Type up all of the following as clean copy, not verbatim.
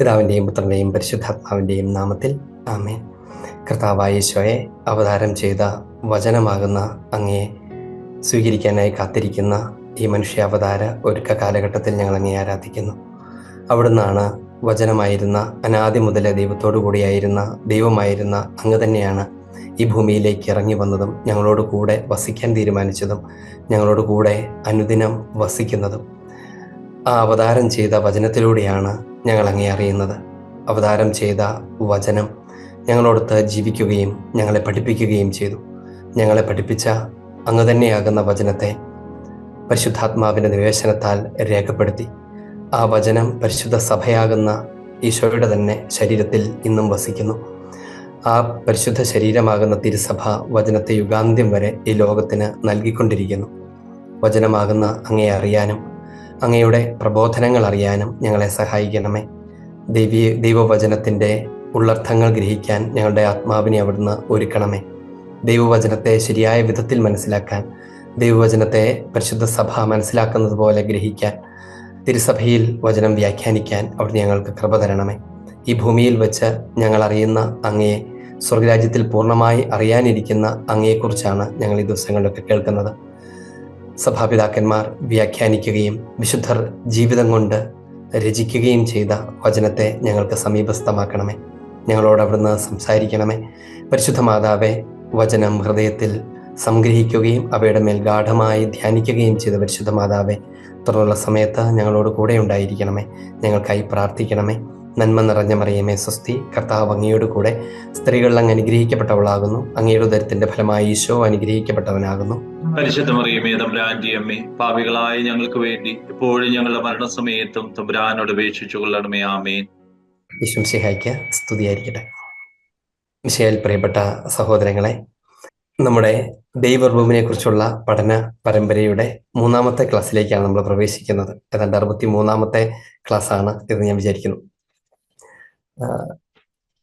പിതാവിൻ്റെയും പുത്രൻ്റെയും പരിശുദ്ധാത്മാവിൻ്റെയും നാമത്തിൽ ആമേൻ. കർത്താവായ യേശോയെ, അവതാരം ചെയ്ത വചനമാകുന്ന അങ്ങയെ സ്വീകരിക്കാനായി കാത്തിരിക്കുന്ന ഈ മനുഷ്യാവതാര ഒരുക്ക കാലഘട്ടത്തിൽ ഞങ്ങൾ അങ്ങയെ ആരാധിക്കുന്നു. അവിടുന്നാണ് വചനമായിരുന്ന, അനാദി മുതലേ ദൈവത്തോടു കൂടിയായിരുന്ന, ദൈവമായിരുന്ന അങ്ങ് തന്നെയാണ് ഈ ഭൂമിയിലേക്ക് ഇറങ്ങി വന്നതും ഞങ്ങളോട് കൂടെ വസിക്കാൻ തീരുമാനിച്ചതും ഞങ്ങളോട് കൂടെ അനുദിനം വസിക്കുന്നതും. ആ അവതാരം ചെയ്ത വചനത്തിലൂടെയാണ് ഞങ്ങൾ അങ്ങയെ അറിയുന്നത്. അവതാരം ചെയ്ത വചനം ഞങ്ങളോടൊത്ത് ജീവിക്കുകയും ഞങ്ങളെ പഠിപ്പിക്കുകയും ചെയ്തു. ഞങ്ങളെ പഠിപ്പിച്ച അങ്ങ് തന്നെയാകുന്ന വചനത്തെ പരിശുദ്ധാത്മാവിൻ്റെ നിവേശനത്താൽ രേഖപ്പെടുത്തി. ആ വചനം പരിശുദ്ധ സഭയാകുന്ന ഈശോയുടെ തന്നെ ശരീരത്തിൽ ഇന്നും വസിക്കുന്നു. ആ പരിശുദ്ധ ശരീരമാകുന്ന തിരുസഭ വചനത്തെ യുഗാന്ത്യം വരെ ഈ ലോകത്തിന് നൽകിക്കൊണ്ടിരിക്കുന്നു. വചനമാകുന്ന അങ്ങയെ അറിയാനും അങ്ങയുടെ പ്രബോധനങ്ങൾ അറിയാനും ഞങ്ങളെ സഹായിക്കണമേ. ദൈവവചനത്തിൻ്റെ ഉള്ളർത്ഥങ്ങൾ ഗ്രഹിക്കാൻ ഞങ്ങളുടെ ആത്മാവിനെ അവിടുന്ന് ഒരുക്കണമേ. ദൈവവചനത്തെ ശരിയായ വിധത്തിൽ മനസ്സിലാക്കാൻ, ദൈവവചനത്തെ പരിശുദ്ധ സഭ മനസ്സിലാക്കുന്നത് പോലെ ഗ്രഹിക്കാൻ, തിരുസഭയിൽ വചനം വ്യാഖ്യാനിക്കാൻ അവിടുന്ന് ഞങ്ങൾക്ക് കൃപ തരണമേ. ഈ ഭൂമിയിൽ വെച്ച് ഞങ്ങൾ അറിയുന്ന അങ്ങയെ സ്വർഗരാജ്യത്തിൽ പൂർണ്ണമായി അറിയാനിരിക്കുന്ന അങ്ങയെക്കുറിച്ചാണ് ഞങ്ങൾ ഈ ദിവസങ്ങളിലൊക്കെ കേൾക്കുന്നത്. സഭാപിതാക്കന്മാർ വ്യാഖ്യാനിക്കുകയും വിശുദ്ധർ ജീവിതം കൊണ്ട് രചിക്കുകയും ചെയ്ത വചനത്തെ ഞങ്ങൾക്ക് സമീപസ്ഥമാക്കണമേ. ഞങ്ങളോട് അവിടുന്ന് സംസാരിക്കണമേ. പരിശുദ്ധ മാതാവെ, വചനം ഹൃദയത്തിൽ സംഗ്രഹിക്കുകയും അവയുടെ മേൽ ഗാഠമായി ധ്യാനിക്കുകയും ചെയ്ത പരിശുദ്ധ മാതാവെ, തുടർന്നുള്ള സമയത്ത് ഞങ്ങളോട് കൂടെ ഉണ്ടായിരിക്കണമേ. ഞങ്ങൾക്കായി പ്രാർത്ഥിക്കണമേ. നന്മ നിറഞ്ഞ മറിയമേ സ്വസ്തി, കർത്താവ് അങ്ങയോട് കൂടെ സ്ത്രീകളിൽ അങ്ങ് അനുഗ്രഹിക്കപ്പെട്ടവളാകുന്നു. അങ്ങയുടെ ഉദരത്തിന്റെ ഫലമായി ഈശോ അനുഗ്രഹിക്കപ്പെട്ടവനാകുന്നു. പരിശുദ്ധ മറിയമേ തമ്പുരാന്റെ അമ്മേ, പാപികളായ ഞങ്ങൾക്ക് വേണ്ടി ഇപ്പോഴും ഞങ്ങളുടെ മരണസമയത്തും തമ്പുരാനോട് അപേക്ഷിച്ചു കൊള്ളണമേ. ആമേൻ. യേശും മിശിഹായ്ക്ക് സ്തുതിയായിരിക്കട്ടെ. മിശിഹായിൽ പ്രിയപ്പെട്ട സഹോദരങ്ങളെ, നമ്മുടെ ദൈവറൂമിനെ കുറിച്ചുള്ള പഠന പരമ്പരയുടെ 3ാമത്തെ ക്ലാസ്സിലേക്കാണ് നമ്മൾ പ്രവേശിക്കുന്നത്. ഏതാണ്ട് 63ാമത്തെ ക്ലാസ്സാണ് ഇത് ഞാൻ വിചാരിക്കുന്നു.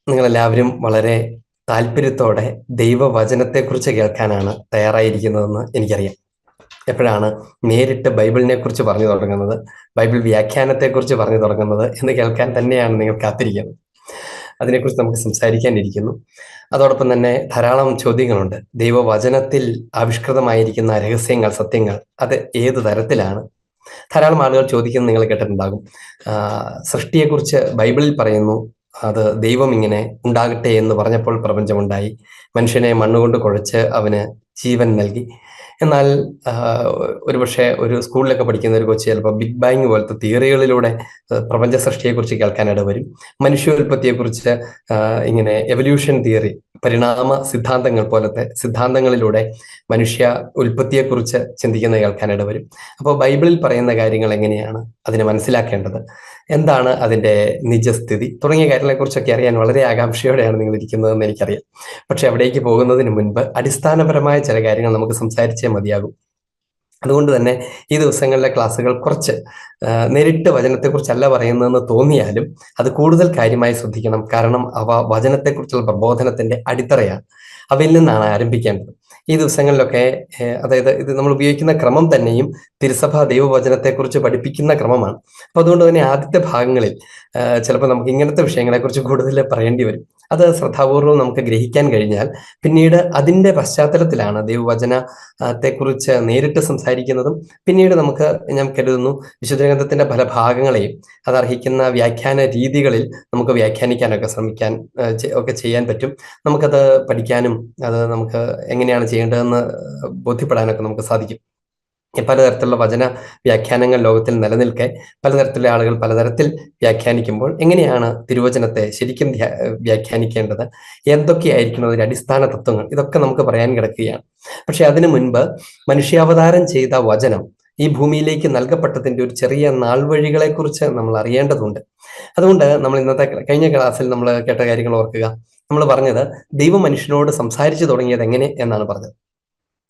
നിങ്ങളെല്ലാവരും വളരെ താല്പര്യത്തോടെ ദൈവവചനത്തെക്കുറിച്ച് കേൾക്കാനാണ് തയ്യാറായിരിക്കുന്നതെന്ന് എനിക്കറിയാം. എപ്പോഴാണ് നേരിട്ട് ബൈബിളിനെ കുറിച്ച് പറഞ്ഞു തുടങ്ങുന്നത്, ബൈബിൾ വ്യാഖ്യാനത്തെക്കുറിച്ച് പറഞ്ഞു തുടങ്ങുന്നത് എന്ന് കേൾക്കാൻ തന്നെയാണ് നിങ്ങൾ കാത്തിരിക്കുന്നത്. അതിനെക്കുറിച്ച് നമുക്ക് സംസാരിക്കാനിരിക്കുന്നു. അതോടൊപ്പം തന്നെ ധാരാളം ചോദ്യങ്ങളുണ്ട്. ദൈവവചനത്തിൽ ആവിഷ്കൃതമായിരിക്കുന്ന രഹസ്യങ്ങൾ, സത്യങ്ങൾ അത് ഏത് തരത്തിലാണ്? ധാരാളം ആളുകൾ ചോദിക്കുന്നത് നിങ്ങൾ കേട്ടിട്ടുണ്ടാകും. സൃഷ്ടിയെക്കുറിച്ച് ബൈബിളിൽ പറയുന്നു, അത് ദൈവം ഇങ്ങനെ ഉണ്ടാകട്ടെ എന്ന് പറഞ്ഞപ്പോൾ പ്രപഞ്ചമുണ്ടായി. മനുഷ്യനെ മണ്ണുകൊണ്ട് കുഴച്ച് അവന് ജീവൻ നൽകി. എന്നാൽ ഒരുപക്ഷെ ഒരു സ്കൂളിലൊക്കെ പഠിക്കുന്ന ഒരു കൊച്ചു ചിലപ്പോൾ ബിഗ് ബാങ് പോലത്തെ തിയറികളിലൂടെ പ്രപഞ്ച സൃഷ്ടിയെക്കുറിച്ച് കേൾക്കാനിട വരും. മനുഷ്യോൽപ്പത്തിയെക്കുറിച്ച് ഇങ്ങനെ എവല്യൂഷൻ തിയറി, പരിണാമ സിദ്ധാന്തങ്ങൾ പോലത്തെ സിദ്ധാന്തങ്ങളിലൂടെ മനുഷ്യ ഉൽപ്പത്തിയെക്കുറിച്ച് ചിന്തിക്കുന്ന കേൾക്കാനിട വരും. അപ്പോൾ ബൈബിളിൽ പറയുന്ന കാര്യങ്ങൾ എങ്ങനെയാണ് അതിനെ മനസ്സിലാക്കേണ്ടത്, എന്താണ് അതിൻ്റെ നിജസ്ഥിതി തുടങ്ങിയ കാര്യങ്ങളെക്കുറിച്ചൊക്കെ അറിയാൻ വളരെ ആകാംക്ഷയോടെയാണ് നിങ്ങൾ ഇരിക്കുന്നതെന്ന് എനിക്കറിയാം. പക്ഷെ അവിടേക്ക് പോകുന്നതിന് മുൻപ് അടിസ്ഥാനപരമായ ചില കാര്യങ്ങൾ നമുക്ക് സംസാരിച്ചേ മതിയാകും. അതുകൊണ്ട് തന്നെ ഈ ദിവസങ്ങളിലെ ക്ലാസ്സുകൾ കുറച്ച് നേരിട്ട് വചനത്തെക്കുറിച്ചല്ല പറയുന്നതെന്ന് തോന്നിയാലും അത് കൂടുതൽ കാര്യമായി ശ്രദ്ധിക്കണം. കാരണം അവ വചനത്തെക്കുറിച്ചുള്ള പ്രബോധനത്തിന്റെ അടിത്തറയാണ്. അവയിൽ നിന്നാണ് ആരംഭിക്കേണ്ടത്. ഈ ദിവസങ്ങളിലൊക്കെ അതായത് ഇത് നമ്മൾ ഉപയോഗിക്കുന്ന ക്രമം തന്നെയും തിരുസഭ ദൈവവചനത്തെക്കുറിച്ച് പഠിപ്പിക്കുന്ന ക്രമമാണ്. അപ്പൊ അതുകൊണ്ട് തന്നെ ആദ്യത്തെ ഭാഗങ്ങളിൽ ചിലപ്പോൾ നമുക്ക് ഇങ്ങനത്തെ വിഷയങ്ങളെക്കുറിച്ച് കൂടുതൽ പറയേണ്ടി വരും. അത് ശ്രദ്ധാപൂർവം നമുക്ക് ഗ്രഹിക്കാൻ കഴിഞ്ഞാൽ പിന്നീട് അതിൻ്റെ പശ്ചാത്തലത്തിലാണ് ദൈവവചനത്തെക്കുറിച്ച് നേരിട്ട് സംസാരിക്കുന്നതും പിന്നീട് നമുക്ക്, ഞാൻ കരുതുന്നു, വിശുദ്ധ ഗ്രന്ഥത്തിന്റെ പല ഭാഗങ്ങളെയും അതർഹിക്കുന്ന വ്യാഖ്യാന രീതികളിൽ നമുക്ക് വ്യാഖ്യാനിക്കാനൊക്കെ ഒക്കെ ചെയ്യാൻ പറ്റും. നമുക്കത് പഠിക്കാനും അത് നമുക്ക് എങ്ങനെയാണ് ചെയ്യേണ്ടതെന്ന് ബോധ്യപ്പെടാനൊക്കെ നമുക്ക് സാധിക്കും. പലതരത്തിലുള്ള വചന വ്യാഖ്യാനങ്ങൾ ലോകത്തിൽ നിലനിൽക്കെ പലതരത്തിലുള്ള ആളുകൾ പലതരത്തിൽ വ്യാഖ്യാനിക്കുമ്പോൾ എങ്ങനെയാണ് തിരുവചനത്തെ ശരിക്കും വ്യാഖ്യാനിക്കേണ്ടത്, എന്തൊക്കെയായിരിക്കണം അതിന്റെ അടിസ്ഥാന തത്വങ്ങൾ, ഇതൊക്കെ നമുക്ക് പറയാൻ കിടക്കുകയാണ്. പക്ഷെ അതിനു മുൻപ് മനുഷ്യാവതാരം ചെയ്ത വചനം ഈ ഭൂമിയിലേക്ക് നൽകപ്പെട്ടതിന്റെ ഒരു ചെറിയ നാൾവഴികളെ കുറിച്ച് നമ്മൾ അറിയേണ്ടതുണ്ട്. അതുകൊണ്ട് നമ്മൾ കഴിഞ്ഞ ക്ലാസ്സിൽ നമ്മൾ കേട്ട കാര്യങ്ങൾ ഓർക്കുക. നമ്മൾ പറഞ്ഞത് ദൈവം മനുഷ്യനോട് സംസാരിച്ചു തുടങ്ങിയത് എങ്ങനെ എന്നാണ് പറഞ്ഞത്.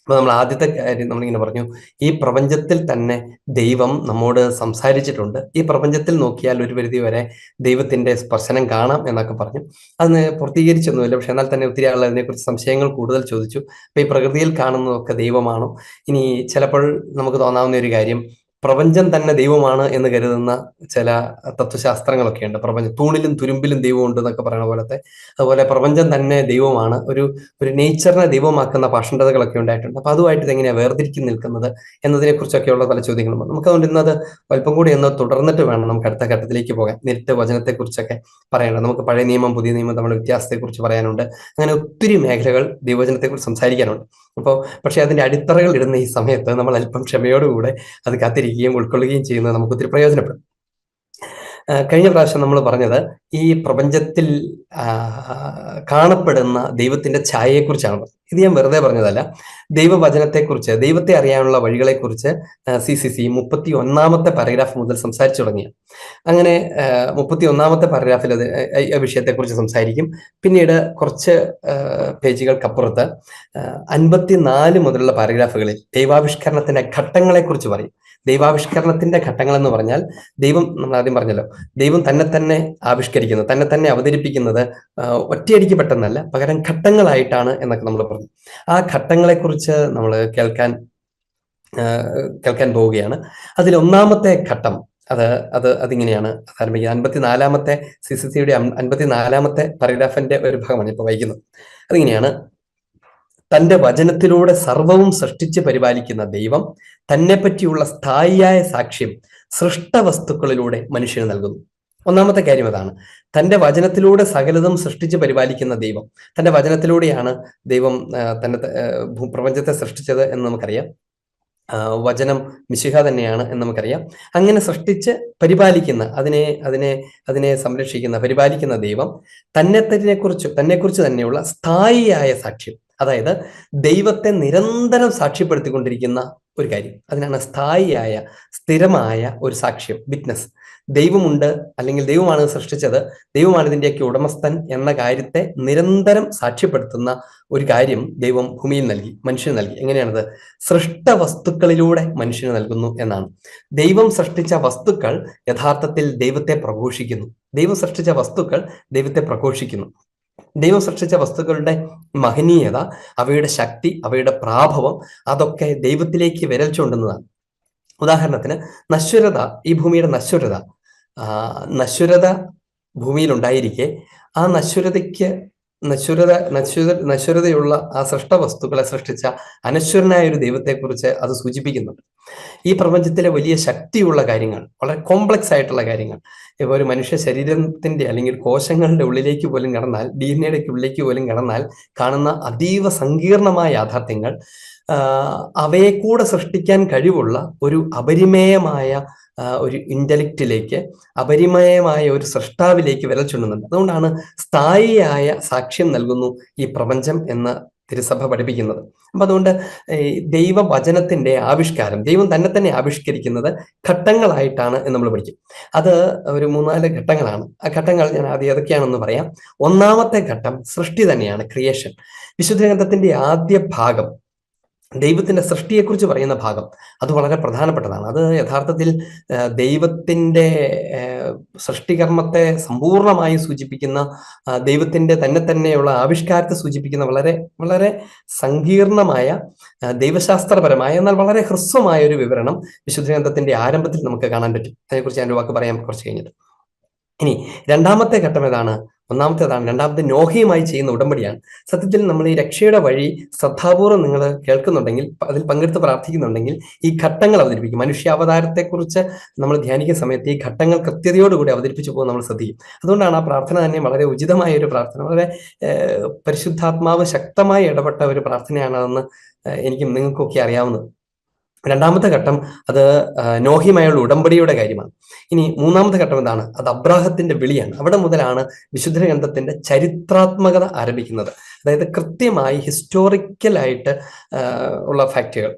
അപ്പൊ നമ്മൾ ആദ്യത്തെ കാര്യം നമ്മളിങ്ങനെ പറഞ്ഞു, ഈ പ്രപഞ്ചത്തിൽ തന്നെ ദൈവം നമ്മോട് സംസാരിച്ചിട്ടുണ്ട്. ഈ പ്രപഞ്ചത്തിൽ നോക്കിയാൽ ഒരു പരിധി വരെ ദൈവത്തിന്റെ സ്പർശനം കാണാം എന്നൊക്കെ പറഞ്ഞു. അതിന് പൂർത്തീകരിച്ചൊന്നുമില്ല. പക്ഷെ എന്നാൽ തന്നെ ഒത്തിരി ആളുകൾ അതിനെക്കുറിച്ച് സംശയങ്ങൾ കൂടുതൽ ചോദിച്ചു. അപ്പൊ ഈ പ്രകൃതിയിൽ കാണുന്നതൊക്കെ ദൈവമാണോ? ഇനി ചിലപ്പോൾ നമുക്ക് തോന്നാവുന്ന ഒരു കാര്യം, പ്രപഞ്ചം തന്നെ ദൈവമാണ് എന്ന് കരുതുന്ന ചില തത്വശാസ്ത്രങ്ങളൊക്കെ ഉണ്ട്. പ്രപഞ്ചം തൂണിലും തുരുമ്പിലും ദൈവമുണ്ട് എന്നൊക്കെ പറയുന്ന പോലത്തെ, അതുപോലെ പ്രപഞ്ചം തന്നെ ദൈവമാണ്, ഒരു നേച്ചറിനെ ദൈവമാക്കുന്ന പാഷണ്ഡതകളൊക്കെ ഉണ്ടായിട്ടുണ്ട്. അപ്പൊ അതുമായിട്ട് ഇതെങ്ങനെയാണ് വേർതിരിക്കി നിൽക്കുന്നത് എന്നതിനെ കുറിച്ചൊക്കെയുള്ള പല ചോദ്യങ്ങളും. നമുക്ക് അതുകൊണ്ട് ഇന്നത് അല്പം കൂടി ഒന്ന് തുടർന്നിട്ട് വേണം നമുക്ക് അടുത്ത ഘട്ടത്തിലേക്ക് പോകാൻ. നേരിട്ട് വചനത്തെക്കുറിച്ചൊക്കെ പറയണം. നമുക്ക് പഴയ നിയമം പുതിയ നിയമം തമ്മിലുള്ള വ്യത്യാസത്തെക്കുറിച്ച് പറയാനുണ്ട്. അങ്ങനെ ഒത്തിരി മേഖലകൾ ദൈവവചനത്തെക്കുറിച്ച് സംസാരിക്കാനുണ്ട്. പക്ഷെ അതിന്റെ അടിത്തറകൾ ഇടുന്ന ഈ സമയത്ത് നമ്മൾ അല്പം ക്ഷമയോടുകൂടെ അത് കാത്തിരിക്കുകയും ഉൾക്കൊള്ളുകയും ചെയ്യുന്നത് നമുക്ക് ഒത്തിരി പ്രയോജനപ്പെടും. കഴിഞ്ഞ പ്രാവശ്യം നമ്മൾ പറഞ്ഞത് ഈ പ്രപഞ്ചത്തിൽ കാണപ്പെടുന്ന ദൈവത്തിന്റെ ഛായയെക്കുറിച്ചാണ്. ഇത് ഞാൻ വെറുതെ പറഞ്ഞതല്ല. ദൈവവചനത്തെക്കുറിച്ച്, ദൈവത്തെ അറിയാനുള്ള വഴികളെക്കുറിച്ച് CCC 31 പാരഗ്രാഫ് മുതൽ സംസാരിച്ചു തുടങ്ങിയ. അങ്ങനെ 31 പാരഗ്രാഫിൽ അത് വിഷയത്തെക്കുറിച്ച് സംസാരിക്കും. പിന്നീട് കുറച്ച് പേജുകൾക്കപ്പുറത്ത് 54 മുതലുള്ള പാരഗ്രാഫുകളിൽ ദൈവാവിഷ്കരണത്തിന്റെ ഘട്ടങ്ങളെക്കുറിച്ച് പറയും. ദൈവാവിഷ്കരണത്തിന്റെ ഘട്ടങ്ങൾ എന്ന് പറഞ്ഞാൽ ദൈവം, നമ്മൾ ആദ്യം പറഞ്ഞല്ലോ, ദൈവം തന്നെ ആവിഷ്കരിക്കുന്നത്, തന്നെ അവതരിപ്പിക്കുന്നത് ഒറ്റയടിക്ക് പെട്ടെന്നല്ല, പകരം ഘട്ടങ്ങളായിട്ടാണ് എന്നൊക്കെ നമ്മൾ പറഞ്ഞു. ആ ഘട്ടങ്ങളെക്കുറിച്ച് നമ്മൾ കേൾക്കാൻ പോവുകയാണ്. അതിൽ ഒന്നാമത്തെ ഘട്ടം അതിങ്ങനെയാണ് ആരംഭിക്കുന്നത്. 54 CCCയുടെ 54 പാരഗ്രാഫിന്റെ ഒരു ഭാഗമാണ് ഇപ്പൊ വായിക്കുന്നത്. അതിങ്ങനെയാണ്: തന്റെ വചനത്തിലൂടെ സർവവും സൃഷ്ടിച്ച് പരിപാലിക്കുന്ന ദൈവം തന്നെ പറ്റിയുള്ള സ്ഥായിയായ സാക്ഷ്യം സൃഷ്ടവസ്തുക്കളിലൂടെ മനുഷ്യന് നൽകുന്നു. ഒന്നാമത്തെ കാര്യം അതാണ്. തന്റെ വചനത്തിലൂടെ സകലതും സൃഷ്ടിച്ച് പരിപാലിക്കുന്ന ദൈവം, തന്റെ വചനത്തിലൂടെയാണ് ദൈവം തന്നെ പ്രപഞ്ചത്തെ സൃഷ്ടിച്ചത് എന്ന് നമുക്കറിയാം. വചനം മിശിഹ തന്നെയാണ് എന്ന് നമുക്കറിയാം. അങ്ങനെ സൃഷ്ടിച്ച് പരിപാലിക്കുന്ന, അതിനെ സംരക്ഷിക്കുന്ന, പരിപാലിക്കുന്ന ദൈവം തന്നെക്കുറിച്ച് തന്നെയുള്ള സ്ഥായിയായ സാക്ഷ്യം, അതായത് ദൈവത്തെ നിരന്തരം സാക്ഷ്യപ്പെടുത്തിക്കൊണ്ടിരിക്കുന്ന ഒരു കാര്യം, അതിനാണ് സ്ഥായിയായ, സ്ഥിരമായ ഒരു സാക്ഷ്യം, വിറ്റ്നസ്. ദൈവമുണ്ട്, അല്ലെങ്കിൽ ദൈവമാണ് സൃഷ്ടിച്ചത്, ദൈവമാണ് ഇതിന്റെയൊക്കെ ഉടമസ്ഥൻ എന്ന കാര്യത്തെ നിരന്തരം സാക്ഷ്യപ്പെടുത്തുന്ന ഒരു കാര്യം ദൈവം ഭൂമിയിൽ നൽകി, മനുഷ്യന് നൽകി. എങ്ങനെയാണത്? സൃഷ്ട വസ്തുക്കളിലൂടെ മനുഷ്യന് നൽകുന്നു എന്നാണ്. ദൈവം സൃഷ്ടിച്ച വസ്തുക്കൾ യഥാർത്ഥത്തിൽ ദൈവത്തെ പ്രഘോഷിക്കുന്നു. ദൈവം സൃഷ്ടിച്ച വസ്തുക്കൾ ദൈവത്തെ പ്രഘോഷിക്കുന്നു. ദൈവം സൃഷ്ടിച്ച വസ്തുക്കളുടെ മഹനീയത, അവയുടെ ശക്തി, അവയുടെ പ്രാഭവം, അതൊക്കെ ദൈവത്തിലേക്ക് വിരൽ ചൂണ്ടുന്നതാണ്. ഉദാഹരണത്തിന് നശ്വരത, ഈ ഭൂമിയുടെ നശ്വരത ഭൂമിയിൽ ഉണ്ടായിരിക്കെ ആ നശ്വരതയുള്ള ആ സൃഷ്ടവസ്തുക്കളെ സൃഷ്ടിച്ച അനശ്വരനായ ഒരു ദൈവത്തെക്കുറിച്ച് അത് സൂചിപ്പിക്കുന്നുണ്ട്. ഈ പ്രപഞ്ചത്തിലെ വലിയ ശക്തിയുള്ള കാര്യങ്ങൾ, വളരെ കോംപ്ലക്സ് ആയിട്ടുള്ള കാര്യങ്ങൾ, ഇപ്പൊ ഒരു മനുഷ്യ ശരീരത്തിന്റെ അല്ലെങ്കിൽ കോശങ്ങളുടെ ഉള്ളിലേക്ക് പോലും കടന്നാൽ, DNA ഉള്ളിലേക്ക് പോലും കടന്നാൽ കാണുന്ന അതീവ സങ്കീർണമായ യാഥാർത്ഥ്യങ്ങൾ, അവയെ കൂടെ സൃഷ്ടിക്കാൻ കഴിവുള്ള ഒരു അപരിമേയമായ ഒരു ഇന്റലക്റ്റിലേക്ക്, അപരിമയമായ ഒരു സൃഷ്ടാവിലേക്ക് വിരൽ ചൂണ്ടുന്നുണ്ട്. അതുകൊണ്ടാണ് സ്ഥായിയായ സാക്ഷ്യം നൽകുന്നു ഈ പ്രപഞ്ചം എന്ന് തിരുസഭ പഠിപ്പിക്കുന്നത്. അപ്പൊ അതുകൊണ്ട് ദൈവവചനത്തിന്റെ ആവിഷ്കാരം, ദൈവം തന്നെ ആവിഷ്കരിക്കുന്നത് ഘട്ടങ്ങളായിട്ടാണ് എന്ന് നമ്മൾ പഠിക്കും. അത് ഒരു 3-4 ഘട്ടങ്ങളാണ്. ആ ഘട്ടങ്ങൾ ഞാൻ ആദ്യം ഏതൊക്കെയാണെന്ന് പറയാം. ഒന്നാമത്തെ ഘട്ടം സൃഷ്ടി തന്നെയാണ്, ക്രിയേഷൻ. വിശുദ്ധ ഗ്രന്ഥത്തിന്റെ ആദ്യ ഭാഗം, ദൈവത്തിന്റെ സൃഷ്ടിയെക്കുറിച്ച് പറയുന്ന ഭാഗം, അത് വളരെ പ്രധാനപ്പെട്ടതാണ്. അത് യഥാർത്ഥത്തിൽ ദൈവത്തിന്റെ സൃഷ്ടികർമ്മത്തെ സമ്പൂർണമായി സൂചിപ്പിക്കുന്ന, ദൈവത്തിന്റെ തന്നെയുള്ള ആവിഷ്കാരത്തെ സൂചിപ്പിക്കുന്ന വളരെ വളരെ സങ്കീർണമായ, ദൈവശാസ്ത്രപരമായ, എന്നാൽ വളരെ ഹ്രസ്വമായ ഒരു വിവരണം വിശുദ്ധ ഗ്രന്ഥത്തിന്റെ ആരംഭത്തിൽ നമുക്ക് കാണാൻ പറ്റും. അതിനെക്കുറിച്ച് ഞാൻ ഒരു വാക്ക് പറയാം കുറച്ച് കഴിഞ്ഞിട്ട്. ഇനി രണ്ടാമത്തെ ഘട്ടം ഏതാണ്? ഒന്നാമത്തേതാണ്. രണ്ടാമത്തെ നോഹയുമായി ചെയ്യുന്ന ഉടമ്പടിയാണ്. സത്യത്തിൽ നമ്മൾ ഈ രക്ഷയുടെ വഴി ശ്രദ്ധാപൂർവ്വം നിങ്ങൾ കേൾക്കുന്നുണ്ടെങ്കിൽ, അതിൽ പങ്കെടുത്ത് പ്രാർത്ഥിക്കുന്നുണ്ടെങ്കിൽ, ഈ ഘട്ടങ്ങൾ അവതരിപ്പിക്കും. മനുഷ്യാവതാരത്തെക്കുറിച്ച് നമ്മൾ ധ്യാനിക്കുന്ന സമയത്ത് ഈ ഘട്ടങ്ങൾ കൃത്യതയോടുകൂടി അവതരിപ്പിച്ചു പോകുന്നത് നമ്മൾ ശ്രദ്ധിക്കും. അതുകൊണ്ടാണ് ആ പ്രാർത്ഥന തന്നെ വളരെ ഉചിതമായ ഒരു പ്രാർത്ഥന, വളരെ പരിശുദ്ധാത്മാവ് ശക്തമായി ഇടപെട്ട ഒരു പ്രാർത്ഥനയാണെന്ന് എനിക്കും നിങ്ങൾക്കൊക്കെ അറിയാവുന്നത്. രണ്ടാമത്തെ ഘട്ടം അത് നോഹിയുമായുള്ള ഉടമ്പടിയുടെ കാര്യമാണ്. ഇനി മൂന്നാമത്തെ ഘട്ടം എന്താണ്? അത് അബ്രാഹത്തിന്റെ വിളിയാണ്. അവിടെ മുതലാണ് വിശുദ്ധ ഗ്രന്ഥത്തിന്റെ ചരിത്രാത്മകത ആരംഭിക്കുന്നത്. അതായത് കൃത്യമായി ഹിസ്റ്റോറിക്കലായിട്ട് ഉള്ള ഫാക്റ്റുകൾ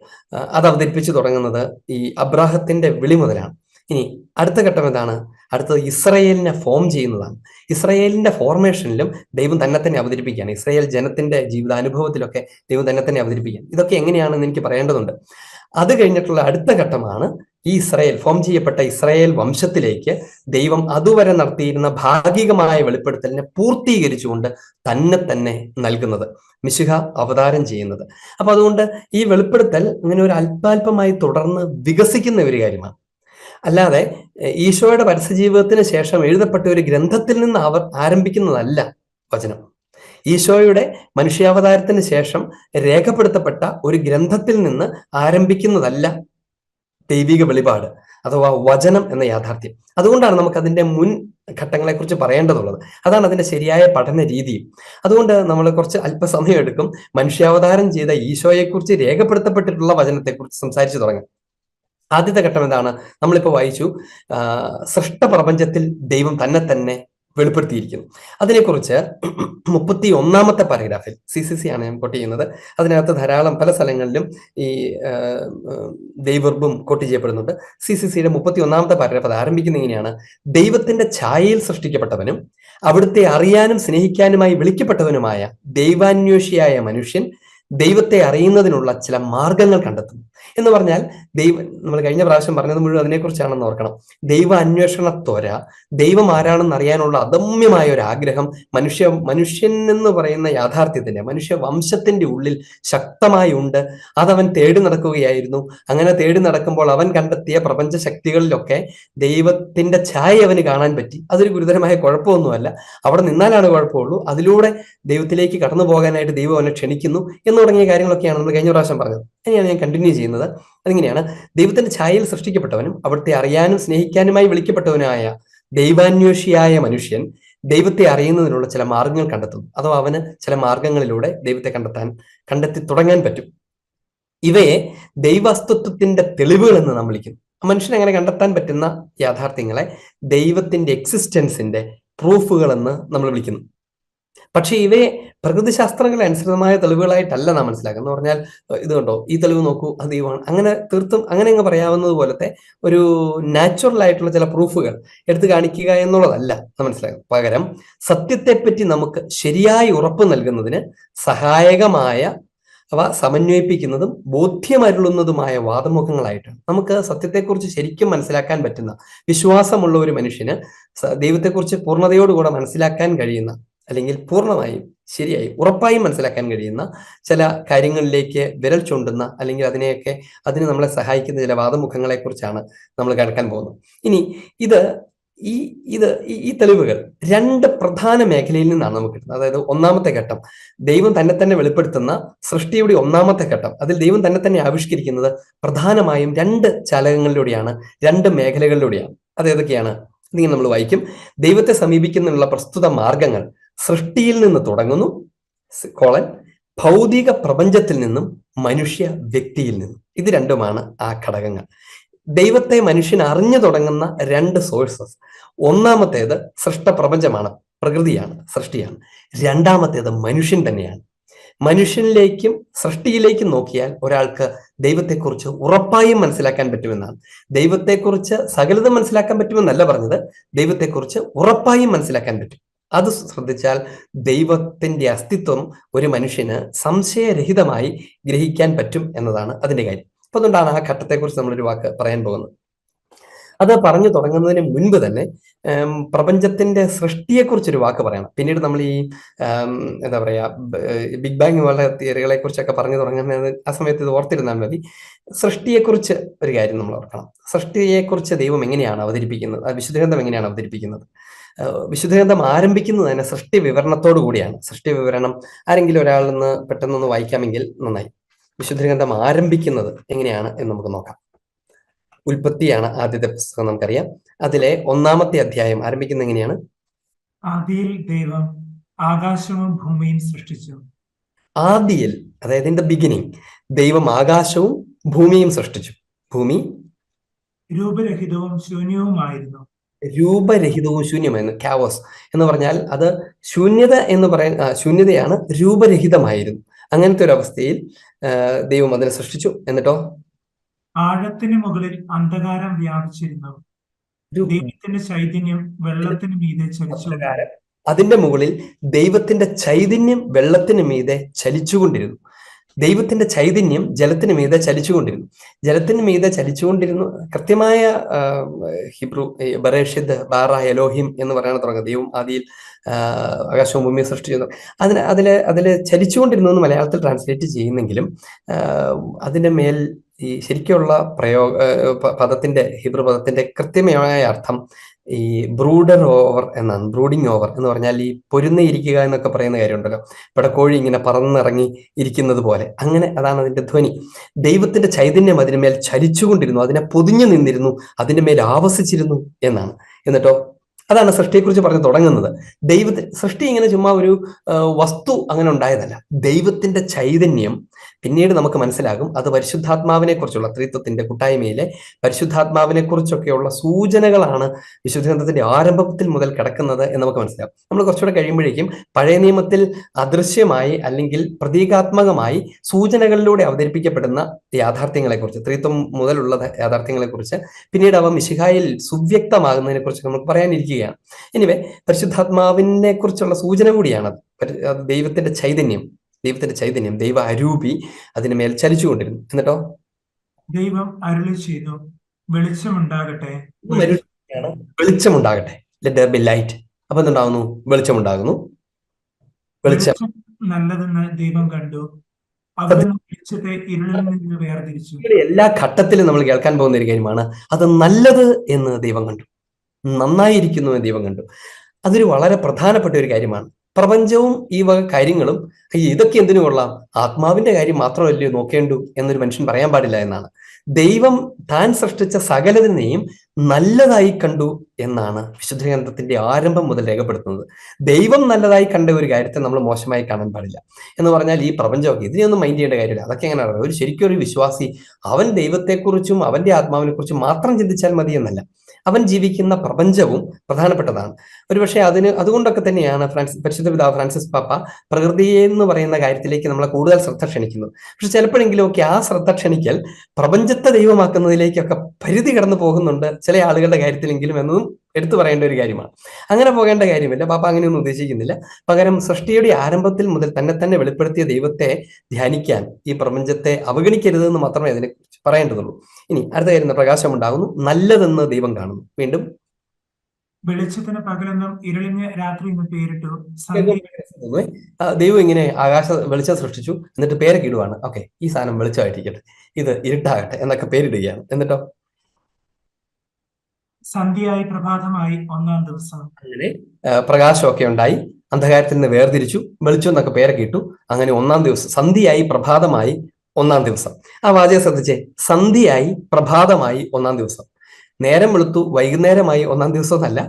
അത് അവതരിപ്പിച്ചു തുടങ്ങുന്നത് ഈ അബ്രാഹത്തിന്റെ വിളി മുതലാണ്. ഇനി അടുത്ത ഘട്ടം എന്താണ്? അടുത്തത് ഇസ്രയേലിനെ ഫോം ചെയ്യുന്നതാണ്. ഇസ്രയേലിന്റെ ഫോർമേഷനിലും ദൈവം തന്നെ അവതരിപ്പിക്കുകയാണ്. ഇസ്രയേൽ ജനത്തിന്റെ ജീവിതാനുഭവത്തിലൊക്കെ ദൈവം തന്നെ അവതരിപ്പിക്കുകയാണ്. ഇതൊക്കെ എങ്ങനെയാണെന്ന് എനിക്ക് പറയേണ്ടതുണ്ട്. അത് കഴിഞ്ഞിട്ടുള്ള അടുത്ത ഘട്ടമാണ് ഈ ഫോം ചെയ്യപ്പെട്ട ഇസ്രായേൽ വംശത്തിലേക്ക് ദൈവം അതുവരെ നടത്തിയിരുന്ന ഭാഗികമായ വെളിപ്പെടുത്തലിനെ പൂർത്തീകരിച്ചുകൊണ്ട് തന്നെ നൽകുന്നത്, മിശിഹ അവതാരം ചെയ്യുന്നത്. അപ്പൊ അതുകൊണ്ട് ഈ വെളിപ്പെടുത്തൽ അങ്ങനെ ഒരു അല്പാൽപമായി തുടർന്ന് വികസിക്കുന്ന ഒരു കാര്യമാണ്. അല്ലാതെ ഈശോയുടെ പരസ്യജീവിതത്തിന് ശേഷം എഴുതപ്പെട്ട ഒരു ഗ്രന്ഥത്തിൽ നിന്ന് അവർ ആരംഭിക്കുന്നതല്ല വചനം. ഈശോയുടെ മനുഷ്യാവതാരത്തിന് ശേഷം രേഖപ്പെടുത്തപ്പെട്ട ഒരു ഗ്രന്ഥത്തിൽ നിന്ന് ആരംഭിക്കുന്നതല്ല ദൈവിക വെളിപാട് അഥവാ വചനം എന്ന യാഥാർത്ഥ്യം. അതുകൊണ്ടാണ് നമുക്ക് അതിന്റെ മുൻ ഘട്ടങ്ങളെ കുറിച്ച് പറയേണ്ടതുള്ളത്. അതാണ് അതിന്റെ ശരിയായ പഠന രീതിയും. അതുകൊണ്ട് നമ്മൾ കുറച്ച് അല്പസമയം എടുക്കും മനുഷ്യാവതാരം ചെയ്ത ഈശോയെക്കുറിച്ച് രേഖപ്പെടുത്തപ്പെട്ടിട്ടുള്ള വചനത്തെക്കുറിച്ച് സംസാരിച്ചു തുടങ്ങാം. ആദ്യത്തെ ഘട്ടം എന്താണ്? നമ്മളിപ്പോൾ വായിച്ചു, സൃഷ്ടപ്രപഞ്ചത്തിൽ ദൈവം തന്നെ വെളിപ്പെടുത്തിയിരിക്കുന്നു. അതിനെക്കുറിച്ച് 31-ാമത്തെ പാരഗ്രാഫിൽ CCC ആണ് ഞാൻ കോട്ട് ചെയ്യുന്നത്. അതിനകത്ത് ധാരാളം പല സ്ഥലങ്ങളിലും ഈ ദൈവവർബും കോട്ട് ചെയ്യപ്പെടുന്നുണ്ട്. CCCയുടെ 31-ാമത്തെ പാരഗ്രാഫ് അത് ആരംഭിക്കുന്ന ഇങ്ങനെയാണ്: ദൈവത്തിന്റെ ഛായയിൽ സൃഷ്ടിക്കപ്പെട്ടവനും അവിടുത്തെ അറിയാനും സ്നേഹിക്കാനുമായി വിളിക്കപ്പെട്ടവനുമായ ദൈവാന്വേഷിയായ മനുഷ്യൻ ദൈവത്തെ അറിയുന്നതിനുള്ള ചില മാർഗങ്ങൾ കണ്ടെത്തുന്നു. എന്ന് പറഞ്ഞാൽ നമ്മൾ കഴിഞ്ഞ പ്രാവശ്യം പറഞ്ഞത് മുഴുവൻ അതിനെക്കുറിച്ചാണെന്ന് ഓർക്കണം. ദൈവ അന്വേഷണ ത്വര, ദൈവം ആരാണെന്ന് അറിയാനുള്ള അദമ്യമായ ഒരു ആഗ്രഹം മനുഷ്യൻ എന്ന് പറയുന്ന യാഥാർത്ഥ്യത്തിന്റെ, മനുഷ്യ വംശത്തിന്റെ ഉള്ളിൽ ശക്തമായി ഉണ്ട്. അതവൻ തേടി നടക്കുകയായിരുന്നു. അങ്ങനെ തേടി നടക്കുമ്പോൾ അവൻ കണ്ടെത്തിയ പ്രപഞ്ച ശക്തികളിലൊക്കെ ദൈവത്തിന്റെ ഛായ അവന് കാണാൻ പറ്റി. അതൊരു ഗുരുതരമായ കുഴപ്പമൊന്നുമല്ല. അവിടെ നിന്നാലാണ് കുഴപ്പമുള്ളൂ. അതിലൂടെ ദൈവത്തിലേക്ക് കടന്നു പോകാനായിട്ട് ദൈവം അവനെ ക്ഷണിക്കുന്നു എന്ന് തുടങ്ങിയ കാര്യങ്ങളൊക്കെയാണ് നമ്മൾ കഴിഞ്ഞ പ്രാവശ്യം പറഞ്ഞത്. അങ്ങനെയാണ് ഞാൻ കണ്ടിന്യൂ ചെയ്യുന്നത്. അതിങ്ങനെയാണ്: ദൈവത്തിന്റെ ഛായയിൽ സൃഷ്ടിക്കപ്പെട്ടവനും അവിടുത്തെ അറിയാനും സ്നേഹിക്കാനുമായി വിളിക്കപ്പെട്ടവനായ ദൈവാന്വേഷിയായ മനുഷ്യൻ ദൈവത്തെ അറിയുന്നതിനുള്ള ചില മാർഗങ്ങൾ കണ്ടെത്തുന്നു. അഥവാ അവന് ചില മാർഗങ്ങളിലൂടെ ദൈവത്തെ കണ്ടെത്തി തുടങ്ങാൻ പറ്റും. ഇവയെ ദൈവാസ്തിത്വത്തിന്റെ തെളിവുകൾ എന്ന് നാം വിളിക്കുന്നു. മനുഷ്യൻ അങ്ങനെ കണ്ടെത്താൻ പറ്റുന്ന യാഥാർത്ഥ്യങ്ങളെ ദൈവത്തിന്റെ എക്സിസ്റ്റൻസിന്റെ പ്രൂഫുകൾ എന്ന് നമ്മൾ വിളിക്കുന്നു. പക്ഷെ ഇവയെ പ്രകൃതിശാസ്ത്രങ്ങളെ അനുസൃതമായ തെളിവുകളായിട്ടല്ല നാം മനസ്സിലാക്കുന്നത്. എന്ന് പറഞ്ഞാൽ ഇത് കണ്ടോ, ഈ തെളിവ് നോക്കൂ, അത് ദൈവമാണ്, അങ്ങനെ തീർത്തും അങ്ങനെ അങ്ങ് പറയാവുന്നത് പോലത്തെ ഒരു നാച്ചുറൽ ആയിട്ടുള്ള ചില പ്രൂഫുകൾ എടുത്തു കാണിക്കുക എന്നുള്ളതല്ല നാം മനസ്സിലാക്കുന്നത്. പകരം സത്യത്തെപ്പറ്റി നമുക്ക് ശരിയായി ഉറപ്പ് നൽകുന്നതിന് സഹായകമായ അവ സമന്വയിപ്പിക്കുന്നതും ബോധ്യമരുളുന്നതുമായ വാദമുഖങ്ങളായിട്ടാണ്. നമുക്ക് സത്യത്തെക്കുറിച്ച് ശരിക്കും മനസ്സിലാക്കാൻ പറ്റുന്ന, വിശ്വാസമുള്ള ഒരു മനുഷ്യന് ദൈവത്തെക്കുറിച്ച് പൂർണ്ണതയോടുകൂടെ മനസ്സിലാക്കാൻ കഴിയുന്ന, അല്ലെങ്കിൽ പൂർണ്ണമായും ശരിയായി ഉറപ്പായും മനസ്സിലാക്കാൻ കഴിയുന്ന ചില കാര്യങ്ങളിലേക്ക് വിരൽ ചൂണ്ടുന്ന, അല്ലെങ്കിൽ അതിന് നമ്മളെ സഹായിക്കുന്ന ചില വാദമുഖങ്ങളെ കുറിച്ചാണ് നമ്മൾ കേൾക്കാൻ പോകുന്നത്. ഇനി ഈ തെളിവുകൾ രണ്ട് പ്രധാന മേഖലയിൽ നിന്നാണ് നമുക്ക് കിട്ടുന്നത്. അതായത് ഒന്നാമത്തെ ഘട്ടം ദൈവം തന്നെ വെളിപ്പെടുത്തുന്ന സൃഷ്ടിയുടെ ഒന്നാമത്തെ ഘട്ടം, അതിൽ ദൈവം തന്നെ ആവിഷ്കരിക്കുന്നത് പ്രധാനമായും രണ്ട് ചാലകങ്ങളിലൂടെയാണ്, രണ്ട് മേഖലകളിലൂടെയാണ്. അത് ഏതൊക്കെയാണ്? ഇതിങ്ങനെ നമ്മൾ വായിക്കും: ദൈവത്തെ സമീപിക്കുന്നതിനുള്ള പ്രസ്തുത മാർഗങ്ങൾ സൃഷ്ടിയിൽ നിന്ന് തുടങ്ങുന്നു, ഭൗതിക പ്രപഞ്ചത്തിൽ നിന്നും മനുഷ്യ വ്യക്തിയിൽ നിന്നും. ഇത് രണ്ടുമാണ് ആ ഘടകങ്ങൾ. ദൈവത്തെ മനുഷ്യൻ അറിഞ്ഞു തുടങ്ങുന്ന രണ്ട് സോഴ്സസ്. ഒന്നാമത്തേത് സൃഷ്ടപ്രപഞ്ചമാണ്, പ്രകൃതിയാണ്, സൃഷ്ടിയാണ്. രണ്ടാമത്തേത് മനുഷ്യൻ തന്നെയാണ്. മനുഷ്യനിലേക്കും സൃഷ്ടിയിലേക്കും നോക്കിയാൽ ഒരാൾക്ക് ദൈവത്തെക്കുറിച്ച് ഉറപ്പായും മനസ്സിലാക്കാൻ പറ്റുമെന്നാണ്. ദൈവത്തെക്കുറിച്ച് സകലതും മനസ്സിലാക്കാൻ പറ്റുമെന്നല്ല പറഞ്ഞത്, ദൈവത്തെക്കുറിച്ച് ഉറപ്പായും മനസ്സിലാക്കാൻ പറ്റും. അത് ശ്രദ്ധിച്ചാൽ ദൈവത്തിന്റെ അസ്തിത്വം ഒരു മനുഷ്യന് സംശയരഹിതമായി ഗ്രഹിക്കാൻ പറ്റും എന്നതാണ് അതിന്റെ കാര്യം. അപ്പൊ അതുകൊണ്ടാണ് ആ ഘട്ടത്തെക്കുറിച്ച് നമ്മളൊരു വാക്ക് പറയാൻ പോകുന്നത്. അത് പറഞ്ഞു തുടങ്ങുന്നതിന് മുൻപ് തന്നെ പ്രപഞ്ചത്തിന്റെ സൃഷ്ടിയെക്കുറിച്ചൊരു വാക്ക് പറയണം. പിന്നീട് നമ്മൾ ഈ എന്താ പറയാ, ബിഗ് ബാങ് പോലുള്ള തിയറികളെ കുറിച്ചൊക്കെ പറഞ്ഞു തുടങ്ങുന്നത് ആ സമയത്ത് ഇത് ഓർത്തിരുന്നാൽ മതി. സൃഷ്ടിയെക്കുറിച്ച് ഒരു കാര്യം നമ്മൾ ഓർക്കണം. സൃഷ്ടിയെക്കുറിച്ച് ദൈവം എങ്ങനെയാണ് അവതരിപ്പിക്കുന്നത്, വിശുദ്ധഗ്രന്ഥം എങ്ങനെയാണ് അവതരിപ്പിക്കുന്നത്? വിശുദ്ധഗ്രന്ഥം ആരംഭിക്കുന്നത് തന്നെ സൃഷ്ടി വിവരണത്തോടു കൂടിയാണ്. സൃഷ്ടി വിവരണം ആരെങ്കിലും ഒരാളിൽ നിന്ന് പെട്ടെന്നൊന്ന് വായിക്കാമെങ്കിൽ നന്നായി. വിശുദ്ധഗ്രന്ഥം ആരംഭിക്കുന്നത് എങ്ങനെയാണ് എന്ന് നമുക്ക് നോക്കാം. ഉൽപ്പത്തിയാണ് ആദ്യത്തെ പുസ്തകം, നമുക്കറിയാം. അതിലെ 1-ാമത്തെ അധ്യായം ആരംഭിക്കുന്നത് എങ്ങനെയാണ്? ആദിയിൽ ദൈവം ആകാശവും ഭൂമിയും സൃഷ്ടിച്ചു. ആദിയിൽ, അതായത് ഇൻ ദ ബിഗിനിങ്, ദൈവം ആകാശവും ഭൂമിയും സൃഷ്ടിച്ചു. ഭൂമി രൂപരഹിതവും ശൂന്യവുമായിരുന്നു. രൂപരഹിതവും ശൂന്യമായിരുന്നു. ക്യാവോസ് എന്ന് പറഞ്ഞാൽ അത് ശൂന്യത എന്ന് ശൂന്യതയാണ്, രൂപരഹിതമായിരുന്നു. അങ്ങനത്തെ ഒരു അവസ്ഥയിൽ ദൈവം അതിനെ സൃഷ്ടിച്ചു. എന്നിട്ടോ ആഴത്തിന് മുകളിൽ അന്ധകാരം വ്യാപിച്ചിരുന്നു. ദൈവത്തിന്റെ ചൈതന്യം വെള്ളത്തിന് മീതെ ചലിച്ചു. അതിന്റെ മുകളിൽ ദൈവത്തിന്റെ ചൈതന്യം വെള്ളത്തിന് മീതെ ചലിച്ചുകൊണ്ടിരുന്നു. ദൈവത്തിന്റെ ചൈതന്യം ജലത്തിന് മീതെ ചലിച്ചുകൊണ്ടിരുന്നു. ജലത്തിന് മീതെ ചലിച്ചുകൊണ്ടിരുന്നു. കൃത്യമായ ഹിബ്രു ബറേഷിദ് ബാറ എലോഹിം എന്ന് പറയാൻ തുടങ്ങുന്നത്. ദൈവം ആദിയിൽ ആകാശവും ഭൂമിയെ സൃഷ്ടിച്ചു. അതില് ചലിച്ചുകൊണ്ടിരുന്നു എന്ന് മലയാളത്തിൽ ട്രാൻസ്ലേറ്റ് ചെയ്യുന്നെങ്കിലും അതിന്റെ മേൽ ഈ ശരിക്കുള്ള പദത്തിന്റെ ഹിബ്രു പദത്തിന്റെ കൃത്യമായ അർത്ഥം ഈ ബ്രൂഡർ ഓവർ എന്നാണ്. ബ്രൂഡിങ് ഓവർ എന്ന് പറഞ്ഞാൽ ഈ പൊരുന്നിരിക്കുക എന്നൊക്കെ പറയുന്ന കാര്യമുണ്ടല്ലോ, ഇവിടെ കോഴി ഇങ്ങനെ പറന്നിറങ്ങി ഇരിക്കുന്നത് പോലെ, അങ്ങനെ അതാണ് അതിന്റെ ധ്വനി. ദൈവത്തിന്റെ ചൈതന്യം അതിന് മേൽ ചലിച്ചുകൊണ്ടിരുന്നു, അതിനെ പൊതിഞ്ഞു നിന്നിരുന്നു, അതിന്റെ മേൽ ആവസിച്ചിരുന്നു എന്നാണ്. എന്നിട്ടോ അതാണ് സൃഷ്ടിയെക്കുറിച്ച് പറഞ്ഞു തുടങ്ങുന്നത്. സൃഷ്ടി ഇങ്ങനെ ചുമ്മാ ഒരു വസ്തു അങ്ങനെ ഉണ്ടായതല്ല. ദൈവത്തിന്റെ ചൈതന്യം പിന്നീട് നമുക്ക് മനസ്സിലാകും അത് പരിശുദ്ധാത്മാവിനെ കുറിച്ചുള്ള, ത്രിത്വത്തിന്റെ കൂട്ടായ്മയിലെ പരിശുദ്ധാത്മാവിനെ കുറിച്ചൊക്കെയുള്ള സൂചനകളാണ് വിശുദ്ധ ഗ്രന്ഥത്തിന്റെ ആരംഭത്തിൽ മുതൽ കിടക്കുന്നത് എന്ന് നമുക്ക് മനസ്സിലാകും. നമ്മൾ കുറച്ചുകൂടെ കഴിയുമ്പോഴേക്കും പഴയ നിയമത്തിൽ അദൃശ്യമായി അല്ലെങ്കിൽ പ്രതീകാത്മകമായി സൂചനകളിലൂടെ അവതരിപ്പിക്കപ്പെടുന്ന യാഥാർത്ഥ്യങ്ങളെക്കുറിച്ച്, ത്രിത്വം മുതലുള്ള യാഥാർത്ഥ്യങ്ങളെക്കുറിച്ച്, പിന്നീട് അവ മിശിഹായിൽ സുവ്യക്തമാകുന്നതിനെ കുറിച്ച് നമുക്ക് പറയാനിരിക്കുകയാണ്. എനിവേ, പരിശുദ്ധാത്മാവിനെ കുറിച്ചുള്ള സൂചന കൂടിയാണ് ദൈവത്തിന്റെ ചൈതന്യം. ദൈവ അരൂപി അതിന് മേൽ ചലിച്ചുകൊണ്ടിരുന്നു. എന്നിട്ടോ ദൈവം അരുളി ചെയ്തു, വെളിച്ചമുണ്ടാകട്ടെ. വെളിച്ചമുണ്ടാകട്ടെ, ലെറ്റ് ദേർ ബി ലൈറ്റ്. അപ്പൊ എന്തുണ്ടാവുന്നു? വെളിച്ചമുണ്ടാകുന്നു. വെളിച്ചം നല്ലതെന്ന് ദൈവം കണ്ടു. അവിടുന്ന് വെളിച്ചത്തെ ഇരുളിൽ നിന്ന് വേർതിരിച്ചു. എല്ലാ ഘട്ടത്തിലും നമ്മൾ കേൾക്കാൻ പോകുന്ന ഒരു കാര്യമാണ്, അത് നല്ലത് എന്ന് ദൈവം കണ്ടു, നന്നായിരിക്കുന്നു എന്ന് ദൈവം കണ്ടു. അതൊരു വളരെ പ്രധാനപ്പെട്ട ഒരു കാര്യമാണ്. പ്രപഞ്ചവും ഈ വക കാര്യങ്ങളും ഇതൊക്കെ എന്തിനു കൊള്ളാം, ആത്മാവിന്റെ കാര്യം മാത്രമല്ലേ നോക്കേണ്ടു എന്നൊരു മനുഷ്യൻ പറയാൻ പാടില്ല എന്നാണ്. ദൈവം താൻ സൃഷ്ടിച്ച സകലതിനെയും നല്ലതായി കണ്ടു എന്നാണ് വിശുദ്ധ ഗ്രന്ഥത്തിന്റെ ആരംഭം മുതൽ രേഖപ്പെടുത്തുന്നത്. ദൈവം നല്ലതായി കണ്ട ഒരു കാര്യത്തെ നമ്മൾ മോശമായി കാണാൻ പാടില്ല എന്ന് പറഞ്ഞാൽ ഈ പ്രപഞ്ചമൊക്കെ ഇതിനെയൊന്നും മൈൻഡ് ചെയ്യേണ്ട കാര്യമില്ല. അതൊക്കെ എങ്ങനെയാണ് ശരിക്കും ഒരു വിശ്വാസി അവൻ ദൈവത്തെക്കുറിച്ചും അവന്റെ ആത്മാവിനെ കുറിച്ചും മാത്രം ചിന്തിച്ചാൽ മതി എന്നല്ല. അവൻ ജീവിക്കുന്ന പ്രപഞ്ചവും പ്രധാനപ്പെട്ടതാണ്. ഒരുപക്ഷെ അതുകൊണ്ടൊക്കെ തന്നെയാണ് പരിശുദ്ധ പിതാവ് ഫ്രാൻസിസ് പാപ്പ പ്രകൃതിയെ എന്ന് പറയുന്ന കാര്യത്തിലേക്ക് നമ്മളെ കൂടുതൽ ശ്രദ്ധ ക്ഷണിക്കുന്നത്. പക്ഷെ ചിലപ്പോഴെങ്കിലും ഒക്കെ ആ ശ്രദ്ധ ക്ഷണിക്കൽ പ്രപഞ്ചത്തെ ദൈവമാക്കുന്നതിലേക്കൊക്കെ പരിധി കടന്നു പോകുന്നുണ്ട് ചില ആളുകളുടെ കാര്യത്തിലെങ്കിലും എന്നതും എടുത്തു പറയേണ്ട ഒരു കാര്യമാണ്. അങ്ങനെ പോകേണ്ട കാര്യമില്ല. പാപ്പ അങ്ങനെയൊന്നും ഉദ്ദേശിക്കുന്നില്ല. പകരം സൃഷ്ടിയുടെ ആരംഭത്തിൽ മുതൽ തന്നെ വെളിപ്പെടുത്തിയ ദൈവത്തെ ധ്യാനിക്കാൻ ഈ പ്രപഞ്ചത്തെ അവഗണിക്കരുതെന്ന് മാത്രമേ അതിനെക്കുറിച്ച് പറയേണ്ടതുള്ളൂ. ഇനി അടുത്ത കാര്യം, പ്രകാശം ഉണ്ടാകുന്നു, നല്ലതെന്ന് ദൈവം കാണുന്നു. വീണ്ടും വെളിച്ചത്തിന് പകലെന്നും ഇരുളിന് രാത്രി എന്ന് പേരിട്ടു. ദൈവം ഇങ്ങനെ വെളിച്ചം സൃഷ്ടിച്ചു, എന്നിട്ട് പേരൊക്കെ ഇടുവാണ്. ഓക്കെ, ഈ സാധനം വെളിച്ചമായിട്ടിരിക്കട്ടെ, ഇത് ഇരുട്ടാകട്ടെ എന്നൊക്കെ പേരിടുകയാണ്. എന്നിട്ടോ സന്ധ്യയായി പ്രഭാതമായി ഒന്നാം ദിവസം. അങ്ങനെ പ്രകാശമൊക്കെ ഉണ്ടായി, അന്ധകാരത്തിൽ നിന്ന് വേർതിരിച്ചു, വെളിച്ചം എന്നൊക്കെ പേരൊക്കെ ഇട്ടു. അങ്ങനെ ഒന്നാം ദിവസം, സന്ധ്യയായി പ്രഭാതമായി ഒന്നാം ദിവസം. ആ വാചകം ശ്രദ്ധിച്ചേ, സന്ധ്യയായി പ്രഭാതമായി ഒന്നാം ദിവസം. നേരം വെളുത്തു വൈകുന്നേരമായി ഒന്നാം ദിവസം എന്നല്ല,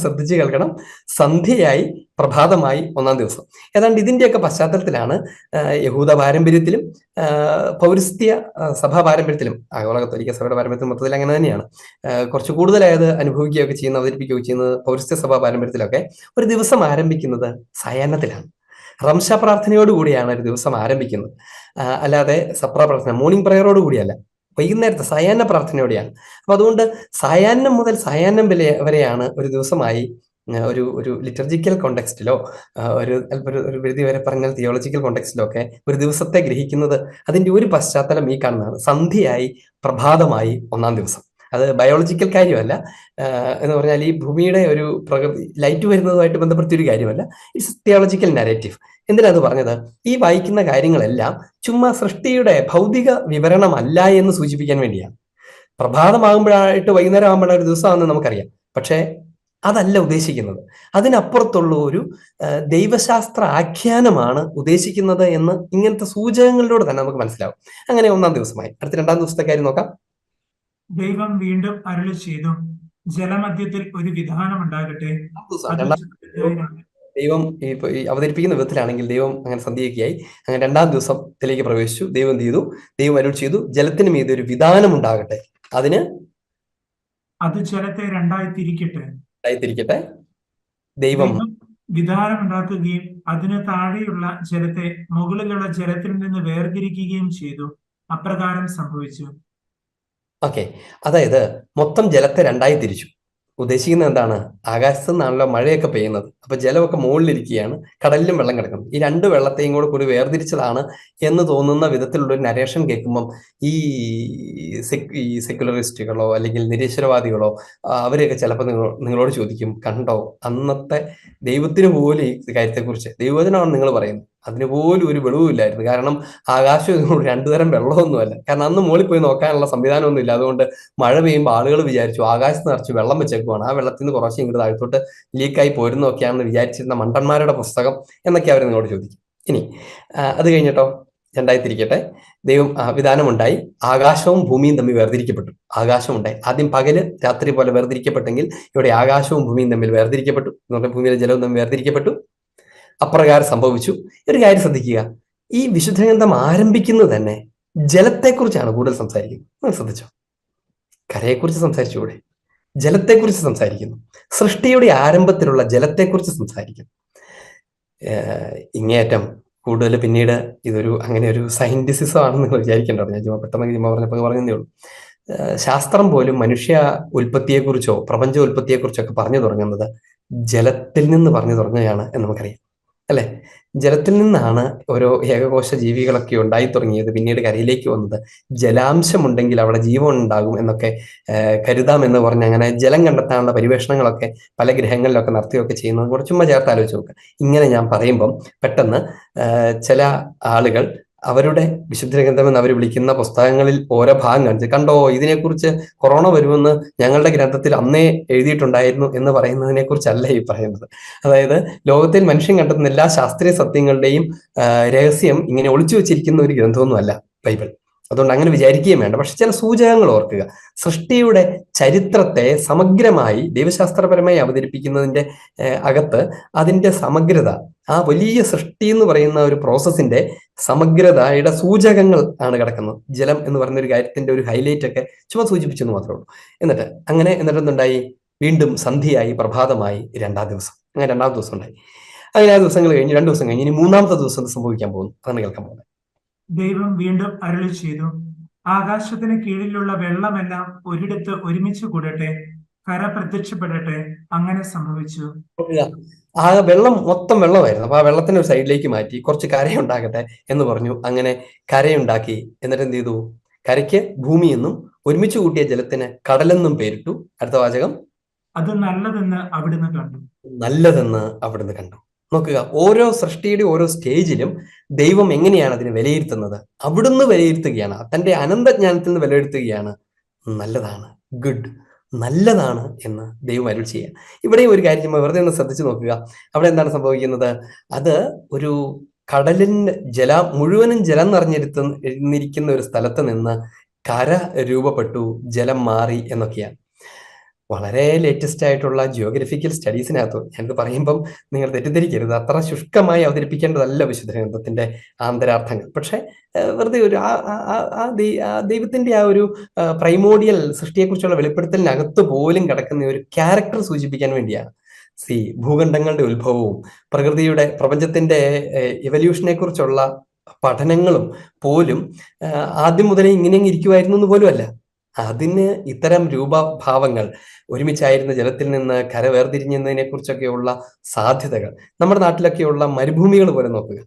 ശ്രദ്ധിച്ച് കേൾക്കണം. സന്ധ്യയായി പ്രഭാതമായി ഒന്നാം ദിവസം. ഏതാണ്ട് ഇതിന്റെയൊക്കെ പശ്ചാത്തലത്തിലാണ് യഹൂദ പാരമ്പര്യത്തിലും പൗരസ്ത്യ സഭാ പാരമ്പര്യത്തിലും, ആഗോള കത്തോലിക്ക സഭയുടെ പാരമ്പര്യത്തിൽ മൊത്തത്തിൽ അങ്ങനെ തന്നെയാണ്, കുറച്ച് കൂടുതലായത് അനുഭവിക്കുകയൊക്കെ ചെയ്യുന്ന, അവതരിപ്പിക്കുകയൊക്കെ ചെയ്യുന്നത് പൗരസ്ത്യ സഭാ പാരമ്പര്യത്തിലൊക്കെ ഒരു ദിവസം ആരംഭിക്കുന്നത് സായാഹ്നത്തിലാണ്. റംശ പ്രാർത്ഥനയോടുകൂടിയാണ് ഒരു ദിവസം ആരംഭിക്കുന്നത്. അല്ലാതെ സപ്ര പ്രാർത്ഥന, മോർണിംഗ് പ്രയറോട് കൂടിയല്ല, വൈകുന്നേരത്തെ സായാഹ്ന പ്രാർത്ഥനയോടെയാണ്. അപ്പൊ അതുകൊണ്ട് സായാഹ്നം മുതൽ സായാഹ്നം വരെയാണ് ഒരു ദിവസമായി ഒരു ലിറ്റർജിക്കൽ കോണ്ടെക്സ്റ്റിലോ ഒരു പരിധി വരെ പറഞ്ഞാൽ തിയോളജിക്കൽ കോണ്ടെക്സ്റ്റിലോ ഒക്കെ ഒരു ദിവസത്തെ ഗ്രഹിക്കുന്നത്. അതിന്റെ ഒരു പശ്ചാത്തലം ഈ കാണുന്നതാണ്. സന്ധ്യയായി പ്രഭാതമായി ഒന്നാം ദിവസം. അത് ബയോളജിക്കൽ കാര്യമല്ല എന്ന് പറഞ്ഞാൽ ഈ ഭൂമിയുടെ ഒരു പ്രകൃതി ലൈറ്റ് വരുന്നതുമായിട്ട് ബന്ധപ്പെടുത്തിയ ഒരു കാര്യമല്ല. It's theological narrative. എന്തിനാണ് പറഞ്ഞത്? ഈ വായിക്കുന്ന കാര്യങ്ങളെല്ലാം ചുമ്മാ സൃഷ്ടിയുടെ ഭൗതിക വിവരണമല്ല എന്ന് സൂചിപ്പിക്കാൻ വേണ്ടിയാണ്. പ്രഭാതമാകുമ്പോഴായിട്ട് വൈകുന്നേരം ആകുമ്പോഴാണ് ഒരു ദിവസമാണെന്ന് നമുക്കറിയാം. പക്ഷേ അതല്ല ഉദ്ദേശിക്കുന്നത്. അതിനപ്പുറത്തുള്ള ഒരു ദൈവശാസ്ത്ര ആഖ്യാനമാണ് ഉദ്ദേശിക്കുന്നത് എന്ന് ഇങ്ങനത്തെ സൂചകങ്ങളിലൂടെ തന്നെ നമുക്ക് മനസ്സിലാവും. അങ്ങനെ ഒന്നാം ദിവസമായി. അടുത്ത രണ്ടാം ദിവസത്തെ കാര്യം നോക്കാം. ദൈവം വീണ്ടും അരുളി ചെയ്തു, ജലമധ്യത്തിൽ ഒരു വിധാനം ഉണ്ടാകട്ടെ. ദൈവം ഈ അവതരിപ്പിക്കുന്ന വിധത്തിലാണെങ്കിൽ ദൈവം അങ്ങനെ സന്ധ്യയ്ക്കായി അങ്ങനെ രണ്ടാം ദിവസത്തിലേക്ക് പ്രവേശിച്ചു. ദൈവം എന്ത് ചെയ്തു? ദൈവം അരുളി ചെയ്തു, ജലത്തിന് മീതെ ഒരു വിധാനം ഉണ്ടാകട്ടെ. അത് ജലത്തെ രണ്ടായി തിരിക്കട്ടെ. ദൈവം വിധാനം ഉണ്ടാക്കുകയും അതിന് താഴെയുള്ള ജലത്തെ മുകളിലുള്ള ജലത്തിൽ നിന്ന് വേർതിരിക്കുകയും ചെയ്തു. അപ്രകാരം സംഭവിച്ചു. ഓക്കെ, അതായത് മൊത്തം ജലത്തെ രണ്ടായി തിരിച്ചു. ഉദ്ദേശിക്കുന്നത് എന്താണ്? ആകാശത്തു നിന്നാണല്ലോ മഴയൊക്കെ പെയ്യുന്നത്. അപ്പൊ ജലമൊക്കെ മുകളിലിരിക്കുകയാണ്, കടലിലും വെള്ളം കിടക്കുന്നു. ഈ രണ്ട് വെള്ളത്തെയും കൂടി വേർതിരിച്ചതാണ് എന്ന് തോന്നുന്ന വിധത്തിലുള്ള ഒരു നരേഷൻ കേൾക്കുമ്പം ഈ സെക്യുലറിസ്റ്റുകളോ അല്ലെങ്കിൽ നിരീശ്വരവാദികളോ അവരെയൊക്കെ ചിലപ്പോൾ നിങ്ങളോട് ചോദിക്കും, കണ്ടോ അന്നത്തെ ദൈവത്തിന് പോലും ഈ കാര്യത്തെക്കുറിച്ച്, ദൈവവചനമാണ് നിങ്ങൾ പറയുന്നത്, അതിന് പോലും ഒരു വെളിവുമില്ലായിരുന്നു. കാരണം ആകാശം രണ്ടുതരം വെള്ളമൊന്നുമല്ല. കാരണം അന്ന് മുകളിൽ പോയി നോക്കാനുള്ള സംവിധാനമൊന്നും ഇല്ല. അതുകൊണ്ട് മഴ പെയ്യുമ്പോൾ ആളുകൾ വിചാരിച്ചു ആകാശത്ത് നിറച്ച് വെള്ളം വെച്ചേക്കുവാണ്, ആ വെള്ളത്തിൽ നിന്ന് കുറച്ച് ഇങ്ങോട്ട് താഴത്തോട്ട് ലീക്കായി പോരുന്നൊക്കെയാണെന്ന് വിചാരിച്ചിരുന്ന മണ്ടന്മാരുടെ പുസ്തകം എന്നൊക്കെ അവർ നിങ്ങളോട് ചോദിക്കും. ഇനി അത് കഴിഞ്ഞിട്ടോ, രണ്ടായിത്തിരിക്കട്ടെ, ദൈവം വിധാനമുണ്ടായി, ആകാശവും ഭൂമിയും തമ്മിൽ വേർതിരിക്കപ്പെട്ടു. ആകാശമുണ്ടായി. ആദ്യം പകല് രാത്രി പോലെ വേർതിരിക്കപ്പെട്ടെങ്കിൽ ഇവിടെ ആകാശവും ഭൂമിയും തമ്മിൽ വേർതിരിക്കപ്പെട്ടു എന്ന് പറഞ്ഞാൽ ഭൂമിയിലെ ജലവും തമ്മിൽ വേർതിരിക്കപ്പെട്ടു. അപ്രകാരം സംഭവിച്ചു. ഒരു കാര്യം ശ്രദ്ധിക്കുക, ഈ വിശുദ്ധ ഗ്രന്ഥം ആരംഭിക്കുന്നത് തന്നെ ജലത്തെക്കുറിച്ചാണ് കൂടുതൽ സംസാരിക്കുന്നത്. ശ്രദ്ധിച്ചോ? കരയെക്കുറിച്ച് സംസാരിച്ചുകൂടെ? ജലത്തെക്കുറിച്ച് സംസാരിക്കുന്നു. സൃഷ്ടിയുടെ ആരംഭത്തിലുള്ള ജലത്തെക്കുറിച്ച് സംസാരിക്കുന്നു. ഇങ്ങേയറ്റം കൂടുതൽ പിന്നീട് ഇതൊരു അങ്ങനെ ഒരു സയന്റിസിസം ആണെന്ന് നിങ്ങൾ വിചാരിക്കേണ്ടത്. ഞാൻ പെട്ടെന്ന് പറഞ്ഞതേ ഉള്ളൂ. ശാസ്ത്രം പോലും മനുഷ്യ ഉൽപ്പത്തിയെക്കുറിച്ചോ പ്രപഞ്ച ഉൽപ്പത്തിയെക്കുറിച്ചോ ഒക്കെ പറഞ്ഞു തുടങ്ങുന്നത് ജലത്തിൽ നിന്ന് പറഞ്ഞു തുടങ്ങുകയാണ് എന്ന് നമുക്കറിയാം, അല്ലെ? ജലത്തിൽ നിന്നാണ് ഓരോ ഏകകോശ ജീവികളൊക്കെ ഉണ്ടായി തുടങ്ങിയത്. പിന്നീട് കരയിലേക്ക് വന്നത് ജലാംശമുണ്ടെങ്കിൽ അവിടെ ജീവൻ ഉണ്ടാകും എന്നൊക്കെ കരുതാമെന്ന് പറഞ്ഞ് അങ്ങനെ ജലം കണ്ടെത്താനുള്ള പരിവേഷണങ്ങളൊക്കെ പല ഗ്രഹങ്ങളിലൊക്കെ നടത്തുകയൊക്കെ ചെയ്യുന്നത് കൂടെ ചുമ്മാ ചേർത്ത് ആലോചിച്ച് നോക്കുക. ഇങ്ങനെ ഞാൻ പറയുമ്പം പെട്ടെന്ന് ചില ആളുകൾ അവരുടെ വിശുദ്ധ ഗ്രന്ഥം എന്ന് അവർ വിളിക്കുന്ന പുസ്തകങ്ങളിൽ ഓരോ ഭാഗം കാണിച്ച്, കണ്ടോ ഇതിനെക്കുറിച്ച് കൊറോണ വരുമെന്ന് ഞങ്ങളുടെ ഗ്രന്ഥത്തിൽ അന്നേ എഴുതിയിട്ടുണ്ടായിരുന്നു എന്ന് പറയുന്നതിനെ കുറിച്ചല്ല ഈ പറയുന്നത്. അതായത് ലോകത്തിൽ മനുഷ്യൻ കണ്ടെത്തുന്ന എല്ലാ ശാസ്ത്രീയ സത്യങ്ങളുടെയും രഹസ്യം ഇങ്ങനെ ഒളിച്ചു വെച്ചിരിക്കുന്ന ഒരു ഗ്രന്ഥമൊന്നുമല്ല ബൈബിൾ. അതുകൊണ്ട് അങ്ങനെ വിചാരിക്കുകയും വേണ്ട. പക്ഷെ ചില സൂചകങ്ങൾ ഓർക്കുക. സൃഷ്ടിയുടെ ചരിത്രത്തെ സമഗ്രമായി ദൈവശാസ്ത്രപരമായി അവതരിപ്പിക്കുന്നതിന്റെ അകത്ത് അതിന്റെ സമഗ്രത, ആ വലിയ സൃഷ്ടി എന്ന് പറയുന്ന ഒരു പ്രോസസ്സിന്റെ സമഗ്രതയുടെ സൂചകങ്ങൾ ആണ് കിടക്കുന്നത്. ജലം എന്ന് പറയുന്ന ഒരു കാര്യത്തിന്റെ ഒരു ഹൈലൈറ്റ് ഒക്കെ ചുമ്മാ സൂചിപ്പിച്ചെന്ന് മാത്രമേ ഉള്ളൂ. എന്നിട്ട് എന്തുണ്ടായി? വീണ്ടും സന്ധ്യയായി, പ്രഭാതമായി, രണ്ടാം ദിവസം. അങ്ങനെ രണ്ടാമത്തെ ദിവസം ഉണ്ടായി. അങ്ങനെ ആ ദിവസങ്ങൾ കഴിഞ്ഞ് 2 ദിവസം കഴിഞ്ഞ് ഇനി മൂന്നാമത്തെ ദിവസം സംഭവിക്കാൻ പോകുന്നു. അതാണ് കേൾക്കാൻ പോകുന്നത്. ദൈവം വീണ്ടും അരുളി ചെയ്തു, ആകാശത്തിന് കീഴിലുള്ള വെള്ളമെല്ലാം ഒരിടത്ത് ഒരുമിച്ച് കൂടട്ടെ, കര പ്രത്യക്ഷപ്പെടട്ടെ. അങ്ങനെ സംഭവിച്ചു. ആ വെള്ളം മൊത്തം വെള്ളമായിരുന്നു. അപ്പൊ ആ വെള്ളത്തിന്റെ ഒരു സൈഡിലേക്ക് മാറ്റി കുറച്ച് കരയുണ്ടാകട്ടെ എന്ന് പറഞ്ഞു. അങ്ങനെ കരയുണ്ടാക്കി. എന്നിട്ട് എന്ത് ചെയ്തു? കരയ്ക്ക് ഭൂമി എന്നും ഒരുമിച്ച് കൂട്ടിയ ജലത്തിന് കടലെന്നും പേരിട്ടു. അടുത്ത വാചകം, അത് നല്ലതെന്ന് അവിടുന്ന് കണ്ടു. നല്ലതെന്ന് അവിടുന്ന് കണ്ടു. നോക്കുക, ഓരോ സൃഷ്ടിയുടെ ഓരോ സ്റ്റേജിലും ദൈവം എങ്ങനെയാണ് അതിനെ വിലയിരുത്തുന്നത്? അവിടുന്ന് വിലയിരുത്തുകയാണ്, തന്റെ അനന്തജ്ഞാനത്തിൽ നിന്ന് വിലയിരുത്തുകയാണ്. നല്ലതാണ്, ഗുഡ്, നല്ലതാണ് എന്ന് ദൈവം അരുൾ ചെയ്യുക. ഇവിടെയും ഒരു കാര്യം വെറുതെ ഒന്ന് ശ്രദ്ധിച്ചു നോക്കുക. അവിടെ എന്താണ് സംഭവിക്കുന്നത്? അത് ഒരു കടലിന് മുഴുവനും ജലം നിറഞ്ഞിരിക്കുന്ന ഒരു സ്ഥലത്ത് നിന്ന് കര രൂപപ്പെട്ടു, ജലം മാറി എന്നൊക്കെയാണ്. വളരെ ലേറ്റസ്റ്റ് ആയിട്ടുള്ള ജിയോഗ്രഫിക്കൽ സ്റ്റഡീസിനകത്ത് ഞാനിത് പറയുമ്പം നിങ്ങൾ തെറ്റിദ്ധരിക്കരുത്, അത്ര ശുഷ്കമായി അവതരിപ്പിക്കേണ്ടതല്ല വിശുദ്ധ ഗ്രന്ഥത്തിന്റെ ആന്തരാർത്ഥങ്ങൾ. പക്ഷെ വെറുതെ ഒരു ദൈവത്തിന്റെ ആ ഒരു പ്രൈമോഡിയൽ സൃഷ്ടിയെക്കുറിച്ചുള്ള വെളിപ്പെടുത്തലിനകത്ത് പോലും കിടക്കുന്ന ഒരു ക്യാരക്ടർ സൂചിപ്പിക്കാൻ വേണ്ടിയാണ്. ഭൂഖണ്ഡങ്ങളുടെ ഉത്ഭവവും പ്രപഞ്ചത്തിന്റെ എവല്യൂഷനെ കുറിച്ചുള്ള പഠനങ്ങളും പോലും ആദ്യം മുതലേ ഇങ്ങനെ ഇരിക്കുമായിരുന്നു എന്ന് പോലും അല്ല. അതിന് ഇത്തരം രൂപഭാവങ്ങൾ ഒരുമിച്ചായിരുന്ന ജലത്തിൽ നിന്ന് കര വേർതിരിഞ്ഞതിനെ കുറിച്ചൊക്കെയുള്ള സാധ്യതകൾ നമ്മുടെ നാട്ടിലൊക്കെയുള്ള മരുഭൂമികൾ പോലെ നോക്കുക.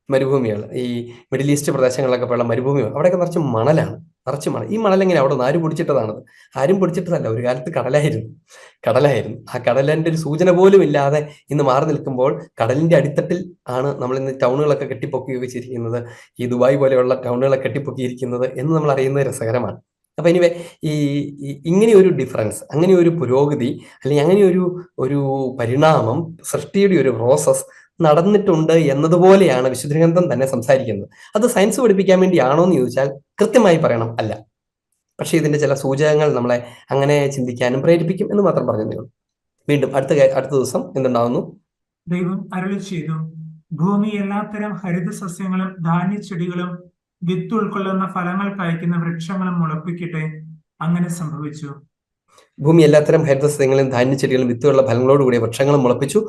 മരുഭൂമികൾ, ഈ മിഡിൽ ഈസ്റ്റ് പ്രദേശങ്ങളിലൊക്കെ പോലുള്ള മരുഭൂമികൾ, അവിടെയൊക്കെ നിറച്ച് മണലാണ്, നിറച്ച് മണൽ. ഈ മണലെങ്ങനെ അവിടെ നിന്ന് ആരും പൊടിച്ചിട്ടതാണത്? ആരും പൊടിച്ചിട്ടതല്ല, ഒരു കാലത്ത് കടലായിരുന്നു. ആ കടലിന്റെ ഒരു സൂചന പോലും ഇല്ലാതെ ഇന്ന് മാറി നിൽക്കുമ്പോൾ കടലിന്റെ അടിത്തട്ടിൽ ആണ് നമ്മൾ ഇന്ന് ടൗണുകളൊക്കെ കെട്ടിപ്പൊക്കി വെച്ചിരിക്കുന്നത്, ഈ ദുബായ് പോലെയുള്ള ടൗണുകളൊക്കെ കെട്ടിപ്പൊക്കിയിരിക്കുന്നത് എന്ന് നമ്മൾ അറിയുന്നത് രസകരമാണ്. അപ്പൊ എനിവേ, ഇങ്ങനെ ഒരു ഡിഫറൻസ്, അങ്ങനെ ഒരു പുരോഗതി, അല്ലെങ്കിൽ അങ്ങനെ ഒരു പരിണാമം, സൃഷ്ടിയുടെ ഒരു പ്രോസസ് നടന്നിട്ടുണ്ട് എന്നതുപോലെയാണ് വിശുദ്ധ ഗ്രന്ഥം തന്നെ സംസാരിക്കുന്നത്. അത് സയൻസ് പഠിപ്പിക്കാൻ വേണ്ടിയാണോ എന്ന് ചോദിച്ചാൽ കൃത്യമായി പറയണം, അല്ല. പക്ഷെ ഇതിന്റെ ചില സൂചകങ്ങൾ നമ്മളെ അങ്ങനെ ചിന്തിക്കാനും പ്രേരിപ്പിക്കും എന്ന് മാത്രം പറഞ്ഞതേ ഉള്ളൂ. വീണ്ടും അടുത്ത ദിവസം എന്തുണ്ടാവുന്നു? ദൈവം അരുളി ചെയ്തു, ഭൂമി എല്ലാത്തരം ഹരിത സസ്യങ്ങളും ധാന്യച്ചെടികളും വിത്ത് ഉൾക്കൊള്ളുന്ന ഫലങ്ങൾ കായ്ക്കുന്ന വൃക്ഷങ്ങളും മുളപ്പിക്കട്ടെ. അങ്ങനെ സംഭവിച്ചു. ഭൂമി എല്ലാത്തരം ഹരിത സസ്യങ്ങളും ധാന്യച്ചെടികളും വിത്തുകളുള്ള ഫലങ്ങളോടുകൂടിയ വൃക്ഷങ്ങളും മുളപ്പിച്ചു.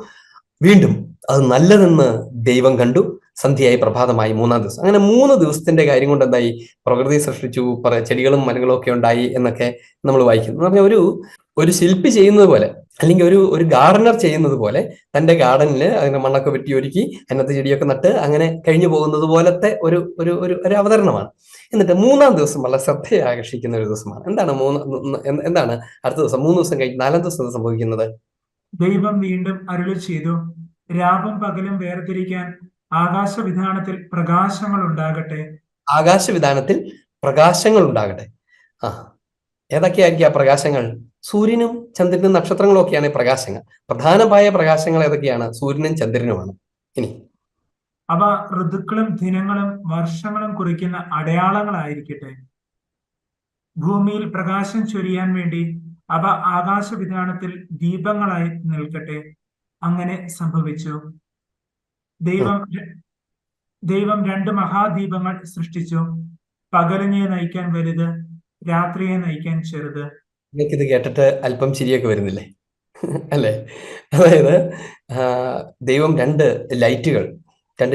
വീണ്ടും അത് നല്ലതെന്ന് ദൈവം കണ്ടു. സന്ധ്യയായി, പ്രഭാതമായി, 3-ാം ദിവസം. അങ്ങനെ 3 ദിവസത്തിന്റെ കാര്യം കൊണ്ട് എന്തായി? പ്രകൃതി സൃഷ്ടിച്ചു, ചെടികളും മരങ്ങളും ഒക്കെ ഉണ്ടായി എന്നൊക്കെ നമ്മൾ വായിക്കുന്നു. എന്ന് പറഞ്ഞാൽ ഒരു ശില്പി ചെയ്യുന്നത് പോലെ, അല്ലെങ്കിൽ ഒരു ഗാർഡനർ ചെയ്യുന്നത് പോലെ തന്റെ ഗാർഡനിൽ അതിന് മണ്ണൊക്കെ വെട്ടിയൊരുക്കി അതിനകത്ത് ചെടിയൊക്കെ നട്ട് അങ്ങനെ കഴിഞ്ഞു പോകുന്നത് പോലത്തെ ഒരു ഒരു ഒരു ഒരു അവതരണമാണ്. എന്നിട്ട് മൂന്നാം ദിവസം വളരെ ശ്രദ്ധയെ ആകർഷിക്കുന്ന ഒരു ദിവസമാണ്. എന്താണ് അടുത്ത ദിവസം? 3 ദിവസം കഴിഞ്ഞ് 4ാം ദിവസം സംഭവിക്കുന്നത്? ദൈവം വീണ്ടും അരുളി ചെയ്തു, രാവും പകലും വേർതിരിക്കാൻ ആകാശവിധാനത്തിൽ പ്രകാശങ്ങൾ ഉണ്ടാകട്ടെ. ആകാശവിധാനത്തിൽ പ്രകാശങ്ങൾ ഉണ്ടാകട്ടെ. ആ, ഏതൊക്കെയായിരിക്കും ആ പ്രകാശങ്ങൾ? സൂര്യനും ചന്ദ്രനും നക്ഷത്രങ്ങളും ഒക്കെയാണ് പ്രകാശങ്ങൾ. പ്രധാനമായ പ്രകാശങ്ങൾ ഏതൊക്കെയാണ്? സൂര്യനും ചന്ദ്രനുമാണ്. ഇനി അവ ഋതുക്കളും ദിനങ്ങളും വർഷങ്ങളും കുറിക്കുന്ന അടയാളങ്ങളായിരിക്കട്ടെ. ഭൂമിയിൽ പ്രകാശം ചൊരിയാൻ വേണ്ടി അവ ആകാശവിധാനത്തിൽ ദീപങ്ങളായി നിൽക്കട്ടെ. അങ്ങനെ സംഭവിച്ചു. ദൈവം 2 മഹാദീപങ്ങൾ സൃഷ്ടിച്ചു, പകലിനെ നയിക്കാൻ വലുത്, രാത്രിയെ നയിക്കാൻ ചെറുത്. എനിക്കിത് കേട്ടിട്ട് അല്പം ചിരിയൊക്കെ വരുന്നില്ലേ? അല്ലേ? അതായത് ദൈവം 2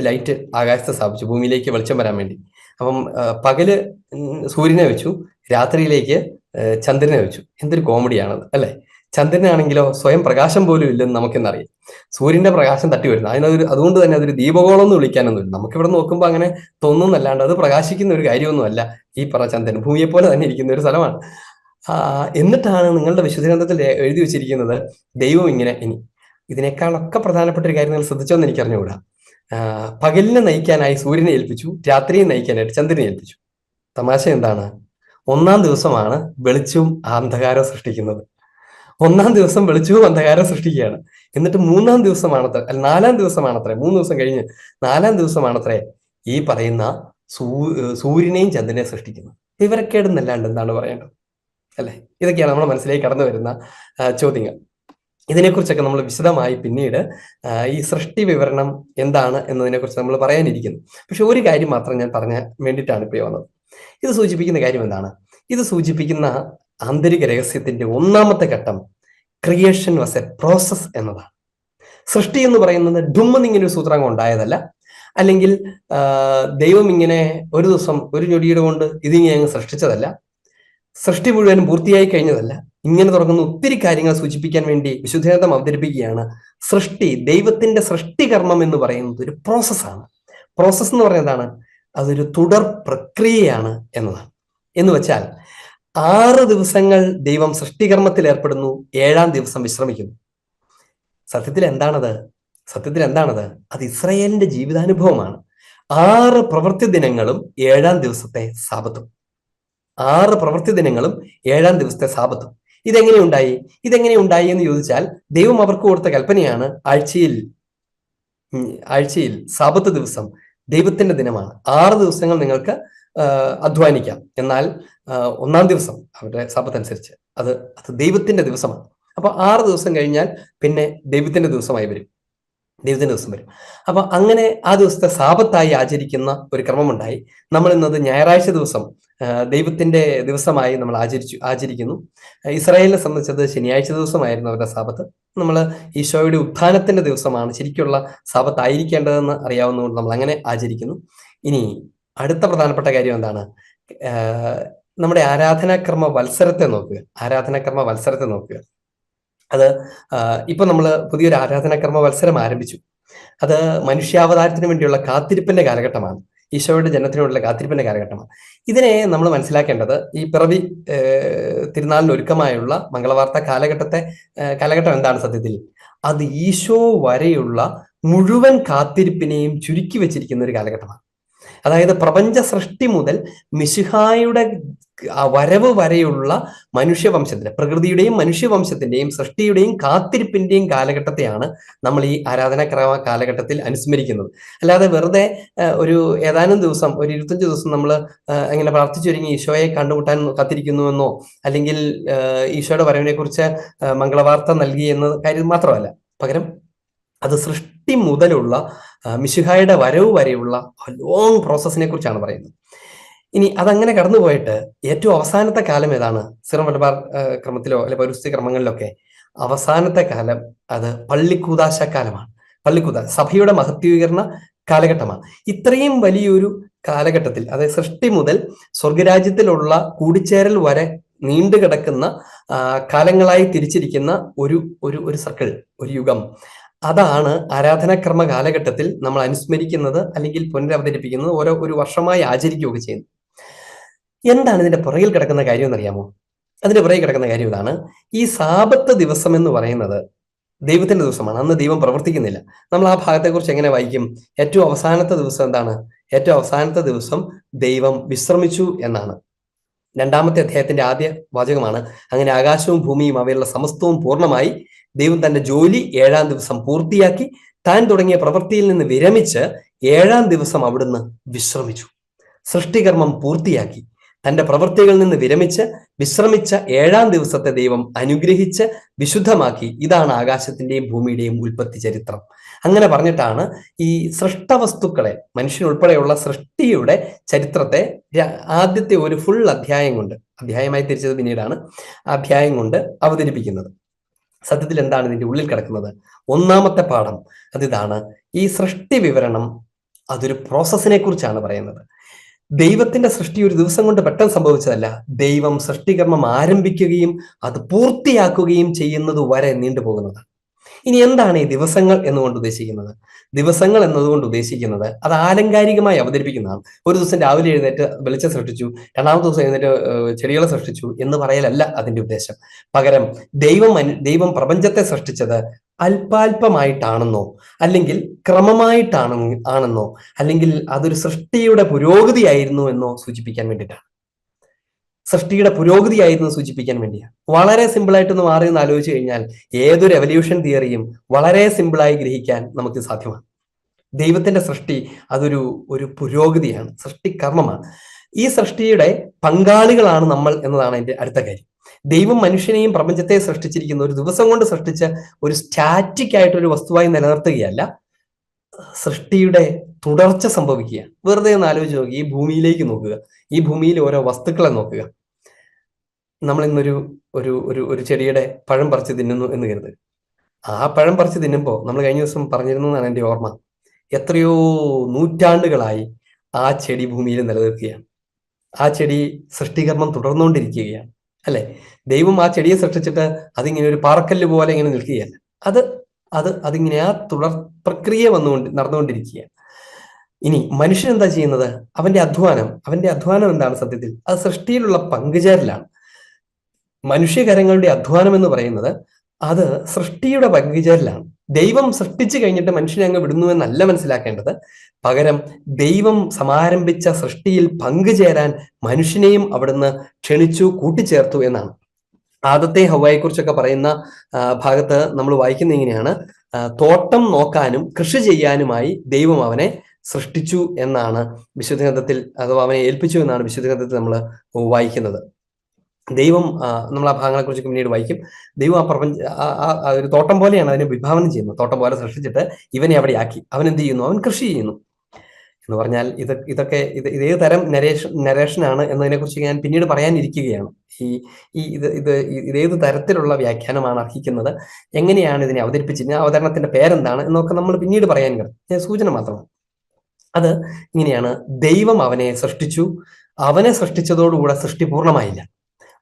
ലൈറ്റ് ആകാശത്ത് സ്ഥാപിച്ചു ഭൂമിയിലേക്ക് വെളിച്ചം വരാൻ വേണ്ടി. അപ്പം പകല് സൂര്യനെ വെച്ചു, രാത്രിയിലേക്ക് ചന്ദ്രനെ വെച്ചു. എന്തൊരു കോമഡിയാണത്, അല്ലെ? ചന്ദ്രനാണെങ്കിലോ സ്വയം പ്രകാശം പോലും ഇല്ലെന്ന് നമുക്കെന്നറിയാം. സൂര്യന്റെ പ്രകാശം തട്ടി വരുന്നു. അതുകൊണ്ട് തന്നെ അതൊരു ദീപഗോളം എന്ന് വിളിക്കാനൊന്നുമില്ല. നമുക്കിവിടെ നോക്കുമ്പോൾ അങ്ങനെ തോന്നുന്നല്ലാണ്ട് അത് പ്രകാശിക്കുന്ന ഒരു കാര്യമൊന്നുമല്ല. ഈ ചന്ദ്രൻ ഭൂമിയെ പോലെ തന്നെ ഇരിക്കുന്ന ഒരു സ്ഥലമാണ്. എന്നിട്ടാണ് നിങ്ങളുടെ വിശുദ്ധ ഗ്രന്ഥത്തിൽ എഴുതി വെച്ചിരിക്കുന്നത് ദൈവം ഇങ്ങനെ. ഇനി ഇതിനേക്കാളൊക്കെ പ്രധാനപ്പെട്ട ഒരു കാര്യം നിങ്ങൾ ശ്രദ്ധിച്ചോന്ന് എനിക്ക് അറിഞ്ഞുകൂടാ. പകലിനെ നയിക്കാനായി സൂര്യനെ ഏൽപ്പിച്ചു, രാത്രിയെ നയിക്കാനായിട്ട് ചന്ദ്രനെ ഏൽപ്പിച്ചു. തമാശ എന്താണ്? 1-ാം ദിവസമാണ് വെളിച്ചവും അന്ധകാരവും സൃഷ്ടിക്കുന്നത്. 1-ാം ദിവസം വെളിച്ചവും അന്ധകാരവും സൃഷ്ടിക്കുകയാണ്. എന്നിട്ട് 3-ാം ദിവസമാണത്രേ, 4-ാം ദിവസമാണത്രേ, 3 ദിവസം കഴിഞ്ഞ് 4-ാം ദിവസമാണത്രേ ഈ പറയുന്ന സൂര്യനെയും ചന്ദ്രനെയും സൃഷ്ടിക്കുന്നത്. വിവരക്കേടെന്നല്ലാണ്ട് എന്താണ് പറയേണ്ടത്, അല്ലെ? ഇതൊക്കെയാണ് നമ്മുടെ മനസ്സിലേക്ക് കടന്നു വരുന്ന ചോദ്യങ്ങൾ. ഇതിനെക്കുറിച്ചൊക്കെ നമ്മൾ വിശദമായി പിന്നീട് ഈ സൃഷ്ടി വിവരണം എന്താണ് എന്നതിനെക്കുറിച്ച് നമ്മൾ പറയാനിരിക്കുന്നു. പക്ഷെ ഒരു കാര്യം മാത്രം ഞാൻ പറയാൻ വേണ്ടിയിട്ടാണ് ഇപ്പോൾ വന്നത്. ഇത് സൂചിപ്പിക്കുന്ന കാര്യം എന്താണ്? ഇത് സൂചിപ്പിക്കുന്ന ആന്തരിക രഹസ്യത്തിന്റെ 1-ാമത്തെ ഘട്ടം ക്രിയേഷൻ വാസ് എ പ്രോസസ് എന്നതാണ്. സൃഷ്ടി എന്ന് പറയുന്നത് ഇങ്ങനെ ഒരു സൂത്രാംഗം ഉണ്ടായതല്ല, അല്ലെങ്കിൽ ദൈവം ഇങ്ങനെ ഒരു ദിവസം ഒരു ഞൊടിയുടെ കൊണ്ട് ഇതിങ്ങനെ അങ്ങ് സൃഷ്ടിച്ചതല്ല, സൃഷ്ടി മുഴുവനും പൂർത്തിയായി കഴിഞ്ഞതല്ല. ഇങ്ങനെ തുടങ്ങുന്ന ഒത്തിരി കാര്യങ്ങൾ സൂചിപ്പിക്കാൻ വേണ്ടി വിശുദ്ധഗ്രന്ഥം അവതരിപ്പിക്കുകയാണ്. ദൈവത്തിന്റെ സൃഷ്ടികർമ്മം എന്ന് പറയുന്നത് ഒരു പ്രോസസ്സാണ്. പ്രോസസ് എന്ന് പറയുന്നത് എന്താണ്? അതൊരു തുടർ പ്രക്രിയയാണ് എന്നതാണ്. എന്ന് വെച്ചാൽ 6 ദിവസങ്ങൾ ദൈവം സൃഷ്ടികർമ്മത്തിൽ ഏർപ്പെടുന്നു, 7-ാം ദിവസം വിശ്രമിക്കുന്നു. സത്യത്തിൽ എന്താണത്? അത് ഇസ്രായേലിന്റെ ജീവിതാനുഭവമാണ്. 6 പ്രവൃത്തി ദിനങ്ങളും 7-ാം ദിവസത്തെ സാബത്തും. 6 പ്രവൃത്തി ദിനങ്ങളും 7-ാം ദിവസത്തെ സാബത്തും. ഇതെങ്ങനെയുണ്ടായി എന്ന് ചോദിച്ചാൽ ദൈവം അവർക്ക് കൊടുത്ത കൽപ്പനയാണ്, ആഴ്ചയിൽ സാബത്ത് ദിവസം ദൈവത്തിന്റെ ദിനമാണ്. 6 ദിവസങ്ങൾ നിങ്ങൾക്ക് അധ്വാനിക്കാം, എന്നാൽ 1-ാം ദിവസം അവരുടെ സാബത്ത് അനുസരിച്ച് അത് ദൈവത്തിന്റെ ദിവസമാണ്. അപ്പൊ 6 ദിവസം കഴിഞ്ഞാൽ പിന്നെ ദൈവത്തിന്റെ ദിവസം വരും. അപ്പൊ അങ്ങനെ ആ ദിവസത്തെ സാബത്തായി ആചരിക്കുന്ന ഒരു ക്രമമുണ്ടായി. നമ്മൾ ഇന്നത് ഞായറാഴ്ച ദിവസം ദൈവത്തിന്റെ ദിവസമായി നമ്മൾ ആചരിക്കുന്നു. ഇസ്രായേലിനെ സംബന്ധിച്ചത് ശനിയാഴ്ച ദിവസമായിരുന്നു അവരുടെ സാബത്ത്. നമ്മൾ ഈശോയുടെ ഉത്ഥാനത്തിന്റെ ദിവസമാണ് ശരിക്കുള്ള സാബത്ത് ആയിരിക്കേണ്ടതെന്ന് അറിയാവുന്നതുകൊണ്ട് നമ്മൾ അങ്ങനെ ആചരിക്കുന്നു. ഇനി അടുത്ത പ്രധാനപ്പെട്ട കാര്യം എന്താണ്? നമ്മുടെ ആരാധനാക്രമ വത്സരത്തെ നോക്കുക. അത് ഇപ്പൊ നമ്മൾ പുതിയൊരു ആരാധനാക്രമ വത്സരം ആരംഭിച്ചു. അത് മനുഷ്യാവതാരത്തിന് വേണ്ടിയുള്ള കാത്തിരിപ്പിന്റെ കാലഘട്ടമാണ്. ഈശോയുടെ ജനനത്തിനുള്ള കാത്തിരിപ്പിന്റെ കാലഘട്ടമാണ്. ഇതിനെ നമ്മൾ മനസ്സിലാക്കേണ്ടത് ഈ പിറവി തിരുനാളിന് ഒരുക്കമായുള്ള മംഗളവാർത്ത കാലഘട്ടം എന്താണ് സത്യത്തിൽ? അത് ഈശോ വരെയുള്ള മുഴുവൻ കാത്തിരിപ്പിനെയും ചുരുക്കി വെച്ചിരിക്കുന്ന ഒരു കാലഘട്ടമാണ്. അതായത് പ്രപഞ്ച സൃഷ്ടി മുതൽ മിശിഹായുടെ വരവ് വരെയുള്ള മനുഷ്യവംശത്തിന്റെ, പ്രകൃതിയുടെയും മനുഷ്യവംശത്തിന്റെയും സൃഷ്ടിയുടെയും കാത്തിരിപ്പിന്റെയും കാലഘട്ടത്തെയാണ് നമ്മൾ ഈ ആരാധനാക്രമ കാലഘട്ടത്തിൽ അനുസ്മരിക്കുന്നത്. അല്ലാതെ വെറുതെ ഒരു ഏതാനും ദിവസം, ഒരു 25 ദിവസം നമ്മൾ ഇങ്ങനെ പ്രാർത്ഥിച്ചൊരുങ്ങി ഈശോയെ കണ്ടുമുട്ടാൻ കാത്തിരിക്കുന്നുവെന്നോ, അല്ലെങ്കിൽ ഈശോയുടെ വരവിനെ കുറിച്ച് മംഗളവാർത്ത നൽകി എന്ന കാര്യം മാത്രമല്ല. പകരം അത് സൃഷ്ടി മുതലുള്ള മിശിഹായുടെ വരവ് വരെയുള്ള ലോങ് പ്രോസസ്സിനെ കുറിച്ചാണ് പറയുന്നത്. ഇനി അതങ്ങനെ കടന്നുപോയിട്ട് ഏറ്റവും അവസാനത്തെ കാലം ഏതാണ്? സിറോ മലബാർ ക്രമത്തിലോ അല്ലെ പൗരസ്ത്യ ക്രമങ്ങളിലൊക്കെ അവസാനത്തെ കാലം അത് പള്ളിക്കൂദാശ കാലമാണ്. സഭയുടെ മഹത്വീകരണ കാലഘട്ടമാണ്. ഇത്രയും വലിയൊരു കാലഘട്ടത്തിൽ, അതായത് സൃഷ്ടി മുതൽ സ്വർഗരാജ്യത്തിലുള്ള കൂടിച്ചേരൽ വരെ നീണ്ടു കിടക്കുന്ന കാലങ്ങളായി തിരിച്ചിരിക്കുന്ന ഒരു ഒരു ഒരു സർക്കിൾ, ഒരു യുഗം. അതാണ് ആരാധനാക്രമ കാലഘട്ടത്തിൽ നമ്മൾ അനുസ്മരിക്കുന്നത് അല്ലെങ്കിൽ പുനരവതരിപ്പിക്കുന്നത്, ഒരു വർഷമായി ആചരിക്കുകയൊക്കെ ചെയ്യുന്നത്. എന്താണ് ഇതിന്റെ പുറകിൽ കിടക്കുന്ന കാര്യം എന്നറിയാമോ? അതിന്റെ പുറകിൽ കിടക്കുന്ന കാര്യം ഇതാണ്. ഈ സാബത്ത് ദിവസം എന്ന് പറയുന്നത് ദൈവത്തിന്റെ ദിവസമാണ്. അന്ന് ദൈവം പ്രവർത്തിക്കുന്നില്ല. നമ്മൾ ആ ഭാഗത്തെക്കുറിച്ച് എങ്ങനെ വായിക്കും? ഏറ്റവും അവസാനത്തെ ദിവസം എന്താണ്? ഏറ്റവും അവസാനത്തെ ദിവസം ദൈവം വിശ്രമിച്ചു എന്നാണ്. 2-ാമത്തെ അധ്യായത്തിന്റെ ആദ്യ വാചകമാണ്. അങ്ങനെ ആകാശവും ഭൂമിയും അവയുള്ള സമസ്തവും പൂർണ്ണമായി. ദൈവം തന്റെ ജോലി 7-ാം ദിവസം പൂർത്തിയാക്കി താൻ തുടങ്ങിയ പ്രവൃത്തിയിൽ നിന്ന് വിരമിച്ച് 7-ാം ദിവസം അവിടുന്ന് വിശ്രമിച്ചു. സൃഷ്ടികർമ്മം പൂർത്തിയാക്കി തന്റെ പ്രവൃത്തികളിൽ നിന്ന് വിരമിച്ച് വിശ്രമിച്ച 7-ാം ദിവസത്തെ ദൈവം അനുഗ്രഹിച്ച് വിശുദ്ധമാക്കി. ഇതാണ് ആകാശത്തിന്റെയും ഭൂമിയുടെയും ഉൽപ്പത്തി ചരിത്രം. അങ്ങനെ പറഞ്ഞിട്ടാണ് ഈ സൃഷ്ടവസ്തുക്കളെ, മനുഷ്യനുൾപ്പെടെയുള്ള സൃഷ്ടിയുടെ ചരിത്രത്തെ ആദ്യത്തെ ഒരു ഫുൾ അധ്യായം കൊണ്ട്, അധ്യായമായി തിരിച്ചത് പിന്നീടാണ്, അധ്യായം കൊണ്ട് അവതരിപ്പിക്കുന്നത്. സത്യത്തിൽ എന്താണ് ഇതിന്റെ ഉള്ളിൽ കിടക്കുന്നത്? 1-ാമത്തെ പാഠം അതിതാണ്. ഈ സൃഷ്ടി വിവരണം അതൊരു പ്രോസസ്സിനെ കുറിച്ചാണ് പറയുന്നത്. ദൈവത്തിന്റെ സൃഷ്ടി ഒരു ദിവസം കൊണ്ട് പെട്ടെന്ന് സംഭവിച്ചതല്ല. ദൈവം സൃഷ്ടികർമ്മം ആരംഭിക്കുകയും അത് പൂർത്തിയാക്കുകയും ചെയ്യുന്നത് വരെ നീണ്ടുപോകുന്നതാണ്. ഇനി എന്താണ് ഈ ദിവസങ്ങൾ എന്നുകൊണ്ട് ഉദ്ദേശിക്കുന്നത്? ദിവസങ്ങൾ എന്നതുകൊണ്ട് ഉദ്ദേശിക്കുന്നത് അത് ആലങ്കാരികമായി അവതരിപ്പിക്കുന്നതാണ്. ഒരു ദിവസം രാവിലെ എഴുന്നേറ്റ് വെളിച്ചം സൃഷ്ടിച്ചു, 2-ാമത്തെ ദിവസം എഴുന്നേറ്റ് ചെടികളെ സൃഷ്ടിച്ചു എന്ന് പറയലല്ല അതിന്റെ ഉദ്ദേശം. പകരം ദൈവം പ്രപഞ്ചത്തെ സൃഷ്ടിച്ചത് അല്പാൽപമായിട്ടാണെന്നോ അല്ലെങ്കിൽ ക്രമമായിട്ടാണെന്നോ അല്ലെങ്കിൽ അതൊരു സൃഷ്ടിയുടെ പുരോഗതിയായിരുന്നു എന്നോ സൂചിപ്പിക്കാൻ വേണ്ടിയിട്ടാണ്. സൃഷ്ടിയുടെ പുരോഗതിയായിരുന്നു സൂചിപ്പിക്കാൻ വേണ്ടിയാണ്. വളരെ സിമ്പിളായിട്ടൊന്ന് മാറി എന്ന് ആലോചിച്ച് കഴിഞ്ഞാൽ ഏതൊരു എവല്യൂഷൻ തിയറിയും വളരെ സിമ്പിളായി ഗ്രഹിക്കാൻ നമുക്ക് സാധ്യമാണ്. ദൈവത്തിന്റെ സൃഷ്ടി അതൊരു പുരോഗതിയാണ്, സൃഷ്ടികർമ്മമാണ്. ഈ സൃഷ്ടിയുടെ പങ്കാളികളാണ് നമ്മൾ എന്നതാണ് അതിന്റെ അടുത്ത കാര്യം. ദൈവം മനുഷ്യനെയും പ്രപഞ്ചത്തെ സൃഷ്ടിച്ചിരിക്കുന്ന ഒരു ദിവസം കൊണ്ട് സൃഷ്ടിച്ച ഒരു സ്റ്റാറ്റിക് ആയിട്ടൊരു വസ്തുവായി നിലനിർത്തുകയല്ല, സൃഷ്ടിയുടെ തുടർച്ച സംഭവിക്കുക. വെറുതെ ഒന്ന് ആലോചിച്ച് നോക്കുക, ഈ ഭൂമിയിലേക്ക് നോക്കുക, ഈ ഭൂമിയിൽ ഓരോ വസ്തുക്കളെ നോക്കുക. നമ്മൾ ഇന്നൊരു ഒരു ഒരു ഒരു ചെടിയുടെ പഴം പറിച്ച് തിന്നുന്നു എന്ന് കരുതുക. ആ പഴം പറിച്ച് തിന്നുമ്പോൾ നമ്മൾ കഴിഞ്ഞ ദിവസം പറഞ്ഞിരുന്നു എന്നാണ് എൻ്റെ ഓർമ്മ, എത്രയോ നൂറ്റാണ്ടുകളായി ആ ചെടി ഭൂമിയിൽ നിലനിൽക്കുകയാണ്. ആ ചെടി സൃഷ്ടികർമ്മം തുടർന്നുകൊണ്ടിരിക്കുകയാണ്, അല്ലെ? ദൈവം ആ ചെടിയെ സൃഷ്ടിച്ചിട്ട് അതിങ്ങനെ ഒരു പാറക്കല്ല് പോലെ ഇങ്ങനെ നിൽക്കുകയല്ല. അതിങ്ങനെ ആ തുടർ പ്രക്രിയ നടന്നുകൊണ്ടിരിക്കുകയാണ്. ഇനി മനുഷ്യൻ എന്താ ചെയ്യുന്നത്? അവന്റെ അധ്വാനം എന്താണ്? സത്യത്തിൽ അത് സൃഷ്ടിയിലുള്ള പങ്കുചേരലാണ്. മനുഷ്യകരങ്ങളുടെ അധ്വാനം എന്ന് പറയുന്നത് അത് സൃഷ്ടിയുടെ പങ്കുചേരലാണ്. ദൈവം സൃഷ്ടിച്ചു കഴിഞ്ഞിട്ട് മനുഷ്യനെ അങ്ങ് വിടുന്നു എന്നല്ല മനസ്സിലാക്കേണ്ടത്. പകരം ദൈവം സമാരംഭിച്ച സൃഷ്ടിയിൽ പങ്കുചേരാൻ മനുഷ്യനെയും അവിടുന്ന് ക്ഷണിച്ചു, കൂട്ടിച്ചേർത്തു എന്നാണ്. ആദത്തെ ഹവ്വയെ കുറിച്ചൊക്കെ പറയുന്ന ഭാഗത്ത് നമ്മൾ വായിക്കുന്ന ഇങ്ങനെയാണ്: തോട്ടം നോക്കാനും കൃഷി ചെയ്യാനുമായി ദൈവം അവനെ സൃഷ്ടിച്ചു എന്നാണ് വിശുദ്ധ ഗ്രന്ഥത്തിൽ, അഥവാ അവനെ ഏൽപ്പിച്ചു എന്നാണ് വിശുദ്ധ ഗ്രന്ഥത്തിൽ നമ്മൾ വായിക്കുന്നത്. ദൈവം, നമ്മൾ ആ ഭാഗങ്ങളെ കുറിച്ച് പിന്നീട് വായിക്കും. ദൈവം ആ ഒരു തോട്ടം പോലെയാണ് അതിനെ വിഭാവനം ചെയ്യുന്നത്. തോട്ടം പോലെ സൃഷ്ടിച്ചിട്ട് ഇവനെ അവിടെ ആക്കി. അവൻ എന്ത് ചെയ്യുന്നു? അവൻ കൃഷി ചെയ്യുന്നു. എന്ന് പറഞ്ഞാൽ ഇത് ഏത് തരം നരേഷനാണ് എന്നതിനെ കുറിച്ച് ഞാൻ പിന്നീട് പറയാനിരിക്കുകയാണ്. ഇതേത് തരത്തിലുള്ള വ്യാഖ്യാനമാണ് അർഹിക്കുന്നത്, എങ്ങനെയാണ് ഇതിനെ അവതരിപ്പിച്ചിരുന്നത്, അവതരണത്തിന്റെ പേരെന്താണ് എന്നൊക്കെ നമ്മൾ പിന്നീട് പറയാൻ കിടക്കും. സൂചന മാത്രമാണ്. അത് ഇങ്ങനെയാണ്: ദൈവം അവനെ സൃഷ്ടിച്ചു. അവനെ സൃഷ്ടിച്ചതോടുകൂടെ സൃഷ്ടി പൂർണ്ണമായില്ല.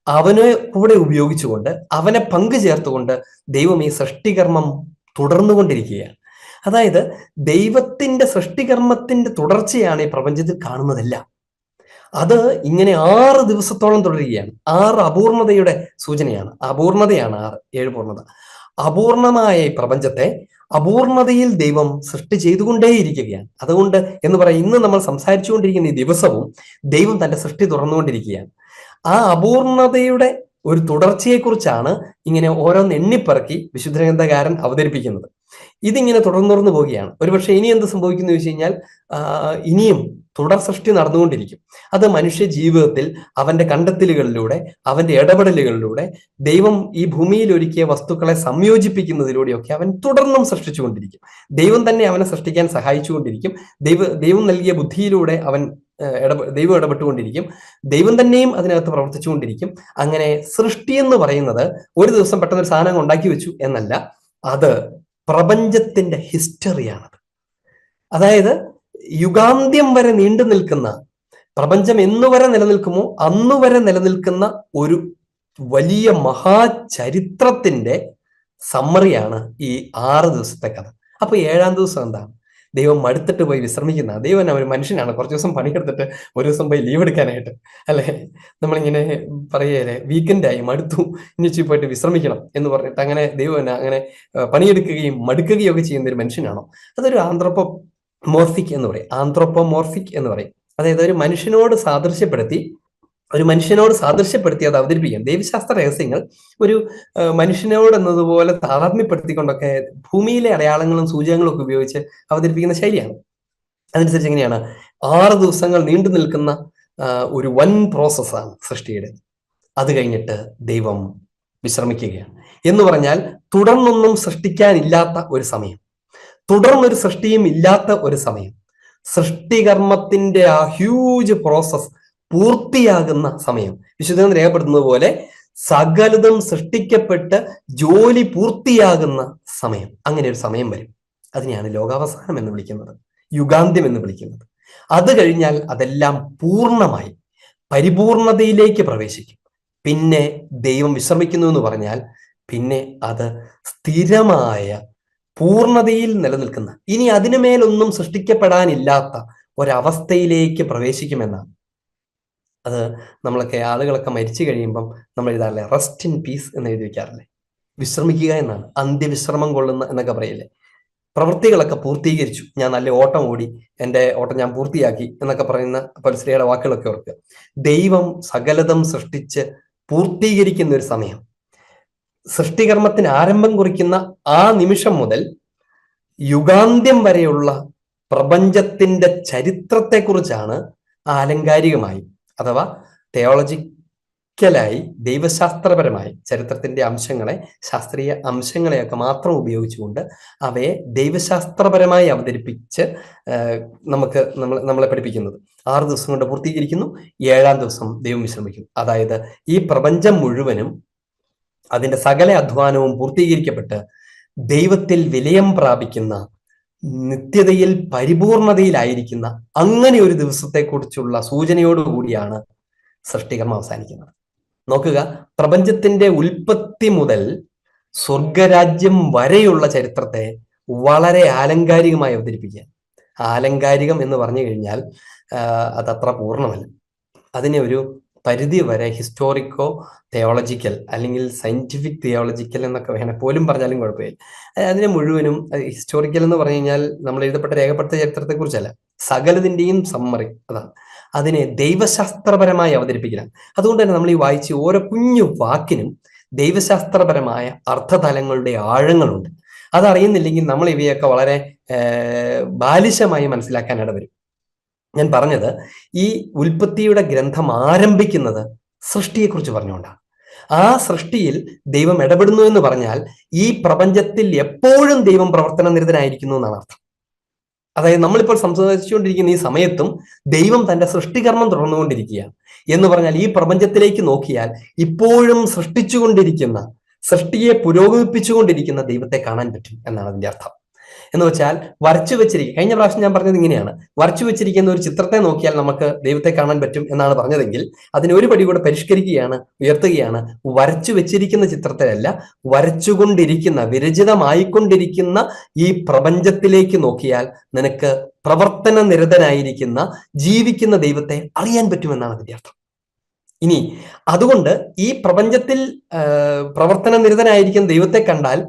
അവനെ കൂടെ ഉപയോഗിച്ചുകൊണ്ട്, അവനെ പങ്കു ചേർത്തുകൊണ്ട് ദൈവം ഈ സൃഷ്ടികർമ്മം തുടർന്നുകൊണ്ടിരിക്കുകയാണ്. അതായത് ദൈവത്തിന്റെ സൃഷ്ടികർമ്മത്തിന്റെ തുടർച്ചയാണ് ഈ പ്രപഞ്ചത്തിൽ കാണുന്നതെല്ലാം. അത് ഇങ്ങനെ 6 ദിവസത്തോളം തുടരുകയാണ്. 6 അപൂർണതയുടെ സൂചനയാണ്. അപൂർണതയാണ് 7 പൂർണ്ണത. അപൂർണമായ ഈ പ്രപഞ്ചത്തെ അപൂർണതയിൽ ദൈവം സൃഷ്ടി ചെയ്തുകൊണ്ടേയിരിക്കുകയാണ്. അതുകൊണ്ട് എന്ന് പറയാം, ഇന്ന് നമ്മൾ സംസാരിച്ചുകൊണ്ടിരിക്കുന്ന ഈ ദിവസവും ദൈവം തന്റെ സൃഷ്ടി തുറന്നുകൊണ്ടിരിക്കുകയാണ്. ആ അപൂർണതയുടെ ഒരു തുടർച്ചയെക്കുറിച്ചാണ് ഇങ്ങനെ ഓരോന്ന് എണ്ണിപ്പറക്കി വിശുദ്ധ ഗ്രന്ഥകാരൻ അവതരിപ്പിക്കുന്നത്. ഇതിങ്ങനെ തുടർന്നു പോവുകയാണ്. ഒരുപക്ഷെ ഇനി എന്ത് സംഭവിക്കുന്നു ചോദിച്ചു കഴിഞ്ഞാൽ, ഇനിയും തുടർ സൃഷ്ടി നടന്നുകൊണ്ടിരിക്കും. അത് മനുഷ്യ ജീവിതത്തിൽ അവന്റെ കണ്ടെത്തലുകളിലൂടെ, അവന്റെ ഇടപെടലുകളിലൂടെ, ദൈവം ഈ ഭൂമിയിൽ ഒരുക്കിയ വസ്തുക്കളെ സംയോജിപ്പിക്കുന്നതിലൂടെയൊക്കെ അവൻ തുടർന്നും സൃഷ്ടിച്ചുകൊണ്ടിരിക്കും. ദൈവം തന്നെ അവനെ സൃഷ്ടിക്കാൻ സഹായിച്ചുകൊണ്ടിരിക്കും. ദൈവം നൽകിയ ബുദ്ധിയിലൂടെ ദൈവം ഇടപെട്ടുകൊണ്ടിരിക്കും. ദൈവം തന്നെയും അതിനകത്ത് പ്രവർത്തിച്ചുകൊണ്ടിരിക്കും. അങ്ങനെ സൃഷ്ടി എന്ന് പറയുന്നത് ഒരു ദിവസം പെട്ടെന്ന് ഒരു സാധനം ഉണ്ടാക്കി വെച്ചു എന്നല്ല, അത് പ്രപഞ്ചത്തിന്റെ ഹിസ്റ്ററിയാണത്. അതായത് യുഗാന്ത്യം വരെ നീണ്ടു നിൽക്കുന്ന, പ്രപഞ്ചം എന്നുവരെ നിലനിൽക്കുമോ അന്നുവരെ നിലനിൽക്കുന്ന വലിയ മഹാചരിത്രത്തിന്റെ സമ്മറിയാണ് ഈ 6 ദിവസത്തെ കഥ. അപ്പൊ 7-ാം ദിവസം എന്താണ്? ദൈവം മടുത്തിട്ട് പോയി വിശ്രമിക്കുന്ന ദൈവം ഒരു മനുഷ്യനാണ്. കുറച്ച് ദിവസം പണിയെടുത്തിട്ട് ഒരു ദിവസം പോയി ലീവ് എടുക്കാനായിട്ട്, അല്ലെ? നമ്മളിങ്ങനെ പറയല്ലേ, വീക്കെൻഡായി മടുത്തു, ഇനി പോയിട്ട് വിശ്രമിക്കണം എന്ന് പറഞ്ഞിട്ട് അങ്ങനെ ദൈവം അങ്ങനെ പണിയെടുക്കുകയും മടുക്കുകയും ഒക്കെ ചെയ്യുന്ന ഒരു മനുഷ്യനാണോ? അതൊരു ആന്ത്രോപോമോർഫിക് എന്ന് പറയും. ആന്ത്രോപോമോർഫിക് എന്ന് പറയും. അതായത് ഒരു മനുഷ്യനോട് സാദൃശ്യപ്പെടുത്തി അത് അവതരിപ്പിക്കാം. ദൈവശാസ്ത്ര രഹസ്യങ്ങൾ ഒരു മനുഷ്യനോട് എന്നതുപോലെ താതാത്മ്യപ്പെടുത്തിക്കൊണ്ടൊക്കെ ഭൂമിയിലെ അടയാളങ്ങളും സൂചകങ്ങളും ഒക്കെ ഉപയോഗിച്ച് അവതരിപ്പിക്കുന്ന ശൈലിയാണ്. അതനുസരിച്ച് എങ്ങനെയാണ് 6 ദിവസങ്ങൾ നീണ്ടു നിൽക്കുന്ന ഒരു വൻ പ്രോസസ്സാണ് സൃഷ്ടിയുടെ. അത് കഴിഞ്ഞിട്ട് ദൈവം വിശ്രമിക്കുകയാണ്. എന്ന് പറഞ്ഞാൽ തുടർന്നൊന്നും സൃഷ്ടിക്കാനില്ലാത്ത ഒരു സമയം, തുടർന്നൊരു സൃഷ്ടിയും ഇല്ലാത്ത ഒരു സമയം, സൃഷ്ടികർമ്മത്തിന്റെ ആ ഹ്യൂജ് പ്രോസസ് പൂർത്തിയാകുന്ന സമയം. വിശുദ്ധൻ രേഖപ്പെടുത്തുന്നത് പോലെ സകലതും സൃഷ്ടിക്കപ്പെട്ട് ജോലി പൂർത്തിയാകുന്ന സമയം. അങ്ങനെ ഒരു സമയം വരും. അതിനെയാണ് ലോകാവസാനം എന്ന് വിളിക്കുന്നത്, യുഗാന്ത്യം എന്ന് വിളിക്കുന്നത്. അത് കഴിഞ്ഞാൽ അതെല്ലാം പൂർണ്ണമായി പരിപൂർണതയിലേക്ക് പ്രവേശിക്കും. പിന്നെ ദൈവം വിശ്രമിക്കുന്നു എന്ന് പറഞ്ഞാൽ പിന്നെ അത് സ്ഥിരമായ പൂർണ്ണതയിൽ നിലനിൽക്കുന്ന, ഇനി അതിനു മേലൊന്നും സൃഷ്ടിക്കപ്പെടാനില്ലാത്ത ഒരവസ്ഥയിലേക്ക് പ്രവേശിക്കുമെന്നാണ്. അത് നമ്മളൊക്കെ ആളുകളൊക്കെ മരിച്ചു കഴിയുമ്പം നമ്മൾ എഴുതാറില്ലേ, റെസ്റ്റ് ഇൻ പീസ് എന്ന് എഴുതി വെക്കാറില്ലേ? വിശ്രമിക്കുക എന്നാണ്, അന്ത്യവിശ്രമം കൊള്ളുന്ന എന്നൊക്കെ പറയില്ലേ. പ്രവൃത്തികളൊക്കെ പൂർത്തീകരിച്ചു, ഞാൻ നല്ല ഓട്ടം ഓടി, എൻ്റെ ഓട്ടം ഞാൻ പൂർത്തിയാക്കി എന്നൊക്കെ പറയുന്ന പൗലോസ്ലീഹയുടെ വാക്കുകളൊക്കെ ഓർക്കുക. ദൈവം സകലതും സൃഷ്ടിച്ച് പൂർത്തീകരിക്കുന്ന ഒരു സമയം, സൃഷ്ടികർമ്മത്തിന് ആരംഭം കുറിക്കുന്ന ആ നിമിഷം മുതൽ യുഗാന്ത്യം വരെയുള്ള പ്രപഞ്ചത്തിന്റെ ചരിത്രത്തെക്കുറിച്ചാണ് ആലങ്കാരികമായി അഥവാ തിയോളജിക്കലായി ദൈവശാസ്ത്രപരമായി ചരിത്രത്തിന്റെ അംശങ്ങളെ, ശാസ്ത്രീയ അംശങ്ങളെയൊക്കെ മാത്രം ഉപയോഗിച്ചുകൊണ്ട് അവയെ ദൈവശാസ്ത്രപരമായി അവതരിപ്പിച്ച് നമ്മളെ പഠിപ്പിക്കുന്നത്. 6 ദിവസം കൊണ്ട് പൂർത്തീകരിക്കുന്നു, 7-ാം ദിവസം ദൈവം വിശ്രമിക്കും. അതായത് ഈ പ്രപഞ്ചം മുഴുവനും അതിന്റെ സകല അധ്വാനവും പൂർത്തീകരിക്കപ്പെട്ട് ദൈവത്തിൽ വിലയം പ്രാപിക്കുന്ന, നിത്യതയിൽ പരിപൂർണതയിലായിരിക്കുന്ന അങ്ങനെ ഒരു ദിവസത്തെക്കുറിച്ചുള്ള സൂചനയോടുകൂടിയാണ് സൃഷ്ടികർമ്മം അവസാനിക്കുന്നത്. നോക്കുക, പ്രപഞ്ചത്തിന്റെ ഉൽപ്പത്തി മുതൽ സ്വർഗരാജ്യം വരെയുള്ള ചരിത്രത്തെ വളരെ ആലങ്കാരികമായി അവതരിപ്പിക്കുക. ആലങ്കാരികം എന്ന് പറഞ്ഞു കഴിഞ്ഞാൽ അതത്ര പൂർണ്ണമല്ല. അതിനെ ഒരു പരിധി വരെ ഹിസ്റ്റോറിക്കോ തിയോളജിക്കൽ അല്ലെങ്കിൽ സയന്റിഫിക് തിയോളജിക്കൽ എന്നൊക്കെ വേണേൽ പോലും പറഞ്ഞാലും കുഴപ്പമില്ല. അതിനെ മുഴുവനും ഹിസ്റ്റോറിക്കൽ എന്ന് പറഞ്ഞു കഴിഞ്ഞാൽ നമ്മൾ എഴുതപ്പെട്ട രേഖപ്പെടുത്തിയ ചരിത്രത്തെ കുറിച്ചല്ല, സകലതിന്റെയും സമ്മറി അതാണ്. അതിനെ ദൈവശാസ്ത്രപരമായി അവതരിപ്പിക്കണം. അതുകൊണ്ട് തന്നെ നമ്മൾ ഈ വായിച്ച ഓരോ കുഞ്ഞു വാക്കിനും ദൈവശാസ്ത്രപരമായ അർത്ഥതലങ്ങളുടെ ആഴങ്ങളുണ്ട്. അതറിയുന്നില്ലെങ്കിൽ നമ്മൾ ഇവയൊക്കെ വളരെ ബാലിശമായി മനസ്സിലാക്കാൻ ഇടവരും. ഞാൻ പറഞ്ഞത് ഈ ഉൽപ്പത്തിയുടെ ഗ്രന്ഥം ആരംഭിക്കുന്നത് സൃഷ്ടിയെക്കുറിച്ച് പറഞ്ഞുകൊണ്ടാണ്. ആ സൃഷ്ടിയിൽ ദൈവം ഇടപെടുന്നു എന്ന് പറഞ്ഞാൽ ഈ പ്രപഞ്ചത്തിൽ എപ്പോഴും ദൈവം പ്രവർത്തന നിരതനായിരിക്കുന്നു എന്നാണ് അർത്ഥം. അതായത് നമ്മളിപ്പോൾ സംസാരിച്ചുകൊണ്ടിരിക്കുന്ന ഈ സമയത്തും ദൈവം തന്റെ സൃഷ്ടികർമ്മം തുടർന്നുകൊണ്ടിരിക്കുകയാണ് എന്ന് പറഞ്ഞാൽ ഈ പ്രപഞ്ചത്തിലേക്ക് നോക്കിയാൽ ഇപ്പോഴും സൃഷ്ടിച്ചുകൊണ്ടിരിക്കുന്ന, സൃഷ്ടിയെ പുരോഗമിപ്പിച്ചുകൊണ്ടിരിക്കുന്ന ദൈവത്തെ കാണാൻ പറ്റും എന്നാണ് അതിന്റെ അർത്ഥം. എന്ന് വെച്ചാൽ വരച്ചു വെച്ചിരിക്കുക, കഴിഞ്ഞ പ്രാവശ്യം ഞാൻ പറഞ്ഞത് ഇങ്ങനെയാണ്, വരച്ചു വെച്ചിരിക്കുന്ന ഒരു ചിത്രത്തെ നോക്കിയാൽ നമുക്ക് ദൈവത്തെ കാണാൻ പറ്റും എന്നാണ് പറഞ്ഞതെങ്കിൽ അതിന് ഒരു പടി കൂടെ പരിഷ്കരിക്കുകയാണ്, ഉയർത്തുകയാണ്. വരച്ചു വെച്ചിരിക്കുന്ന ചിത്രത്തിലല്ല, വരച്ചുകൊണ്ടിരിക്കുന്ന, വിരചിതമായിക്കൊണ്ടിരിക്കുന്ന ഈ പ്രപഞ്ചത്തിലേക്ക് നോക്കിയാൽ നിനക്ക് പ്രവർത്തന നിരതനായിരിക്കുന്ന, ജീവിക്കുന്ന ദൈവത്തെ അറിയാൻ പറ്റുമെന്നാണ് അതിന്റെ അർത്ഥം. ഇനി അതുകൊണ്ട് ഈ പ്രപഞ്ചത്തിൽ പ്രവർത്തന നിരതനായിരിക്കുന്ന ദൈവത്തെ കണ്ടാൽ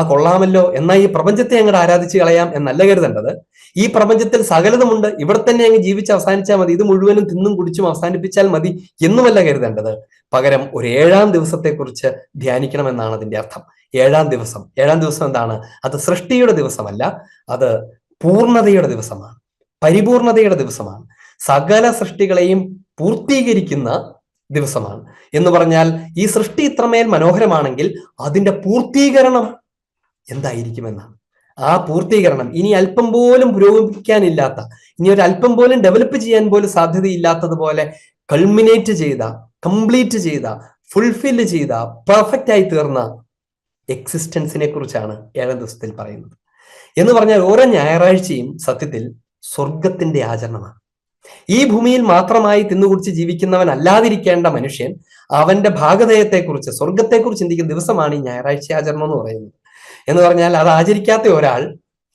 കൊള്ളാമല്ലോ, എന്നാൽ ഈ പ്രപഞ്ചത്തെ അങ്ങോട്ട് ആരാധിച്ച് കളയാം എന്നല്ല കരുതേണ്ടത്. ഈ പ്രപഞ്ചത്തിൽ സകലതുമുണ്ട്, ഇവിടെ തന്നെ അങ്ങ് ജീവിച്ച് അവസാനിച്ചാൽ മതി, ഇത് മുഴുവനും തിന്നും കുടിച്ചും അവസാനിപ്പിച്ചാൽ മതി എന്നുമല്ല കരുതേണ്ടത്. പകരം ഒരു 7-ാം ദിവസത്തെക്കുറിച്ച് ധ്യാനിക്കണമെന്നാണ് അതിന്റെ അർത്ഥം. 7-ാം ദിവസം എന്താണ്? അത് സൃഷ്ടിയുടെ ദിവസമല്ല, അത് പൂർണ്ണതയുടെ ദിവസമാണ്, പരിപൂർണതയുടെ ദിവസമാണ്, സകല സൃഷ്ടികളെയും പൂർത്തീകരിക്കുന്ന ദിവസമാണ്. എന്ന് പറഞ്ഞാൽ ഈ സൃഷ്ടി ഇത്രമേൽ മനോഹരമാണെങ്കിൽ അതിന്റെ പൂർത്തീകരണം എന്തായിരിക്കുമെന്നാണ്. ആ പൂർത്തീകരണം ഇനി അല്പം പോലും പുരോഗമിക്കാനില്ലാത്ത, ഇനി ഒരു അല്പം പോലും ഡെവലപ്പ് ചെയ്യാൻ പോലും സാധ്യതയില്ലാത്തതുപോലെ കൾമിനേറ്റ് ചെയ്ത, കംപ്ലീറ്റ് ചെയ്ത, ഫുൾഫില്ല് ചെയ്ത, പെർഫെക്റ്റ് ആയി തീർന്ന എക്സിസ്റ്റൻസിനെ കുറിച്ചാണ് 7-ാം ദിവസത്തിൽ പറയുന്നത്. എന്ന് പറഞ്ഞാൽ ഓരോ ഞായറാഴ്ചയും സത്യത്തിൽ സ്വർഗത്തിന്റെ ആചരണമാണ്. ഈ ഭൂമിയിൽ മാത്രമായി തിന്നുകുടിച്ച് ജീവിക്കുന്നവൻ അല്ലാതിരിക്കേണ്ട മനുഷ്യൻ അവന്റെ ഭാഗധേയത്തെക്കുറിച്ച്, സ്വർഗത്തെക്കുറിച്ച് ചിന്തിക്കുന്ന ദിവസമാണ് ഈ ഞായറാഴ്ച ആചരണം എന്ന് പറയുന്നത്. എന്ന് പറഞ്ഞാൽ അത് ആചരിക്കാത്ത ഒരാൾ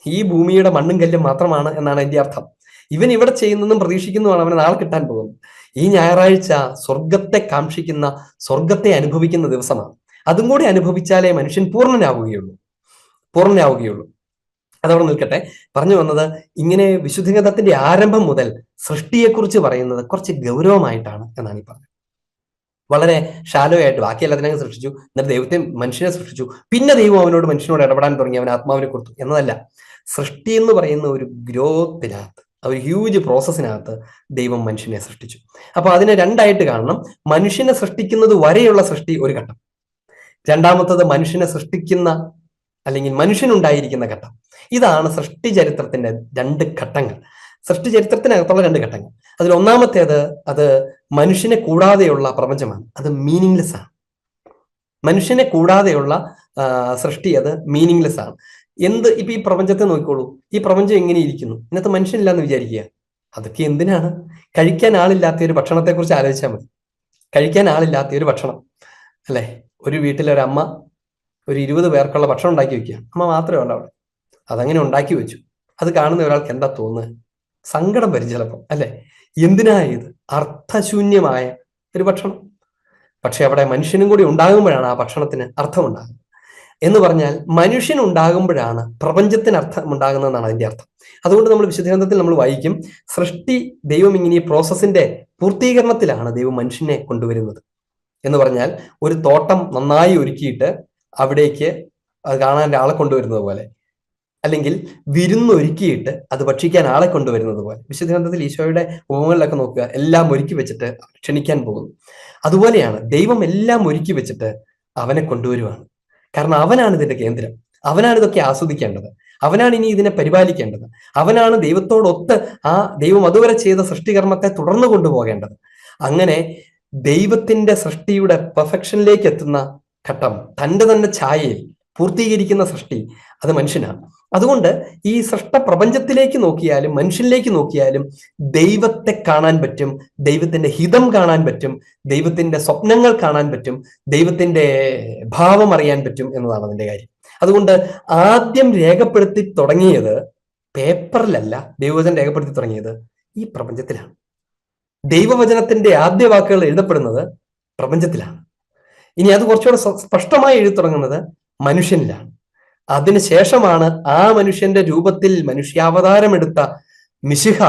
ഈ ഭൂമിയുടെ മണ്ണും കല്ലും മാത്രമാണ് എന്നാണ് എന്റെ അർത്ഥം. ഇവൻ ഇവിടെ ചെയ്യുന്നതും പ്രതീക്ഷിക്കുന്നതുമാണ് അവന് നാളെ കിട്ടാൻ പോകുന്നത്. ഈ ഞായറാഴ്ച സ്വർഗത്തെ കാക്ഷിക്കുന്ന, സ്വർഗത്തെ അനുഭവിക്കുന്ന ദിവസമാണ്. അതും കൂടി അനുഭവിച്ചാലേ മനുഷ്യൻ പൂർണ്ണനാവുകയുള്ളൂ. അതവിടെ നിൽക്കട്ടെ. പറഞ്ഞു വന്നത്, ഇങ്ങനെ വിശുദ്ധ ഗ്രന്ഥത്തിന്റെ ആരംഭം മുതൽ സൃഷ്ടിയെക്കുറിച്ച് പറയുന്നത് കുറച്ച് ഗൗരവമായിട്ടാണ് എന്നാണ് ഈ പറഞ്ഞത്. വളരെ ഷാലോ ആയിട്ട് ബാക്കി എല്ലാത്തിനും സൃഷ്ടിച്ചു, എന്നിട്ട് മനുഷ്യനെ സൃഷ്ടിച്ചു, പിന്നെ ദൈവം മനുഷ്യനോട് ഇടപെടാൻ തുടങ്ങി, അവൻ ആത്മാവിനെ കൊടുത്തു എന്നതല്ല. സൃഷ്ടി എന്ന് പറയുന്ന ഒരു ഗ്രോത്തിനകത്ത്, ഒരു ഹ്യൂജ് പ്രോസസ്സിനകത്ത് ദൈവം മനുഷ്യനെ സൃഷ്ടിച്ചു. അപ്പൊ അതിനെ രണ്ടായിട്ട് കാണണം. മനുഷ്യനെ സൃഷ്ടിക്കുന്നത് വരെയുള്ള സൃഷ്ടി ഒരു ഘട്ടം, രണ്ടാമത്തത് മനുഷ്യനെ സൃഷ്ടിക്കുന്ന അല്ലെങ്കിൽ മനുഷ്യനുണ്ടായിരിക്കുന്ന ഘട്ടം. ഇതാണ് സൃഷ്ടി ചരിത്രത്തിന്റെ രണ്ട് ഘട്ടങ്ങൾ, സൃഷ്ടി ചരിത്രത്തിനകത്തുള്ള രണ്ട് ഘട്ടങ്ങൾ. അതിൽ ഒന്നാമത്തേത് അത് മനുഷ്യനെ കൂടാതെയുള്ള പ്രപഞ്ചമാണ്. അത് മീനിങ്ലെസ് ആണ്. മനുഷ്യനെ കൂടാതെയുള്ള സൃഷ്ടി അത് മീനിങ്ലെസ് ആണ്. ഇപ്പൊ ഈ പ്രപഞ്ചത്തെ നോക്കിക്കോളൂ. ഈ പ്രപഞ്ചം എങ്ങനെ ഇരിക്കുന്നു? ഇന്നത്തെ മനുഷ്യനില്ലാന്ന് വിചാരിക്കുക. അതൊക്കെ എന്തിനാണ്? കഴിക്കാൻ ആളില്ലാത്ത ഒരു ഭക്ഷണത്തെ കുറിച്ച് ആലോചിച്ചാൽ മതി. കഴിക്കാൻ ആളില്ലാത്ത ഒരു ഭക്ഷണം അല്ലെ? ഒരു വീട്ടിലൊരമ്മ ഒരു 20 പേർക്കുള്ള ഭക്ഷണം ഉണ്ടാക്കി വെക്കുക. അമ്മ മാത്രമേ ഉള്ളൂ അവിടെ. അതങ്ങനെ ഉണ്ടാക്കി വെച്ചു. അത് കാണുന്ന ഒരാൾക്ക് എന്താ തോന്നുക? സങ്കടം വരും ചിലപ്പോൾ, അല്ലെ? എന്തിനാ ഇത്? അർത്ഥശൂന്യമായ ഒരു ഭക്ഷണം. പക്ഷെ അവിടെ മനുഷ്യനും കൂടി ഉണ്ടാകുമ്പോഴാണ് ആ ഭക്ഷണത്തിന് അർത്ഥമുണ്ടാകുന്നത്. എന്ന് പറഞ്ഞാൽ മനുഷ്യൻ ഉണ്ടാകുമ്പോഴാണ് പ്രപഞ്ചത്തിന് അർത്ഥം ഉണ്ടാകുന്നതെന്നാണ് അതിന്റെ അർത്ഥം. അതുകൊണ്ട് നമ്മൾ വിശുദ്ധ ഗ്രന്ഥത്തിൽ നമ്മൾ വായിക്കും, സൃഷ്ടി ദൈവം ഇങ്ങനെ ഈ പ്രോസസ്സിന്റെ പൂർത്തീകരണത്തിലാണ് ദൈവം മനുഷ്യനെ കൊണ്ടുവരുന്നത്. എന്ന് പറഞ്ഞാൽ ഒരു തോട്ടം നന്നായി ഒരുക്കിയിട്ട് അവിടേക്ക് അത് കാണാൻ ആളെ കൊണ്ടുവരുന്നത് പോലെ, അല്ലെങ്കിൽ വിരുന്നൊരുക്കിയിട്ട് അത് ഭക്ഷിക്കാൻ ആളെ കൊണ്ടുവരുന്നത് പോലെ. വിശുദ്ധ ഗ്രന്ഥത്തിൽ ഈശോയുടെ ഉപമകളിലൊക്കെ നോക്കുക, എല്ലാം ഒരുക്കി വെച്ചിട്ട് ക്ഷണിക്കാൻ പോകുന്നു. അതുപോലെയാണ് ദൈവം എല്ലാം ഒരുക്കി വെച്ചിട്ട് അവനെ കൊണ്ടുവരുവാണ്. കാരണം അവനാണ് ഇതിന്റെ കേന്ദ്രം, അവനാണ് ഇതൊക്കെ ആസ്വദിക്കേണ്ടത്, അവനാണ് ഇനി ഇതിനെ പരിപാലിക്കേണ്ടത്, അവനാണ് ദൈവത്തോടൊത്ത് ആ ദൈവം അതുവരെ ചെയ്ത സൃഷ്ടികർമ്മത്തെ തുടർന്നു കൊണ്ടുപോകേണ്ടത്. അങ്ങനെ ദൈവത്തിന്റെ സൃഷ്ടിയുടെ പെർഫെക്ഷനിലേക്ക് എത്തുന്ന ഘട്ടം, തന്റെ തന്നെ ഛായയിൽ പൂർത്തീകരിക്കുന്ന സൃഷ്ടി, അത് മനുഷ്യനാണ്. അതുകൊണ്ട് ഈ സൃഷ്ട പ്രപഞ്ചത്തിലേക്ക് നോക്കിയാലും മനുഷ്യനിലേക്ക് നോക്കിയാലും ദൈവത്തെ കാണാൻ പറ്റും, ദൈവത്തിന്റെ ഹിതം കാണാൻ പറ്റും, ദൈവത്തിന്റെ സ്വപ്നങ്ങൾ കാണാൻ പറ്റും, ദൈവത്തിന്റെ ഭാവം അറിയാൻ പറ്റും എന്നതാണ് അതിന്റെ കാര്യം. അതുകൊണ്ട് ആദ്യം രേഖപ്പെടുത്തി തുടങ്ങിയത് പേപ്പറിലല്ല, ദൈവവചനം രേഖപ്പെടുത്തി തുടങ്ങിയത് ഈ പ്രപഞ്ചത്തിലാണ്. ദൈവവചനത്തിന്റെ ആദ്യ വാക്കുകൾ എഴുതപ്പെടുന്നത് പ്രപഞ്ചത്തിലാണ്. ഇനി അത് കുറച്ചുകൂടെ സ്പഷ്ടമായി എഴുതി തുടങ്ങുന്നത് മനുഷ്യനിലാണ്. അതിനുശേഷമാണ് ആ മനുഷ്യന്റെ രൂപത്തിൽ മനുഷ്യാവതാരമെടുത്ത മിശിഹ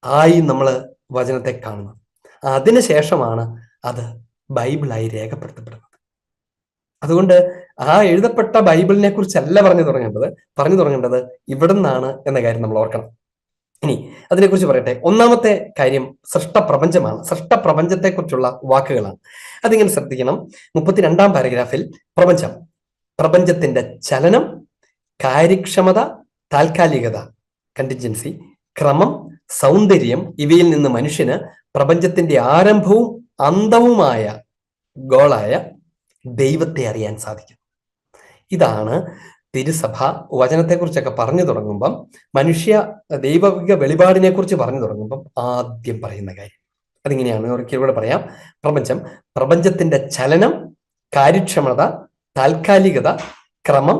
ആയി നമ്മൾ വചനത്തെ കാണുന്നത്. അതിനുശേഷമാണ് അത് ബൈബിളായി രേഖപ്പെടുത്തപ്പെടുന്നത്. അതുകൊണ്ട് ആ എഴുതപ്പെട്ട ബൈബിളിനെ കുറിച്ചല്ല പറഞ്ഞു തുടങ്ങേണ്ടത് ഇവിടെ നിന്നാണ് എന്ന കാര്യം നമ്മൾ ഓർക്കണം. ഇനി അതിനെക്കുറിച്ച് പറയട്ടെ. ഒന്നാമത്തെ കാര്യം സൃഷ്ടപ്രപഞ്ചമാണ്. സൃഷ്ടപ്രപഞ്ചത്തെക്കുറിച്ചുള്ള വാക്കുകളാണ്. അതിങ്ങനെ ശ്രദ്ധിക്കണം. 32-ാം പാരഗ്രാഫിൽ പ്രപഞ്ചത്തിന്റെ ചലനം, കാര്യക്ഷമത, താൽക്കാലികത, കണ്ടിൻജൻസി, ക്രമം, സൗന്ദര്യം, ഇവയിൽ നിന്ന് മനുഷ്യന് പ്രപഞ്ചത്തിന്റെ ആരംഭവും അന്തവുമായ ഗോളായ ദൈവത്തെ അറിയാൻ സാധിക്കും. ഇതാണ് തിരുസഭ വചനത്തെക്കുറിച്ചൊക്കെ പറഞ്ഞു തുടങ്ങുമ്പം, ദൈവിക വെളിപാടിനെ കുറിച്ച് പറഞ്ഞു തുടങ്ങുമ്പം ആദ്യം പറയുന്ന കാര്യം അതിങ്ങനെയാണ്. ഒരിക്കലൂടെ പറയാം. പ്രപഞ്ചത്തിന്റെ ചലനം, കാര്യക്ഷമത, താൽക്കാലികത, ക്രമം,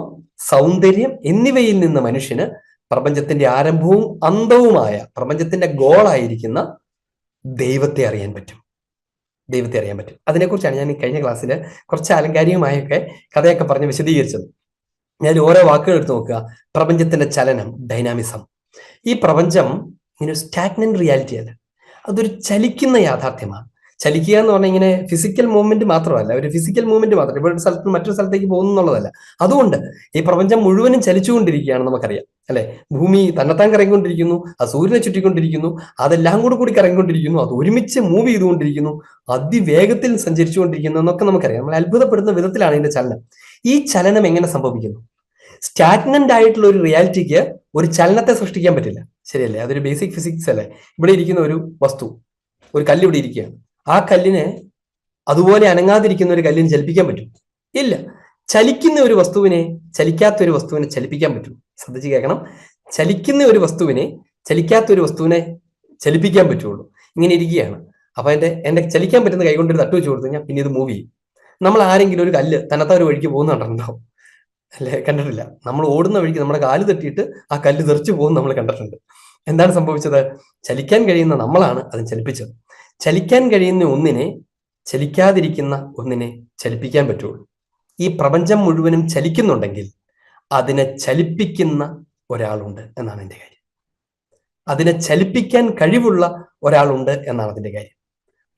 സൗന്ദര്യം എന്നിവയിൽ നിന്ന് മനുഷ്യന് പ്രപഞ്ചത്തിന്റെ ആരംഭവും അന്തവുമായ പ്രപഞ്ചത്തിന്റെ ഗോളായിരിക്കുന്ന ദൈവത്തെ അറിയാൻ പറ്റും. അതിനെക്കുറിച്ചാണ് ഞാൻ കഴിഞ്ഞ ക്ലാസ്സിൽ കുറച്ച് ആലങ്കാരികമായൊക്കെ കഥയൊക്കെ പറഞ്ഞ് വിശദീകരിച്ചത്. ഞാൻ ഓരോ വാക്കുകൾ എടുത്ത് നോക്കുക. പ്രപഞ്ചത്തിന്റെ ചലനം, ഡൈനാമിസം. ഈ പ്രപഞ്ചം ഇങ്ങനെ സ്റ്റാഗ്നന്റ് റിയാലിറ്റി അല്ല, അതൊരു ചലിക്കുന്ന യാഥാർത്ഥ്യമാണ്. ചലിക്കുക എന്ന് പറഞ്ഞാൽ ഇങ്ങനെ ഫിസിക്കൽ മൂവ്മെന്റ് മാത്രമല്ല, ഒരു ഫിസിക്കൽ മൂവ്മെന്റ് മാത്രം ഇവിടെ ഒരു സ്ഥലത്ത് മറ്റൊരു സ്ഥലത്തേക്ക് പോകുന്നു എന്നുള്ളതല്ല. അതുകൊണ്ട് ഈ പ്രപഞ്ചം മുഴുവനും ചലിച്ചുകൊണ്ടിരിക്കുകയാണ്, നമുക്കറിയാം അല്ലെ? ഭൂമി തന്നെത്താൻ കറങ്ങിക്കൊണ്ടിരിക്കുന്നു, ആ സൂര്യനെ ചുറ്റിക്കൊണ്ടിരിക്കുന്നു, അതെല്ലാം കൂടി കറങ്ങിക്കൊണ്ടിരിക്കുന്നു, അത് ഒരുമിച്ച് മൂവ് ചെയ്തുകൊണ്ടിരിക്കുന്നു, അതിവേഗത്തിൽ സഞ്ചരിച്ചുകൊണ്ടിരിക്കുന്നു എന്നൊക്കെ നമുക്കറിയാം. നമ്മൾ അത്ഭുതപ്പെടുന്ന വിധത്തിലാണ് ഇതിന്റെ ചലനം. ഈ ചലനം എങ്ങനെ സംഭവിക്കുന്നു? സ്റ്റാഗ്നന്റ് ആയിട്ടുള്ള ഒരു റിയാലിറ്റിക്ക് ഒരു ചലനത്തെ സൃഷ്ടിക്കാൻ പറ്റില്ല, ശരിയല്ലേ? അതൊരു ബേസിക് ഫിസിക്സ് അല്ലേ? ഇവിടെ ഇരിക്കുന്ന ഒരു വസ്തു, ഒരു കല്ല് ഇവിടെ ഇരിക്കുകയാണ്. ആ കല്ലിനെ അതുപോലെ അനങ്ങാതിരിക്കുന്ന ഒരു കല്ലിന് ചലിപ്പിക്കാൻ പറ്റും? ഇല്ല. ചലിക്കുന്ന ഒരു വസ്തുവിനെ ചലിക്കാത്ത ഒരു വസ്തുവിനെ ചലിപ്പിക്കാൻ പറ്റും. ശ്രദ്ധിച്ച് കേൾക്കണം. ചലിക്കുന്ന ഒരു വസ്തുവിനെ ചലിക്കാത്ത ഒരു വസ്തുവിനെ ചലിപ്പിക്കാൻ പറ്റുള്ളൂ. ഇങ്ങനെ ഇരിക്കുകയാണ്. അപ്പൊ എന്റെ ചലിക്കാൻ പറ്റുന്ന കൈകൊണ്ട് ഒരു തട്ട് വെച്ച് കൊടുത്തു കഴിഞ്ഞാൽ പിന്നെ ഇത് മൂവ് ചെയ്യും. നമ്മൾ ആരെങ്കിലും ഒരു കല്ല് തന്നത്ത ഒരു വഴിക്ക് പോകുന്ന കണ്ടിട്ടുണ്ടാവും അല്ലെ? കണ്ടിട്ടില്ല. നമ്മൾ ഓടുന്ന വഴിക്ക് നമ്മുടെ കാല് തട്ടിയിട്ട് ആ കല്ല് തെറിച്ചു പോകുന്ന നമ്മൾ കണ്ടിട്ടുണ്ട്. എന്താണ് സംഭവിച്ചത്? ചലിക്കാൻ കഴിയുന്ന നമ്മളാണ് അതിന് ചലിപ്പിച്ചത്. ചലിക്കാൻ കഴിയുന്ന ഒന്നിനെ ചലിക്കാതിരിക്കുന്ന ഒന്നിനെ ചലിപ്പിക്കാൻ പറ്റുള്ളൂ. ഈ പ്രപഞ്ചം മുഴുവനും ചലിക്കുന്നുണ്ടെങ്കിൽ അതിനെ ചലിപ്പിക്കുന്ന ഒരാളുണ്ട് എന്നാണ് എൻ്റെ കാര്യം. അതിനെ ചലിപ്പിക്കാൻ കഴിവുള്ള ഒരാളുണ്ട് എന്നാണ് അതിൻ്റെ കാര്യം.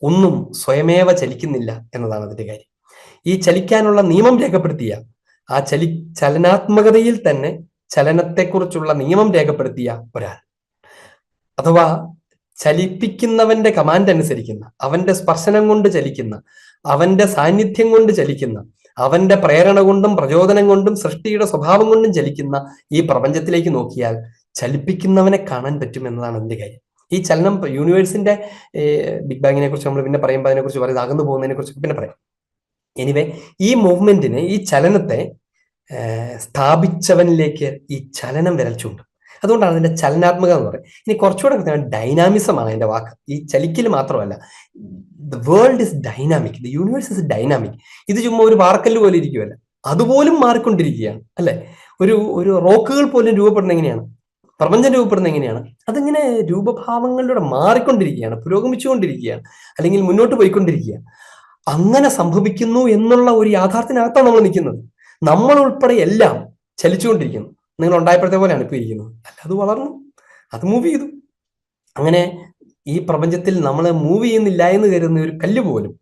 ഒന്നും സ്വയമേവ ചലിക്കുന്നില്ല എന്നതാണ് അതിൻ്റെ കാര്യം. ഈ ചലിക്കാനുള്ള നിയമം രേഖപ്പെടുത്തിയ ആ ചലനാത്മകതയിൽ തന്നെ ചലനത്തെക്കുറിച്ചുള്ള നിയമം രേഖപ്പെടുത്തിയ ഒരാൾ, അഥവാ ചലിപ്പിക്കുന്നവന്റെ കമാൻഡ് അനുസരിക്കുന്ന, അവന്റെ സ്പർശനം കൊണ്ട് ചലിക്കുന്ന, അവന്റെ സാന്നിധ്യം കൊണ്ട് ചലിക്കുന്ന, അവന്റെ പ്രേരണ കൊണ്ടും പ്രചോദനം കൊണ്ടും സൃഷ്ടിയുടെ സ്വഭാവം കൊണ്ടും ചലിക്കുന്ന ഈ പ്രപഞ്ചത്തിലേക്ക് നോക്കിയാൽ ചലിപ്പിക്കുന്നവനെ കാണാൻ പറ്റും എന്നതാണ് അതിന്റെ കാര്യം. ഈ ചലനം യൂണിവേഴ്സിന്റെ ബിഗ് ബാങ്ങിനെ കുറിച്ച് നമ്മൾ പിന്നെ പറയുമ്പോൾ അതിനെക്കുറിച്ച് പറയും, അകന്നു പോകുന്നതിനെ കുറിച്ച് പിന്നെ പറയാം. എനിവേ, ഈ മൂവ്മെന്റിനെ, ഈ ചലനത്തെ സ്ഥാപിച്ചവനിലേക്ക് ഈ ചലനം വിരൽ ചൂണ്ടും. അതുകൊണ്ടാണ് അതിന്റെ ചലനാത്മക എന്ന് പറയുന്നത്. ഇനി കുറച്ചുകൂടെ ഡൈനാമിസമാണ് അതിന്റെ വാക്ക്. ഈ ചലിക്കൽ മാത്രമല്ല, the world is dynamic, the universe is dynamic. ഇത് ചുമ്മാ ഒരു വാർക്കല്ല് പോലെ ഇരിക്കുമല്ല, അതുപോലും മാറിക്കൊണ്ടിരിക്കുകയാണ് അല്ലെ? ഒരു റോക്കുകൾ പോലും രൂപപ്പെടുന്നത് എങ്ങനെയാണ്? പ്രപഞ്ചം രൂപപ്പെടുന്നത് എങ്ങനെയാണ്? അതിങ്ങനെ രൂപഭാവങ്ങളിലൂടെ മാറിക്കൊണ്ടിരിക്കുകയാണ്, പുരോഗമിച്ചുകൊണ്ടിരിക്കുകയാണ്, അല്ലെങ്കിൽ മുന്നോട്ട് പോയിക്കൊണ്ടിരിക്കുകയാണ്. അങ്ങനെ സംഭവിക്കുന്നു എന്നുള്ള ഒരു യാഥാർത്ഥ്യത്തിനകത്താണ് നമ്മൾ നിൽക്കുന്നത്. നമ്മൾ ഉൾപ്പെടെ എല്ലാം ചലിച്ചുകൊണ്ടിരിക്കുന്നു. നിങ്ങൾ ഉണ്ടായപ്പോഴത്തെ പോലെയാണ് ഇപ്പൊ ഇരിക്കുന്നത്. അല്ല, അത് വളർന്നു, അത് മൂവ് ചെയ്തു. അങ്ങനെ ഈ പ്രപഞ്ചത്തിൽ നമ്മൾ മൂവ് ചെയ്യുന്നില്ല എന്ന് കരുതുന്ന ഒരു കല്ല് പോലും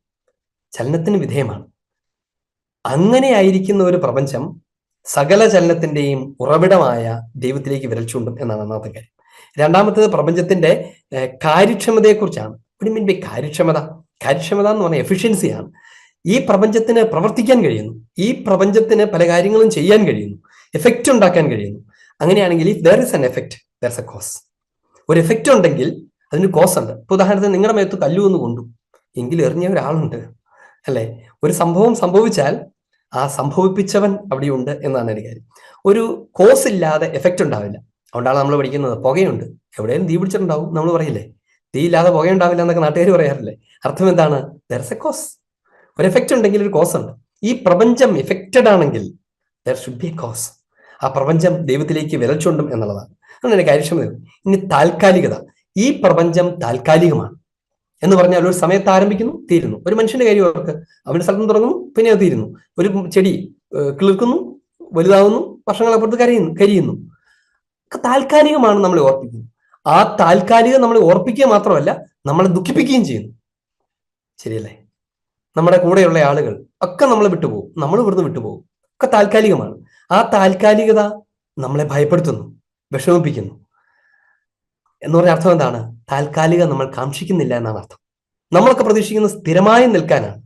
ചലനത്തിന് വിധേയമാണ്. അങ്ങനെ ആയിരിക്കുന്ന ഒരു പ്രപഞ്ചം സകല ചലനത്തിന്റെയും ഉറവിടമായ ദൈവത്തിലേക്ക് വിരൽ ചൂണ്ടും എന്നാണ് ഒന്നാമത്തെ കാര്യം. രണ്ടാമത്തേത് പ്രപഞ്ചത്തിന്റെ കാര്യക്ഷമതയെക്കുറിച്ചാണ്. കാര്യക്ഷമത എന്ന് പറഞ്ഞാൽ എഫിഷ്യൻസിയാണ്. ഈ പ്രപഞ്ചത്തിന് പ്രവർത്തിക്കാൻ കഴിയുന്നു, ഈ പ്രപഞ്ചത്തിന് പല കാര്യങ്ങളും ചെയ്യാൻ കഴിയുന്നു, എഫക്റ്റ് ഉണ്ടാക്കാൻ കഴിയുന്നു. അങ്ങനെയാണെങ്കിൽ if there is an effect there is a cause. ഒരു എഫക്റ്റ് ഉണ്ടെങ്കിൽ അതിന് കോസ് ഉണ്ട്. ഇപ്പൊ ഉദാഹരണത്തിന് നിങ്ങളുടെ മേത്ത് കല്ലു എന്ന് കൊണ്ടു എങ്കിൽ എറിഞ്ഞ ഒരാളുണ്ട് അല്ലെ? ഒരു സംഭവം സംഭവിച്ചാൽ ആ സംഭവിപ്പിച്ചവൻ അവിടെയുണ്ട് എന്നാണ് ഒരു കാര്യം. ഒരു കോസ് ഇല്ലാതെ എഫക്റ്റ് ഉണ്ടാവില്ല. അതുകൊണ്ടാണ് നമ്മൾ പഠിക്കുന്നത് പുകയുണ്ട്, എവിടെയും തീ പിടിച്ചിട്ടുണ്ടാവും നമ്മൾ പറയില്ലേ? തീ ഇല്ലാതെ പുകയുണ്ടാവില്ല എന്നൊക്കെ നാട്ടുകാർ പറയാറില്ലേ? അർത്ഥം എന്താണ്? There is a cause. ഒരു എഫക്റ്റ് ഉണ്ടെങ്കിൽ ഒരു കോസ് ഉണ്ട്. ഈ പ്രപഞ്ചം എഫക്റ്റഡ് ആണെങ്കിൽ there should be a cause. ആ പ്രപഞ്ചം ദൈവത്തിലേക്ക് വിരൽ ചൂണ്ടും എന്നുള്ളതാണ്. അങ്ങനെ കാര്യക്ഷമത. ഇനി താൽക്കാലികത. ഈ പ്രപഞ്ചം താൽക്കാലികമാണ് എന്ന് പറഞ്ഞാൽ ഒരു സമയത്ത് ആരംഭിക്കുന്നു, തീരുന്നു. ഒരു മനുഷ്യന്റെ കാര്യം അവർക്ക് അവന്റെ സ്ഥലത്ത് തുടങ്ങുന്നു, പിന്നെ അത് തീരുന്നു. ഒരു ചെടി കിളിർക്കുന്നു, വലുതാവുന്നു, വർഷങ്ങളപ്പുറത്ത് കരിയുന്നു. താൽക്കാലികമാണ് നമ്മളെ ഓർപ്പിക്കുന്നത്. ആ താൽക്കാലികം നമ്മളെ ഓർപ്പിക്കുക മാത്രമല്ല, നമ്മളെ ദുഃഖിപ്പിക്കുകയും ചെയ്യുന്നു. ശരിയല്ലേ? നമ്മുടെ കൂടെയുള്ള ആളുകൾ ഒക്കെ നമ്മളെ വിട്ടുപോകും, നമ്മൾ ഇവിടുന്ന് വിട്ടുപോകും. ഒക്കെ താൽക്കാലികമാണ്. ആ താൽക്കാലികത നമ്മളെ ഭയപ്പെടുത്തുന്നു, വിഷമിപ്പിക്കുന്നു. എന്ന് പറഞ്ഞ അർത്ഥം എന്താണ്? താൽക്കാലിക നമ്മൾ കാക്ഷിക്കുന്നില്ല എന്നാണ് അർത്ഥം. നമ്മളൊക്കെ പ്രതീക്ഷിക്കുന്നത് സ്ഥിരമായി നിൽക്കാനാണ്.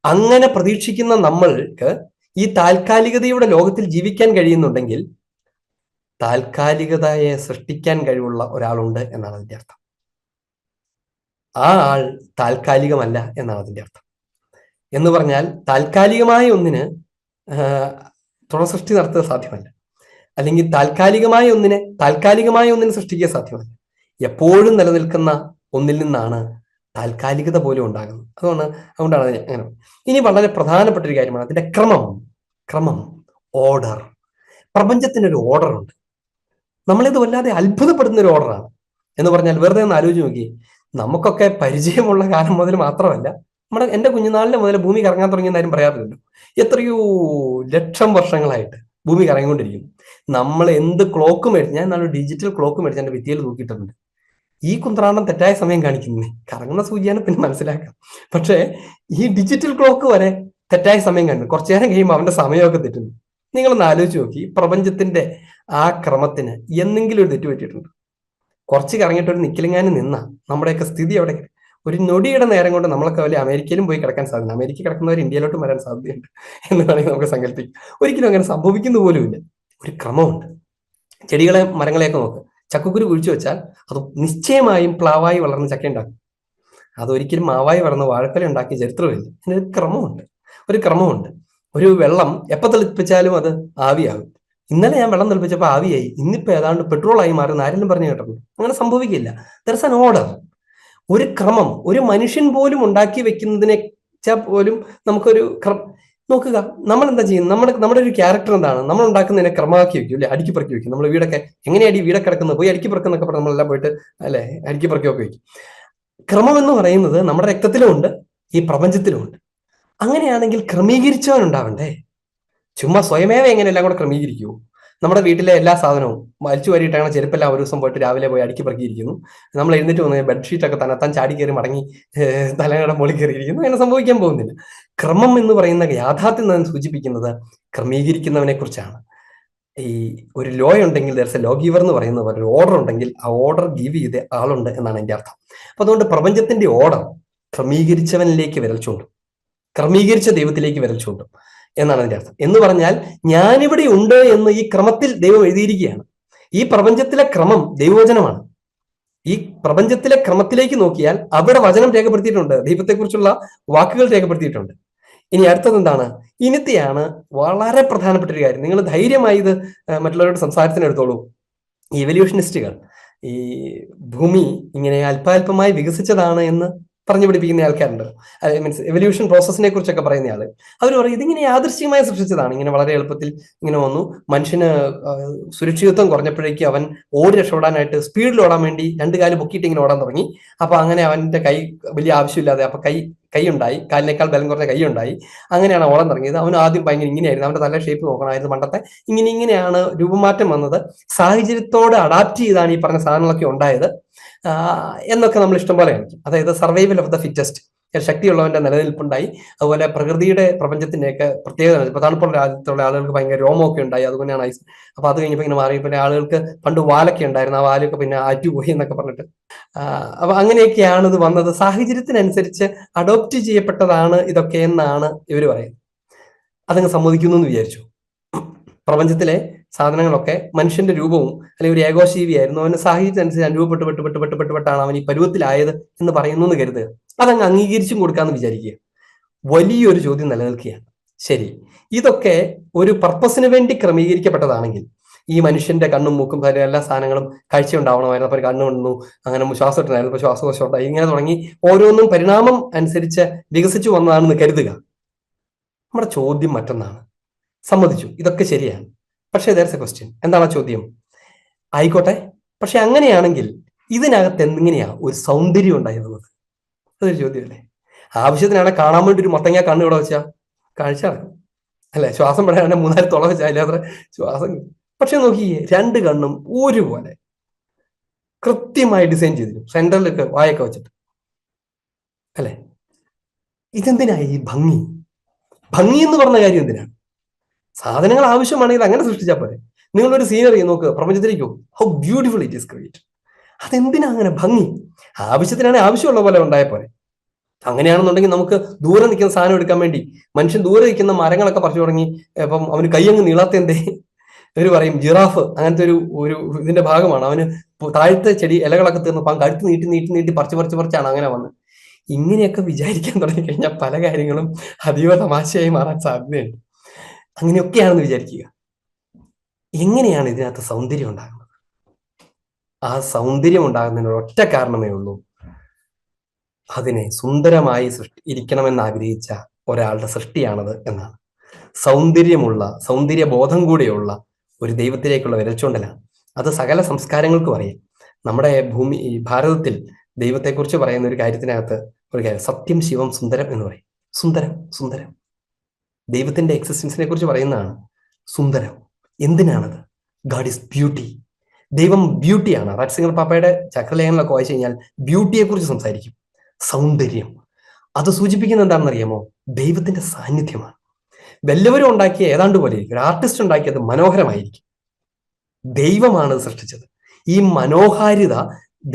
അങ്ങനെ പ്രതീക്ഷിക്കുന്ന നമ്മൾക്ക് ഈ താൽക്കാലികതയുടെ ലോകത്തിൽ ജീവിക്കാൻ കഴിയുന്നുണ്ടെങ്കിൽ താൽക്കാലികതയെ സൃഷ്ടിക്കാൻ കഴിവുള്ള ഒരാളുണ്ട് എന്നാണ് അതിന്റെ അർത്ഥം. ആ ആൾ താൽക്കാലികമല്ല എന്നാണ് അതിന്റെ അർത്ഥം. എന്ന് പറഞ്ഞാൽ താൽക്കാലികമായ ഒന്നിന് തുടർസൃഷ്ടി നടത്തുക സാധ്യമല്ല, അല്ലെങ്കിൽ താൽക്കാലികമായ ഒന്നിനെ സൃഷ്ടിക്കുക സാധ്യമല്ല. എപ്പോഴും നിലനിൽക്കുന്ന ഒന്നിൽ നിന്നാണ് താൽക്കാലികത പോലും ഉണ്ടാകുന്നത്. അതുകൊണ്ടാണ് അതിന് അങ്ങനെ. ഇനി വളരെ പ്രധാനപ്പെട്ട ഒരു കാര്യമാണ് അതിന്റെ ക്രമം, ഓർഡർ. പ്രപഞ്ചത്തിനൊരു ഓർഡർ ഉണ്ട്. നമ്മളിത് വല്ലാതെ അത്ഭുതപ്പെടുന്ന ഒരു ഓർഡറാണ്. എന്ന് പറഞ്ഞാൽ വെറുതെ ഒന്ന് ആലോചിച്ച് നോക്കി, നമുക്കൊക്കെ പരിചയമുള്ള കാലം മുതൽ മാത്രമല്ല, എന്റെ കുഞ്ഞുനാളിലെ മുതൽ ഭൂമി കറങ്ങാൻ തുടങ്ങിയെന്ന് ആരും പറയാറില്ലല്ലോ. എത്രയോ ലക്ഷം വർഷങ്ങളായിട്ട് ഭൂമി കറങ്ങിക്കൊണ്ടിരിക്കുന്നു. നമ്മൾ എന്ത് ക്ലോക്ക് മേടിച്ചു, ഞാൻ നാളെ ഡിജിറ്റൽ ക്ലോക്ക് മേടിച്ച് എന്റെ ഭിത്തിയിൽ തൂക്കിയിട്ടുണ്ട്. ഈ കുന്ത്രാണ്ടം തെറ്റായ സമയം കാണിക്കുന്നേ, കറങ്ങുന്ന സൂചിയാണ് പിന്നെ മനസ്സിലാക്കാം. പക്ഷേ ഈ ഡിജിറ്റൽ ക്ലോക്ക് വരെ തെറ്റായ സമയം കാണിക്കുന്നു. കുറച്ചു നേരം കഴിയുമ്പോൾ അവന്റെ സമയമൊക്കെ തെറ്റുന്നു. നിങ്ങളൊന്ന് ആലോചിച്ച് നോക്കി, പ്രപഞ്ചത്തിന്റെ ആ ക്രമത്തിന് എന്തെങ്കിലും ഒരു തെറ്റ് പറ്റിയിട്ടുണ്ട്? കുറച്ച് കറങ്ങിയിട്ട് ഒരു നിക്കലിങ്ങാനും നിന്ന നമ്മുടെയൊക്കെ സ്ഥിതി അവിടെ ഒരു നൊടിയുടെ നേരം കൊണ്ട് നമ്മളൊക്കെ വലിയ അമേരിക്കയിലും പോയി കിടക്കാൻ സാധ്യത. അമേരിക്ക കിടക്കുന്നവർ ഇന്ത്യയിലോട്ടും വരാൻ സാധ്യതയുണ്ട് എന്ന് വേണമെങ്കിൽ നമുക്ക് സങ്കല്പിക്കാം. ഒരിക്കലും അങ്ങനെ സംഭവിക്കുന്ന പോലുമില്ല. ഒരു ക്രമമുണ്ട്. ചെടികളെ മരങ്ങളെയൊക്കെ നോക്ക്. ചക്കക്കുരു കുഴിച്ചു വെച്ചാൽ അത് നിശ്ചയമായും പ്ലാവായി വളർന്ന് ചക്ക ഉണ്ടാക്കും. അതൊരിക്കലും മാവായി വളർന്ന് വാഴപ്പല ഉണ്ടാക്കിയ ചരിത്രമില്ല. അതിനൊരു ക്രമമുണ്ട്. ഒരു വെള്ളം എപ്പോൾ തെളിപ്പിച്ചാലും അത് ആവിയാകും. ഇന്നലെ ഞാൻ വെള്ളം തിളപ്പിച്ചപ്പോൾ ആവിയായി, ഇന്നിപ്പോ ഏതാണ്ട് പെട്രോളായി മാറുന്ന ആരെങ്കിലും പറഞ്ഞു കേട്ടിട്ടുണ്ട്? അങ്ങനെ സംഭവിക്കില്ല. ദർസ് ആൻ ഓർഡർ, ഒരു ക്രമം. ഒരു മനുഷ്യൻ പോലും ഉണ്ടാക്കി വെക്കുന്നതിനെ പോലും നമുക്കൊരു നോക്കുക. നമ്മൾ എന്താ ചെയ്യുന്നത്? നമ്മുടെ ഒരു ക്യാരക്ടർ എന്താണ്? നമ്മൾ ഉണ്ടാക്കുന്നതിനെ ക്രമമാക്കി വെക്കും, അല്ലെ? അടുക്കി പെറുക്കി വെക്കും. നമ്മൾ വീടൊക്കെ എങ്ങനെയാണ് ഈ വീടൊക്കെ കിടക്കുന്നത്, പോയി അടുക്കി പെറുക്കുന്നൊക്കെ പറഞ്ഞ് നമ്മളെല്ലാം പോയിട്ട് അല്ലെ അടുക്കി പെറുക്കിയൊക്കെ വെക്കും. ക്രമം എന്ന് പറയുന്നത് നമ്മുടെ രക്തത്തിലുമുണ്ട്, ഈ പ്രപഞ്ചത്തിലുമുണ്ട്. അങ്ങനെയാണെങ്കിൽ ക്രമീകരിച്ചവൻ ഉണ്ടാവണ്ടേ? ചുമ്മാ സ്വയമേവ എങ്ങനെ എല്ലാം കൂടെ ക്രമീകരിക്കുമോ? നമ്മുടെ വീട്ടിലെ എല്ലാ സാധനവും വലിച്ചു വാരിയിട്ടാണ് ചെരുപ്പെല്ലാം ഒരു ദിവസം പോയിട്ട് രാവിലെ പോയി അടുക്കി പെറുക്കിയിരിക്കുന്നു. നമ്മൾ എഴുന്നേറ്റ് വന്ന് ബെഡ്ഷീറ്റൊക്കെ തന്നെത്താൻ ചാടി കയറി മടങ്ങി തലയുടെ മുകളിൽ കയറിയിരിക്കുന്നു. അങ്ങനെ സംഭവിക്കാൻ പോകുന്നില്ല. ക്രമം എന്ന് പറയുന്ന യാഥാർത്ഥ്യം തന്നെ സൂചിപ്പിക്കുന്നത് ക്രമീകരിക്കുന്നവനെ കുറിച്ചാണ്. ഈ ഒരു ലോ ഉണ്ടെങ്കിൽ ദർസ് എ ലോ ഗീവർ എന്ന് പറയുന്ന ഒരു ഓർഡർ ഉണ്ടെങ്കിൽ ആ ഓർഡർ ഗീവ് ചെയ്ത ആളുണ്ട് എന്നാണ് എൻ്റെ അർത്ഥം. അപ്പൊ അതുകൊണ്ട് പ്രപഞ്ചത്തിന്റെ ഓർഡർ ക്രമീകരിച്ചവനിലേക്ക് വിരൽ ചൂണ്ടും, ക്രമീകരിച്ച ദൈവത്തിലേക്ക് വിരൽ ചൂണ്ടും എന്നാണ് അതിന്റെ അർത്ഥം. എന്ന് പറഞ്ഞാൽ ഞാനിവിടെ ഉണ്ട് എന്ന് ഈ ക്രമത്തിൽ ദൈവം എഴുതിയിരിക്കുകയാണ്. ഈ പ്രപഞ്ചത്തിലെ ക്രമം ദൈവവചനമാണ്. ഈ പ്രപഞ്ചത്തിലെ ക്രമത്തിലേക്ക് നോക്കിയാൽ അവിടെ വചനം രേഖപ്പെടുത്തിയിട്ടുണ്ട്, ദൈവത്തെക്കുറിച്ചുള്ള വാക്കുകൾ രേഖപ്പെടുത്തിയിട്ടുണ്ട്. ഇനി അടുത്തത് എന്താണ്? ഇനിത്തെയാണ് വളരെ പ്രധാനപ്പെട്ട ഒരു കാര്യം. നിങ്ങൾ ധൈര്യമായി ഇത് മറ്റുള്ളവരുടെ സംസാരത്തിന് എടുത്തോളൂ. ഈ എവല്യൂഷനിസ്റ്റുകൾ ഈ ഭൂമി ഇങ്ങനെ അല്പാൽപമായി വികസിച്ചതാണ് എന്ന് പറഞ്ഞു പിടിപ്പിക്കുന്ന ആൾക്കാരുണ്ട്. മീൻസ് എവല്യൂഷൻ പ്രോസസ്സിനെ കുറിച്ചൊക്കെ പറയുന്ന ആള്. അവർ പറയും ഇതിങ്ങനെ യാദൃശ്ചികമായി സൃഷ്ടിച്ചതാണ്, ഇങ്ങനെ വളരെ എളുപ്പത്തിൽ ഇങ്ങനെ വന്നു. മനുഷ്യന് സുരക്ഷിതത്വം കുറഞ്ഞപ്പോഴേക്കും അവൻ ഓടി രക്ഷപ്പെടാനായിട്ട് സ്പീഡിൽ ഓടാൻ വേണ്ടി 2 കാല് പൊക്കിയിട്ട് ഇങ്ങനെ ഓടാൻ തുടങ്ങി. അപ്പൊ അങ്ങനെ അവന്റെ കൈ വലിയ ആവശ്യമില്ലാതെ അപ്പൊ കൈ ഉണ്ടായി, കാലിനേക്കാൾ ബലം കുറഞ്ഞ കൈ ഉണ്ടായി. അങ്ങനെയാണ് ഓടാൻ തുടങ്ങിയത്. അവൻ ആദ്യം ഭയങ്കര ഇങ്ങനെയായിരുന്നു, അവന്റെ തല ഷേപ്പ് നോക്കണമായിരുന്നു പണ്ടത്തെ. ഇങ്ങനെയാണ് രൂപമാറ്റം വന്നത്. സാഹചര്യത്തോട് അഡാപ്റ്റ് ചെയ്താണ് ഈ പറഞ്ഞ സാധനങ്ങളൊക്കെ ഉണ്ടായത് എന്നൊക്കെ നമ്മൾ ഇഷ്ടംപോലെ കാണിക്കും. അതായത് സർവൈവൽ ഓഫ് ദ ഫിറ്റസ്റ്റ്, ശക്തിയുള്ളവന്റെ നിലനിൽപ്പുണ്ടായി. അതുപോലെ പ്രപഞ്ചത്തിന്റെയൊക്കെ പ്രത്യേകത. ഇപ്പൊ തണുപ്പുള്ള രാജ്യത്തുള്ള ആളുകൾക്ക് ഭയങ്കര രോമമൊക്കെ ഉണ്ടായി, അതുകൊണ്ടാണ് ഐസ്. അപ്പൊ അത് കഴിഞ്ഞപ്പോ ഇങ്ങനെ മാറി. പിന്നെ ആളുകൾക്ക് പണ്ട് വാലൊക്കെ ഉണ്ടായിരുന്നു, ആ വാലൊക്കെ പിന്നെ ആറ്റുപോയി എന്നൊക്കെ പറഞ്ഞിട്ട്. അപ്പൊ അങ്ങനെയൊക്കെയാണ് ഇത് വന്നത്. സാഹചര്യത്തിനനുസരിച്ച് അഡോപ്റ്റ് ചെയ്യപ്പെട്ടതാണ് ഇതൊക്കെ എന്നാണ് ഇവർ പറയുന്നത്. അതങ്ങ് സമ്മതിക്കുന്നു എന്ന് വിചാരിച്ചു. പ്രപഞ്ചത്തിലെ സാധനങ്ങളൊക്കെ മനുഷ്യന്റെ രൂപവും അല്ലെങ്കിൽ ഒരു ഏകോശീവിയായിരുന്നു, അവന് സാഹചര്യത്തിനനുസരിച്ച് അനുഭവപ്പെട്ടാണ് അവൻ ഈ പരുവത്തിലായത് എന്ന് പറയുന്നു എന്ന് കരുതുക. അതങ്ങ് അംഗീകരിച്ചും കൊടുക്കാന്ന് വിചാരിക്കുക. വലിയൊരു ചോദ്യം നിലനിൽക്കുകയാണ്. ശരി, ഇതൊക്കെ ഒരു പർപ്പസിന് വേണ്ടി ക്രമീകരിക്കപ്പെട്ടതാണെങ്കിൽ ഈ മനുഷ്യന്റെ കണ്ണും മൂക്കും എല്ലാ സാധനങ്ങളും കാഴ്ച ഉണ്ടാവണമായിരുന്നു. അപ്പൊ കണ്ണു കൊണ്ടു, അങ്ങനെ ശ്വാസം ഇട്ടുണ്ടായിരുന്നു, ഇപ്പൊ ശ്വാസകോശം ഉണ്ടായി, ഇങ്ങനെ തുടങ്ങി ഓരോന്നും പരിണാമം അനുസരിച്ച് വികസിച്ചു വന്നതാണെന്ന് കരുതുക. നമ്മുടെ ചോദ്യം മറ്റൊന്നാണ്. സമ്മതിച്ചു, ഇതൊക്കെ ശരിയാണ്. പക്ഷേ there's a question. എന്താണ് ചോദ്യം? ആയിക്കോട്ടെ, പക്ഷെ അങ്ങനെയാണെങ്കിൽ ഇതിനകത്ത് എങ്ങനെയാ ഒരു സൗന്ദര്യം ഉണ്ടായിരുന്നത്? അതൊരു ചോദ്യമല്ലേ? ആവശ്യത്തിനാണ് കാണാൻ വേണ്ടി ഒരു മത്തങ്ങ കണ്ണ് ഇവിടെ വെച്ചാൽ കാഴ്ച നടക്കും, അല്ലെ? ശ്വാസം പെടാൻ 3-4 തുള വെച്ചാൽ അതിലത്ര ശ്വാസം. പക്ഷെ നോക്കിയേ, 2 കണ്ണും ഒരുപോലെ കൃത്യമായി ഡിസൈൻ ചെയ്തിരുന്നു, സെന്ററിലൊക്കെ വായൊക്കെ വെച്ചിട്ട്, അല്ലെ? ഇതെന്തിനായി ഈ ഭംഗി എന്ന് പറഞ്ഞ കാര്യം എന്തിനാണ്? സാധനങ്ങൾ ആവശ്യമാണെങ്കിൽ അങ്ങനെ സൃഷ്ടിച്ചാൽ പോരെ. നിങ്ങളൊരു സീനറി നോക്കുക, പ്രപഞ്ചത്തിലേക്ക് പോകും, how beautiful it is create. അതെന്തിനാ അങ്ങനെ ഭംഗി? ആവശ്യത്തിനാണെങ്കിൽ ആവശ്യമുള്ള പോലെ ഉണ്ടായ പോലെ. അങ്ങനെയാണെന്നുണ്ടെങ്കിൽ നമുക്ക് ദൂരെ നിൽക്കുന്ന സാധനം എടുക്കാൻ വേണ്ടി മനുഷ്യൻ ദൂരെ നിൽക്കുന്ന മരങ്ങളൊക്കെ പറിച്ചു തുടങ്ങി. അപ്പം അവന് കൈയങ്ങ് നീളാത്ത എന്തേ? ഇവർ പറയും ജിറാഫ് അങ്ങനത്തെ ഒരു ഇതിന്റെ ഭാഗമാണ്. അവന് താഴത്തെ ചെടി ഇലകളൊക്കെ തീർന്നു, അപ്പം കഴുത്ത് നീട്ടി പറിച്ചാണ് അങ്ങനെ വന്നത്. ഇങ്ങനെയൊക്കെ വിചാരിക്കാൻ തുടങ്ങിക്കഴിഞ്ഞാൽ പല കാര്യങ്ങളും അതീവ തമാശയായി മാറാൻ സാധ്യതയുണ്ട്. അങ്ങനെയൊക്കെയാണെന്ന് വിചാരിക്കുക. എങ്ങനെയാണ് ഇതിനകത്ത് സൗന്ദര്യം ഉണ്ടാകുന്നത്? ആ സൗന്ദര്യം ഉണ്ടാകുന്നതിന് ഒറ്റ കാരണമേ ഉള്ളൂ, അതിനെ സുന്ദരമായി ഇരിക്കണമെന്ന് ആഗ്രഹിച്ച ഒരാളുടെ സൃഷ്ടിയാണത് എന്നാണ്. സൗന്ദര്യബോധം കൂടെയുള്ള ഒരു ദൈവത്തിലേക്കുള്ള വിരൽച്ചൂണ്ടലാണ്. അത് സകല സംസ്കാരങ്ങൾക്കും അറിയാം. നമ്മുടെ ഈ ഭാരതത്തിൽ ദൈവത്തെക്കുറിച്ച് പറയുന്ന ഒരു കാര്യത്തിനകത്ത് ഒരു കാര്യം, സത്യം ശിവം സുന്ദരം എന്ന് പറയും. സുന്ദരം ദൈവത്തിന്റെ എക്സിസ്റ്റൻസിനെ കുറിച്ച് പറയുന്നതാണ് സുന്ദരം. എന്തിനാണത്? God is beauty. ദൈവം ബ്യൂട്ടിയാണ്. റാറ്റ്സിംഗർ പാപ്പയുടെ ചക്രലേഖനങ്ങളൊക്കെ വായിച്ചു കഴിഞ്ഞാൽ ബ്യൂട്ടിയെ കുറിച്ച് സംസാരിക്കും. സൗന്ദര്യം അത് സൂചിപ്പിക്കുന്നത് എന്താണെന്ന് അറിയാമോ? ദൈവത്തിന്റെ സാന്നിധ്യമാണ്. വല്ലവരും ഉണ്ടാക്കിയ ഏതാണ്ട് പോലെ ഇരിക്കും. ഒരു ആർട്ടിസ്റ്റ് ഉണ്ടാക്കിയത് മനോഹരമായിരിക്കും. ദൈവമാണ് സൃഷ്ടിച്ചത്. ഈ മനോഹാരിത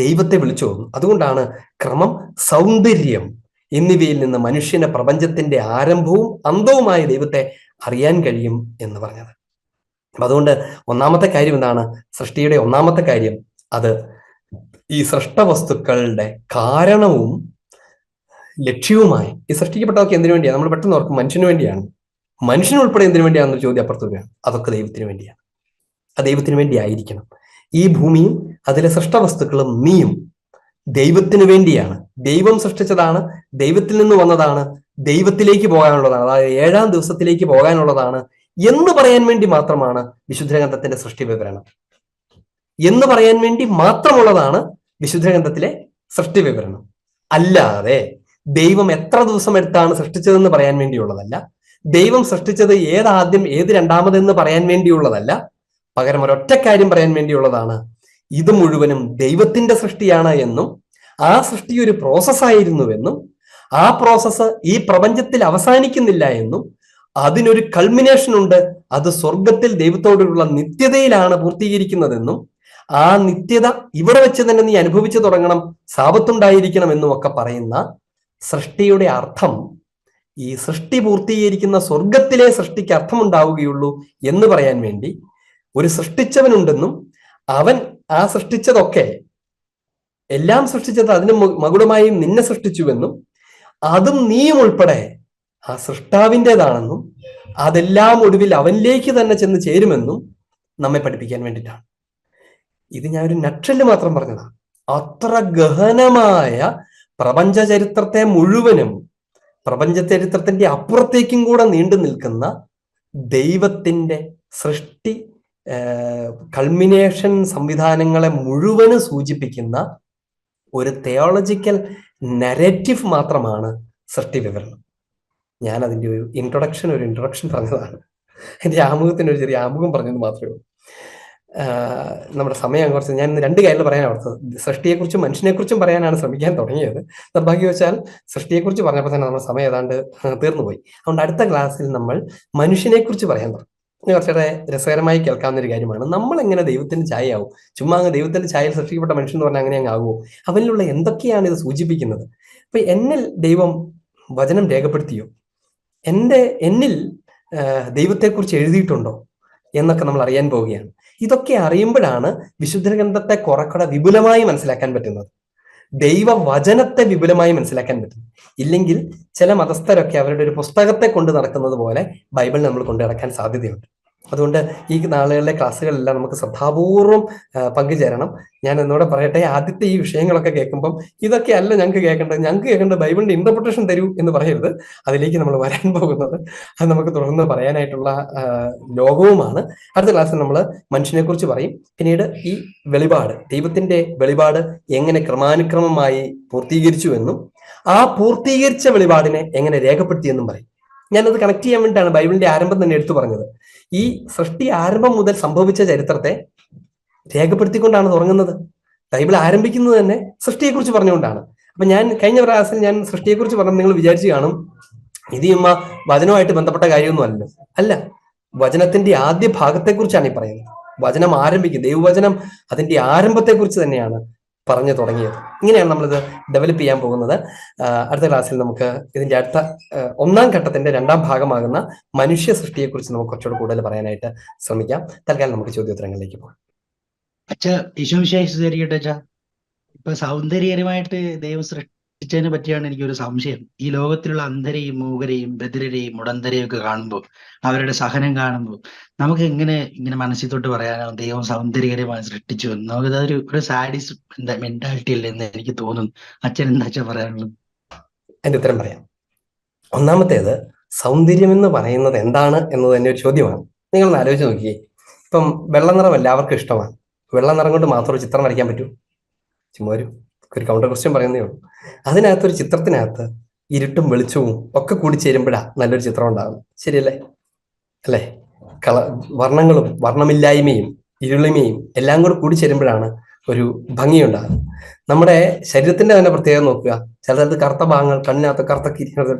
ദൈവത്തെ വിളിച്ചു പോകുന്നു. അതുകൊണ്ടാണ് ക്രമം, സൗന്ദര്യം എന്നിവയിൽ നിന്ന് മനുഷ്യന്റെ പ്രപഞ്ചത്തിന്റെ ആരംഭവും അന്തവുമായ ദൈവത്തെ അറിയാൻ കഴിയും എന്ന് പറഞ്ഞത്. അപ്പൊ അതുകൊണ്ട് ഒന്നാമത്തെ കാര്യം എന്താണ്? സൃഷ്ടിയുടെ ഒന്നാമത്തെ കാര്യം അത് ഈ സൃഷ്ടവസ്തുക്കളുടെ കാരണവും ലക്ഷ്യവുമായി. ഈ സൃഷ്ടിക്കപ്പെട്ടതൊക്കെ എന്തിനു വേണ്ടിയാണ്? നമ്മൾ പെട്ടെന്ന് ഓർക്കും മനുഷ്യന് വേണ്ടിയാണ്. മനുഷ്യനുൾപ്പെടെ എന്തിനു വേണ്ടിയാണെന്നൊരു ചോദ്യം അപ്പുറത്ത് വരികയാണ്. അതൊക്കെ ദൈവത്തിന് വേണ്ടിയാണ്. അത് ദൈവത്തിന് വേണ്ടി ആയിരിക്കണം. ഈ ഭൂമിയും അതിലെ സൃഷ്ടവസ്തുക്കളും നീയും ദൈവത്തിന് വേണ്ടിയാണ്. ദൈവം സൃഷ്ടിച്ചതാണ്, ദൈവത്തിൽ നിന്ന് വന്നതാണ്, ദൈവത്തിലേക്ക് പോകാനുള്ളതാണ്, അതായത് 7-ാം ദിവസത്തിലേക്ക് പോകാനുള്ളതാണ് എന്ന് പറയാൻ വേണ്ടി മാത്രമാണ് വിശുദ്ധ ഗ്രന്ഥത്തിന്റെ സൃഷ്ടി വിവരണം. എന്ന് പറയാൻ വേണ്ടി മാത്രമുള്ളതാണ് വിശുദ്ധ ഗ്രന്ഥത്തിലെ സൃഷ്ടി വിവരണം. അല്ലാതെ ദൈവം എത്ര ദിവസം എടുത്താണ് സൃഷ്ടിച്ചതെന്ന് പറയാൻ വേണ്ടിയുള്ളതല്ല. ദൈവം സൃഷ്ടിച്ചത് ഏതാദ്യം ഏത് രണ്ടാമതെന്ന് പറയാൻ വേണ്ടിയുള്ളതല്ല. പകരം ഒരൊറ്റ കാര്യം പറയാൻ വേണ്ടിയുള്ളതാണ്: ഇത് മുഴുവനും ദൈവത്തിന്റെ സൃഷ്ടിയാണ് എന്നും ആ സൃഷ്ടി ഒരു പ്രോസസ്സായിരുന്നുവെന്നും ആ പ്രോസസ്സ് ഈ പ്രപഞ്ചത്തിൽ അവസാനിക്കുന്നില്ല എന്നും അതിനൊരു കൾമിനേഷൻ ഉണ്ട്, അത് സ്വർഗത്തിൽ ദൈവത്തോടുള്ള നിത്യതയിലാണ് പൂർത്തീകരിക്കുന്നതെന്നും ആ നിത്യത ഇവിടെ വെച്ച് തന്നെ നീ അനുഭവിച്ചു തുടങ്ങണം, സാപത്തുണ്ടായിരിക്കണം എന്നും ഒക്കെ പറയുന്ന സൃഷ്ടിയുടെ അർത്ഥം ഈ സൃഷ്ടി പൂർത്തീകരിക്കുന്ന സ്വർഗത്തിലെ സൃഷ്ടിക്ക് അർത്ഥമുണ്ടാവുകയുള്ളൂ എന്ന് പറയാൻ വേണ്ടി ഒരു സൃഷ്ടിച്ചവനുണ്ടെന്നും അവൻ ആ സൃഷ്ടിച്ചതൊക്കെ എല്ലാം സൃഷ്ടിച്ചത് അതിന് മകുടമായി നിന്നെ സൃഷ്ടിച്ചുവെന്നും അതും നീയും ഉൾപ്പെടെ ആ സൃഷ്ടാവിൻ്റെതാണെന്നും അതെല്ലാം ഒടുവിൽ അവനിലേക്ക് തന്നെ ചെന്ന് ചേരുമെന്നും നമ്മെ പഠിപ്പിക്കാൻ വേണ്ടിയിട്ടാണ്. ഇത് ഞാൻ ഒരു നട്ടെല്ല് മാത്രം പറഞ്ഞതാണ്. അത്ര ഗഹനമായ പ്രപഞ്ച ചരിത്രത്തെ മുഴുവനും, പ്രപഞ്ച ചരിത്രത്തിന്റെ അപ്പുറത്തേക്കും കൂടെ നീണ്ടു നിൽക്കുന്ന ദൈവത്തിന്റെ സൃഷ്ടി കൾമിനേഷൻ സംവിധാനങ്ങളെ മുഴുവനും സൂചിപ്പിക്കുന്ന ഒരു തിയോളജിക്കൽ നരേറ്റീവ് മാത്രമാണ് സൃഷ്ടി വിവരണം. ഞാൻ അതിൻ്റെ ഒരു ഇൻട്രൊഡക്ഷൻ പറഞ്ഞതാണ്. എൻ്റെ ആമുഖത്തിന് ഒരു ചെറിയ ആമുഖം പറഞ്ഞത് മാത്രമേ ഉള്ളൂ. നമ്മുടെ സമയം കുറച്ച് ഞാൻ 2 കാര്യങ്ങൾ പറയാൻ ഓർത്തത്. സൃഷ്ടിയെക്കുറിച്ചും മനുഷ്യനെക്കുറിച്ചും പറയാനാണ് ശ്രമിക്കാൻ തുടങ്ങിയത്. നിർഭാഗ്യവശാൽ സൃഷ്ടിയെക്കുറിച്ച് പറഞ്ഞപ്പോൾ തന്നെ നമ്മുടെ സമയം ഏതാണ്ട് തീർന്നുപോയി. അതുകൊണ്ട് അടുത്ത ക്ലാസ്സിൽ നമ്മൾ മനുഷ്യനെക്കുറിച്ച് പറയാൻ തുടങ്ങും. കുറച്ചുകൂടെ രസകരമായി കേൾക്കാവുന്ന ഒരു കാര്യമാണ്. നമ്മൾ എങ്ങനെ ദൈവത്തിന്റെ ഛായയാവും? ചുമ്മാ അങ്ങ് ദൈവത്തിന്റെ ഛായയിൽ സൃഷ്ടിക്കപ്പെട്ട മനുഷ്യൻ എന്ന് പറഞ്ഞാൽ അങ്ങനെ അങ്ങ് ആകുമോ? അവനിലുള്ള എന്തൊക്കെയാണ് ഇത് സൂചിപ്പിക്കുന്നത്? അപ്പൊ എന്നിൽ ദൈവം വചനം രേഖപ്പെടുത്തിയോ? എന്നിൽ ദൈവത്തെക്കുറിച്ച് എഴുതിയിട്ടുണ്ടോ എന്നൊക്കെ നമ്മൾ അറിയാൻ പോവുകയാണ്. ഇതൊക്കെ അറിയുമ്പോഴാണ് വിശുദ്ധ ഗ്രന്ഥത്തെ കുറെക്കൂടെ വിപുലമായി മനസ്സിലാക്കാൻ പറ്റുന്നത്, ദൈവവചനത്തെ വിപുലമായി മനസ്സിലാക്കാൻ പറ്റും. ഇല്ലെങ്കിൽ ചില മതസ്ഥരൊക്കെ അവരുടെ ഒരു പുസ്തകത്തെ കൊണ്ട് നടക്കുന്നത് പോലെ ബൈബിൾ നമ്മൾ കൊണ്ടു നടക്കാൻ സാധ്യതയുണ്ട്. അതുകൊണ്ട് ഈ നാളുകളിലെ ക്ലാസ്സുകളെല്ലാം നമുക്ക് ശ്രദ്ധാപൂർവം പങ്കുചേരണം. ഞാൻ എന്നോടെ പറയട്ടെ, ആദ്യത്തെ ഈ വിഷയങ്ങളൊക്കെ കേൾക്കുമ്പം ഇതൊക്കെ അല്ല ഞങ്ങൾക്ക് കേൾക്കേണ്ടത് ബൈബിളിന്റെ ഇന്റർപ്രിട്ടേഷൻ തരൂ എന്ന് പറയരുത്. അതിലേക്ക് നമ്മൾ വരാൻ പോകുന്നത് അത് നമുക്ക് തുടർന്ന് പറയാനായിട്ടുള്ള ലോകവുമാണ്. അടുത്ത ക്ലാസ്സിൽ നമ്മൾ മനുഷ്യനെ കുറിച്ച് പറയും. പിന്നീട് ഈ വെളിപാട്, ദൈവത്തിന്റെ വെളിപാട് എങ്ങനെ ക്രമാനുക്രമമായി പൂർത്തീകരിച്ചുവെന്നും ആ പൂർത്തീകരിച്ച വെളിപാടിനെ എങ്ങനെ രേഖപ്പെടുത്തിയെന്നും പറയും. ഞാനത് കണക്ട് ചെയ്യാൻ വേണ്ടിയിട്ടാണ് ബൈബിളിന്റെ ആരംഭം തന്നെ എടുത്തു പറഞ്ഞത്. ഈ സൃഷ്ടി ആരംഭം മുതൽ സംഭവിച്ച ചരിത്രത്തെ രേഖപ്പെടുത്തിക്കൊണ്ടാണ് തുടങ്ങുന്നത്. ബൈബിൾ ആരംഭിക്കുന്നത് തന്നെ സൃഷ്ടിയെക്കുറിച്ച് പറഞ്ഞുകൊണ്ടാണ്. അപ്പൊ ഞാൻ കഴിഞ്ഞ പ്രാവശ്യം ഞാൻ സൃഷ്ടിയെക്കുറിച്ച് പറഞ്ഞത് നിങ്ങൾ വിചാരിച്ചു കാണും ഇത് ഇമ്മ വചനവുമായിട്ട് ബന്ധപ്പെട്ട കാര്യമൊന്നും അല്ലല്ലോ. അല്ല, വചനത്തിന്റെ ആദ്യ ഭാഗത്തെക്കുറിച്ചാണ് ഈ പറയുന്നത്. വചനം ആരംഭിക്കും, ദൈവവചനം അതിന്റെ ആരംഭത്തെക്കുറിച്ച് തന്നെയാണ് പറഞ്ഞു തുടങ്ങിയത്. ഇങ്ങനെയാണ് നമ്മളിത് ഡെവലപ്പ് ചെയ്യാൻ പോകുന്നത്. അടുത്ത ക്ലാസ്സിൽ നമുക്ക് ഇതിന്റെ അടുത്ത 1-ാം ഘട്ടത്തിന്റെ 2-ാം ഭാഗമാകുന്ന മനുഷ്യ സൃഷ്ടിയെക്കുറിച്ച് നമുക്ക് കുറച്ചുകൂടെ കൂടുതൽ പറയാനായിട്ട് ശ്രമിക്കാം. തൽക്കാലം നമുക്ക് ചോദ്യോത്തരങ്ങളിലേക്ക് പോകാം. ഇപ്പൊ സൗന്ദര്യകരമായിട്ട് ദൈവം സൃഷ്ടിച്ചതിനെ പറ്റിയാണ് എനിക്കൊരു സംശയം. ഈ ലോകത്തിലുള്ള അന്ധരെയും മൂകരെയും ബധിരരെയും മുടന്തരെയും ഒക്കെ കാണുമ്പോൾ, അവരുടെ സഹനം കാണുമ്പോൾ നമുക്ക് ഇങ്ങനെ മനസ്സിൽ തൊട്ട് പറയാനാവും ദൈവം സൗന്ദര്യകരമായി സൃഷ്ടിച്ചു എന്ന്. നമുക്കതൊരു സാഡിസ് മെന്റാലിറ്റി അല്ലെന്ന് എനിക്ക് തോന്നുന്നു. അച്ഛൻ എന്താ അച്ഛൻ പറയാനുള്ളത്? അതിന്റെ ഉത്തരം പറയാം. ഒന്നാമത്തേത്, സൗന്ദര്യം എന്ന് പറയുന്നത് എന്താണ് എന്നത് തന്നെ ഒരു ചോദ്യമാണ്. നിങ്ങളൊന്ന് ആലോചിച്ച് നോക്കിയേ. ഇപ്പം വെള്ള നിറം എല്ലാവർക്കും ഇഷ്ടമാണ്. വെള്ള നിറം കൊണ്ട് മാത്രം ഒരു ചിത്രം വരയ്ക്കാൻ പറ്റൂ? ചുമ്മാ ഒരു കൗണ്ടർ ക്വസ്റ്റ്യൻ പറയുന്നേ ഉള്ളൂ. അതിനകത്തൊരു ചിത്രത്തിനകത്ത് ഇരുട്ടും വെളിച്ചവും ഒക്കെ കൂടി ചേരുമ്പോഴാണ് നല്ലൊരു ചിത്രം ഉണ്ടാകും. ശരിയല്ലേ? അല്ലേ? വർണ്ണങ്ങളും വർണ്ണമില്ലായ്മയും ഇരുളിമയും എല്ലാം കൂടി ചേരുമ്പോഴാണ് ഒരു ഭംഗിയുണ്ടാകുന്നത്. നമ്മുടെ ശരീരത്തിന്റെ തന്നെ പ്രത്യേകത നോക്കുക. ചിലത് കറുത്ത ഭാഗങ്ങൾ, കണ്ണിനകത്ത് കറുത്ത കിരികൾ.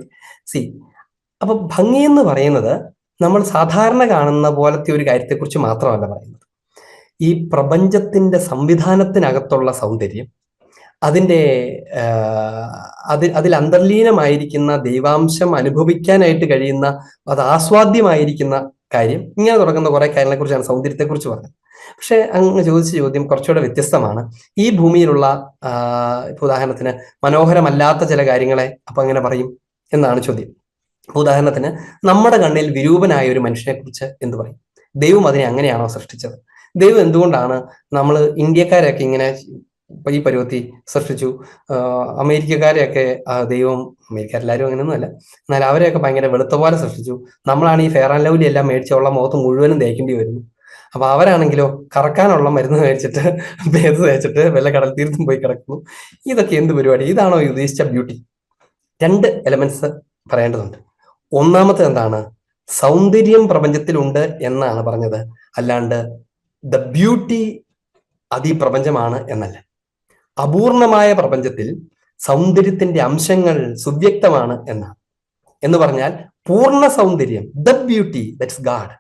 അപ്പൊ ഭംഗി എന്ന് പറയുന്നത് നമ്മൾ സാധാരണ കാണുന്ന പോലത്തെ ഒരു കാര്യത്തെക്കുറിച്ച് മാത്രമല്ല പറയുന്നത്. ഈ പ്രപഞ്ചത്തിന്റെ സംവിധാനത്തിനകത്തുള്ള സൗന്ദര്യം, അതിൽ അന്തർലീനമായിരിക്കുന്ന ദൈവാംശം അനുഭവിക്കാനായിട്ട് കഴിയുന്ന, അത് ആസ്വാദ്യമായിരിക്കുന്ന കാര്യം, ഇങ്ങനെ തുടങ്ങുന്ന കുറെ കാര്യങ്ങളെ കുറിച്ചാണ് സൗന്ദര്യത്തെക്കുറിച്ച് പറഞ്ഞത്. പക്ഷെ അങ്ങ് ചോദിച്ച ചോദ്യം കുറച്ചുകൂടെ വ്യത്യസ്തമാണ്. ഈ ഭൂമിയിലുള്ള ഉദാഹരണത്തിന് മനോഹരമല്ലാത്ത ചില കാര്യങ്ങളെ അപ്പൊ അങ്ങനെ പറയും എന്നാണ് ചോദ്യം. ഉദാഹരണത്തിന് നമ്മുടെ കണ്ണിൽ വിരൂപനായ ഒരു മനുഷ്യനെ കുറിച്ച് എന്ത് പറയും? ദൈവം അതിനെ അങ്ങനെയാണോ സൃഷ്ടിച്ചത്? ദൈവം എന്തുകൊണ്ടാണ് നമ്മൾ ഇന്ത്യക്കാരെയൊക്കെ ഇങ്ങനെ ഈ പരുവത്തിൽ സൃഷ്ടിച്ചു, അമേരിക്കക്കാരെയൊക്കെ ദൈവം, അമേരിക്കക്കാരെല്ലാവരും അങ്ങനെയൊന്നുമല്ല, എന്നാൽ അവരെയൊക്കെ ഭയങ്കര വെളുത്ത പോലെ സൃഷ്ടിച്ചു. നമ്മളാണ് ഈ ഫെയർ ആൻഡ് ലവ്ലി എല്ലാം മേടിച്ചുള്ള മുഖത്ത് മുഴുവനും തേക്കേണ്ടി വരുന്നു. അപ്പൊ അവരാണെങ്കിലോ കറക്കാനുള്ള മരുന്ന് മേടിച്ചിട്ട് പേര് തേച്ചിട്ട് വല്ല കടൽ തീരത്തും പോയി കിടക്കുന്നു. ഇതൊക്കെ എന്ത് പരിപാടി? ഇതാണോ ഉദ്ദേശിച്ച ബ്യൂട്ടി? 2 എലമെന്റ്സ് പറയേണ്ടതുണ്ട്. ഒന്നാമത്തെ എന്താണ്? സൗന്ദര്യം പ്രപഞ്ചത്തിലുണ്ട് എന്നാണ് പറഞ്ഞത്, അല്ലാണ്ട് ദ ബ്യൂട്ടി അത് ഈ പ്രപഞ്ചമാണ് എന്നല്ല. അപൂർണമായ പ്രപഞ്ചത്തിൽ സൗന്ദര്യത്തിന്റെ അംശങ്ങൾ സുവ്യക്തമാണ് എന്നാണ്. എന്ന് പറഞ്ഞാൽ പൂർണ്ണ സൗന്ദര്യം, ദ ബ്യൂട്ടി, ദറ്റ്സ് ഗാഡ്,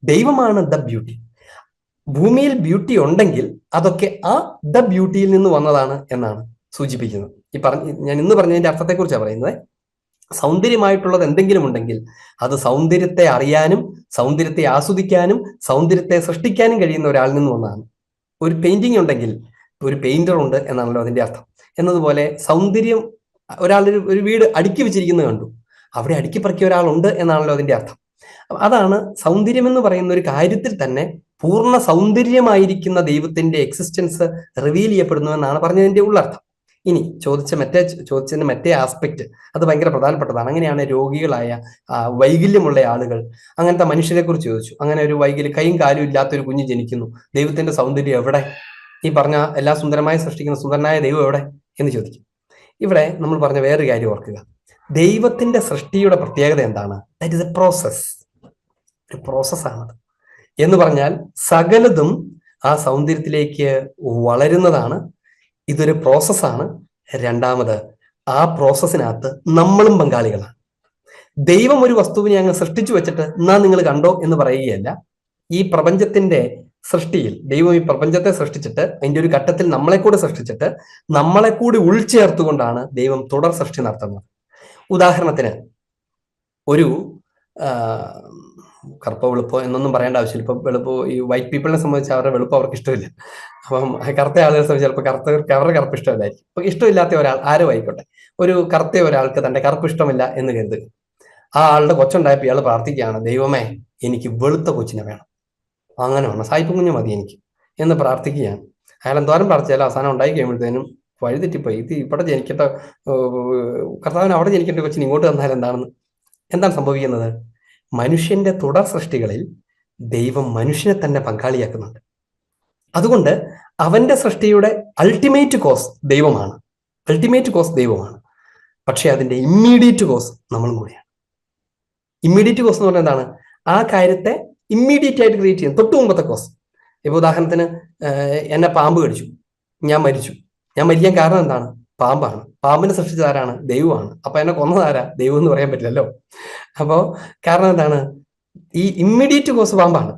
ദൈവമാണ് ദ ബ്യൂട്ടി. ഭൂമിയിൽ ബ്യൂട്ടി ഉണ്ടെങ്കിൽ അതൊക്കെ ആ ദ ബ്യൂട്ടിയിൽ നിന്ന് വന്നതാണ് എന്നാണ് സൂചിപ്പിക്കുന്നത്. ഞാൻ ഇന്ന് പറഞ്ഞതിന്റെ അർത്ഥത്തെക്കുറിച്ചാണ് പറയുന്നത്. സൗന്ദര്യമായിട്ടുള്ളത് എന്തെങ്കിലും ഉണ്ടെങ്കിൽ അത് സൗന്ദര്യത്തെ അറിയാനും സൗന്ദര്യത്തെ ആസ്വദിക്കാനും സൗന്ദര്യത്തെ സൃഷ്ടിക്കാനും കഴിയുന്ന ഒരാളിൽ നിന്ന് വന്നതാണ്. ഒരു പെയിന്റിംഗ് ഉണ്ടെങ്കിൽ ഒരു പെയിന്റർ ഉണ്ട് എന്നാണല്ലോ അതിന്റെ അർത്ഥം. എന്നതുപോലെ സൗന്ദര്യം, ഒരു വീട് അടുക്കി വെച്ചിരിക്കുന്നത് കണ്ടു, അവിടെ അടുക്കി പറക്കിയ ഒരാളുണ്ട് എന്നാണല്ലോ അതിന്റെ അർത്ഥം. അതാണ് സൗന്ദര്യം എന്ന് പറയുന്ന ഒരു കാര്യത്തിൽ തന്നെ പൂർണ്ണ സൗന്ദര്യമായിരിക്കുന്ന ദൈവത്തിന്റെ എക്സിസ്റ്റൻസ് റിവീൽ ചെയ്യപ്പെടുന്നു എന്നാണ് പറഞ്ഞതിന്റെ ഉള്ളർത്ഥം. ഇനി ചോദിച്ചതിന്റെ മറ്റേ ആസ്പെക്ട് അത് ഭയങ്കര പ്രധാനപ്പെട്ടതാണ്. അങ്ങനെയാണ് രോഗികളായ വൈകല്യമുള്ള ആളുകൾ, അങ്ങനത്തെ മനുഷ്യരെ കുറിച്ച് ചോദിച്ചു. അങ്ങനെ ഒരു കൈയും കാലും ഇല്ലാത്തൊരു കുഞ്ഞ് ജനിക്കുന്നു, ദൈവത്തിന്റെ സൗന്ദര്യം എവിടെ? ഈ പറഞ്ഞ എല്ലാ സുന്ദരമായി സൃഷ്ടിക്കുന്ന സുന്ദരനായ ദൈവം എവിടെ എന്ന് ചോദിക്കും. ഇവിടെ നമ്മൾ പറഞ്ഞ വേറൊരു കാര്യം ഓർക്കുക. ദൈവത്തിന്റെ സൃഷ്ടിയുടെ പ്രത്യേകത എന്താണ്? That is A process. ഒരു പ്രോസസ്സാണത്. എന്ന് പറഞ്ഞാൽ സകലതും ആ സൗന്ദര്യത്തിലേക്ക് വളരുന്നതാണ്. ഇതൊരു പ്രോസസ്സാണ്. രണ്ടാമത്, ആ പ്രോസസ്സിനകത്ത് നമ്മളും പങ്കാളികളാണ്. ദൈവം ഒരു വസ്തുവിനെ അങ്ങ് സൃഷ്ടിച്ചു വെച്ചിട്ട് എന്നാ നിങ്ങൾ കണ്ടോ എന്ന് പറയുകയല്ല. ഈ പ്രപഞ്ചത്തിന്റെ സൃഷ്ടിയിൽ ദൈവം ഈ പ്രപഞ്ചത്തെ സൃഷ്ടിച്ചിട്ട് അതിന്റെ ഒരു ഘട്ടത്തിൽ നമ്മളെ കൂടെ സൃഷ്ടിച്ചിട്ട് നമ്മളെ കൂടി ഉൾച്ചേർത്തുകൊണ്ടാണ് ദൈവം തുടർ സൃഷ്ടി നടത്തുന്നത്. ഉദാഹരണത്തിന്, ഒരു കറുപ്പോ വെളുപ്പോ എന്നൊന്നും പറയേണ്ട ആവശ്യമില്ല. ഇപ്പൊ വെളുപ്പോ ഈ വൈറ്റ് പീപ്പിളിനെ സംബന്ധിച്ച് അവരുടെ വെളുപ്പ് അവർക്ക് ഇഷ്ടമില്ല. അപ്പം കറുത്ത ആളുകളെ സംബന്ധിച്ച് ചിലപ്പോൾ അവരുടെ കറുപ്പ് ഇഷ്ടമില്ലായിരിക്കും. അപ്പൊ ഇഷ്ടമില്ലാത്ത ഒരാൾ ആരും ആയിക്കോട്ടെ, ഒരു കറുത്ത ഒരാൾക്ക് തന്റെ കറുപ്പ് ഇഷ്ടമില്ല എന്ന് കരുതുക. ആ ആളുടെ കൊച്ചുണ്ടായപ്പോൾ ഇയാൾ പ്രാർത്ഥിക്കുകയാണ്, ദൈവമേ എനിക്ക് വെളുത്ത കൊച്ചിനെ വേണം, അങ്ങനെ വേണം, സായിപ്പ് കുഞ്ഞ് മതി എനിക്ക് എന്ന് പ്രാർത്ഥിക്കുകയാണ്. അയാൾ എന്തോരം പ്രാർത്ഥിച്ചാലും അവസാനം ഉണ്ടായി കഴിയുമ്പോഴത്തേനും വഴിതെറ്റിപ്പോയി. ഇത് ഇവിടെ ജനിക്കേണ്ട കർത്താവിന് അവിടെ ജനിക്കേണ്ട കൊച്ചിന് ഇങ്ങോട്ട് തന്നാൽ എന്താണ് സംഭവിക്കുന്നത്? മനുഷ്യന്റെ തുടർ സൃഷ്ടികളിൽ ദൈവം മനുഷ്യനെ തന്നെ പങ്കാളിയാക്കുന്നുണ്ട്. അതുകൊണ്ട് അവന്റെ സൃഷ്ടിയുടെ അൾട്ടിമേറ്റ് കോസ് ദൈവമാണ്. പക്ഷെ അതിന്റെ ഇമ്മീഡിയറ്റ് കോസ് നമ്മളും കൂടിയാണ്. ഇമ്മീഡിയറ്റ് കോസ് എന്ന് പറഞ്ഞാൽ എന്താണ്? ആ കാര്യത്തെ ഇമ്മീഡിയറ്റ് ആയിട്ട് ക്രിയേറ്റ് ചെയ്യുന്നത് തൊട്ട് മുമ്പത്തെ കോസ്. ഇപ്പൊ ഉദാഹരണത്തിന്, എന്നെ പാമ്പ് കടിച്ചു, ഞാൻ മരിച്ചു. ഞാൻ മരിക്കാൻ കാരണം എന്താണ്? പാമ്പാണ്. പാമ്പിനെ സൃഷ്ടിച്ചത് ആരാണ്? ദൈവമാണ്. അപ്പൊ എന്നെ കൊന്നതാരാ? ദൈവം എന്ന് പറയാൻ പറ്റില്ലല്ലോ. അപ്പോ കാരണം എന്താണ്? ഈ ഇമ്മീഡിയറ്റ് കോസ് പാമ്പാണ്.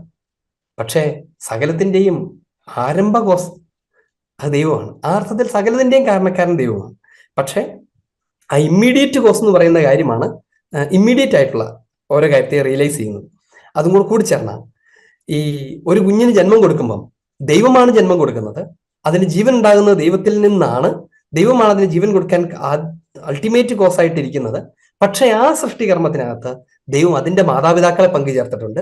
പക്ഷേ സകലത്തിന്റെയും ആരംഭ കോസ് അത് ദൈവമാണ്. ആ അർത്ഥത്തിൽ സകലത്തിന്റെയും കാരണക്കാരൻ ദൈവമാണ്. പക്ഷെ ആ ഇമ്മീഡിയറ്റ് കോസ് എന്ന് പറയുന്ന കാര്യമാണ് ഇമ്മീഡിയറ്റ് ആയിട്ടുള്ള ഓരോ കാര്യത്തെ റിയലൈസ് ചെയ്യുന്നത്. അതും കൂടെ കൂടിച്ചേർന്നാൽ ഈ ഒരു കുഞ്ഞിന് ജന്മം കൊടുക്കുമ്പം ദൈവമാണ് ജന്മം കൊടുക്കുന്നത്. അതിന് ജീവൻ ഉണ്ടാകുന്നത് ദൈവത്തിൽ നിന്നാണ്. ദൈവമാണ് അതിന് ജീവൻ കൊടുക്കാൻ അൾട്ടിമേറ്റ് കോസ് ആയിട്ടിരിക്കുന്നത്. പക്ഷെ ആ സൃഷ്ടികർമ്മത്തിനകത്ത് ദൈവം അതിന്റെ മാതാപിതാക്കളെ പങ്കുചേർത്തിട്ടുണ്ട്.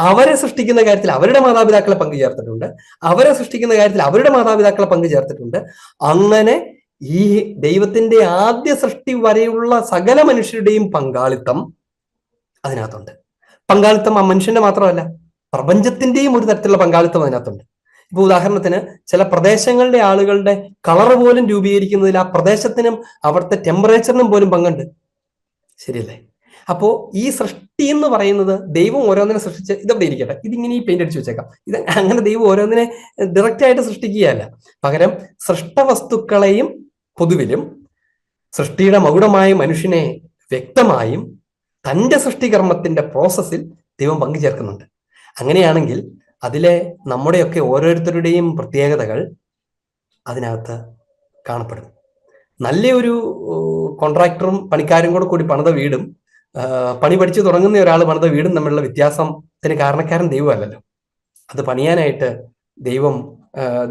അവരെ സൃഷ്ടിക്കുന്ന കാര്യത്തിൽ അവരുടെ മാതാപിതാക്കളെ പങ്കുചേർത്തിട്ടുണ്ട്. അവരെ സൃഷ്ടിക്കുന്ന കാര്യത്തിൽ അവരുടെ മാതാപിതാക്കളെ പങ്കുചേർത്തിട്ടുണ്ട്. അങ്ങനെ ഈ ദൈവത്തിന്റെ ആദ്യ സൃഷ്ടി വരെയുള്ള സകല മനുഷ്യരുടെയും പങ്കാളിത്തം അതിനകത്തുണ്ട്. പങ്കാളിത്തം ആ മനുഷ്യന്റെ മാത്രമല്ല, പ്രപഞ്ചത്തിന്റെയും ഒരു തരത്തിലുള്ള പങ്കാളിത്തം അതിനകത്തുണ്ട്. ഇപ്പൊ ഉദാഹരണത്തിന്, ചില പ്രദേശങ്ങളുടെ ആളുകളുടെ കളർ പോലും രൂപീകരിക്കുന്നതിൽ ആ പ്രദേശത്തിനും അവിടുത്തെ ടെമ്പറേച്ചറിനും പോലും പങ്കുണ്ട്. ശരിയല്ലേ? അപ്പോ ഈ സൃഷ്ടി എന്ന് പറയുന്നത് ദൈവം ഓരോന്നിനെ സൃഷ്ടിച്ച് ഇതെവിടെ ഇരിക്കട്ടെ, ഇതിങ്ങനെ ഈ പെയിന്റ് അടിച്ചു വെച്ചേക്കാം, ഇത് അങ്ങനെ ദൈവം ഓരോന്നിനെ ഡയറക്റ്റ് ആയിട്ട് സൃഷ്ടിക്കുകയല്ല. പകരം സൃഷ്ടവസ്തുക്കളെയും പൊതുവിലും സൃഷ്ടിയുടെ മകുടമായ മനുഷ്യനെ വ്യക്തമായും തന്റെ സൃഷ്ടികർമ്മത്തിന്റെ പ്രോസസ്സിൽ ദൈവം പങ്കുചേർക്കുന്നുണ്ട്. അങ്ങനെയാണെങ്കിൽ അതിലെ നമ്മുടെയൊക്കെ ഓരോരുത്തരുടെയും പ്രത്യേകതകൾ അതിനകത്ത് കാണപ്പെടും. നല്ലൊരു കോൺട്രാക്ടറും പണിക്കാരും കൂടി പണിത വീടും പണി പഠിച്ചു തുടങ്ങുന്ന ഒരാൾ പണിത വീടും തമ്മിലുള്ള വ്യത്യാസത്തിന് കാരണക്കാരൻ ദൈവമല്ലല്ലോ. അത് പണിയാനായിട്ട്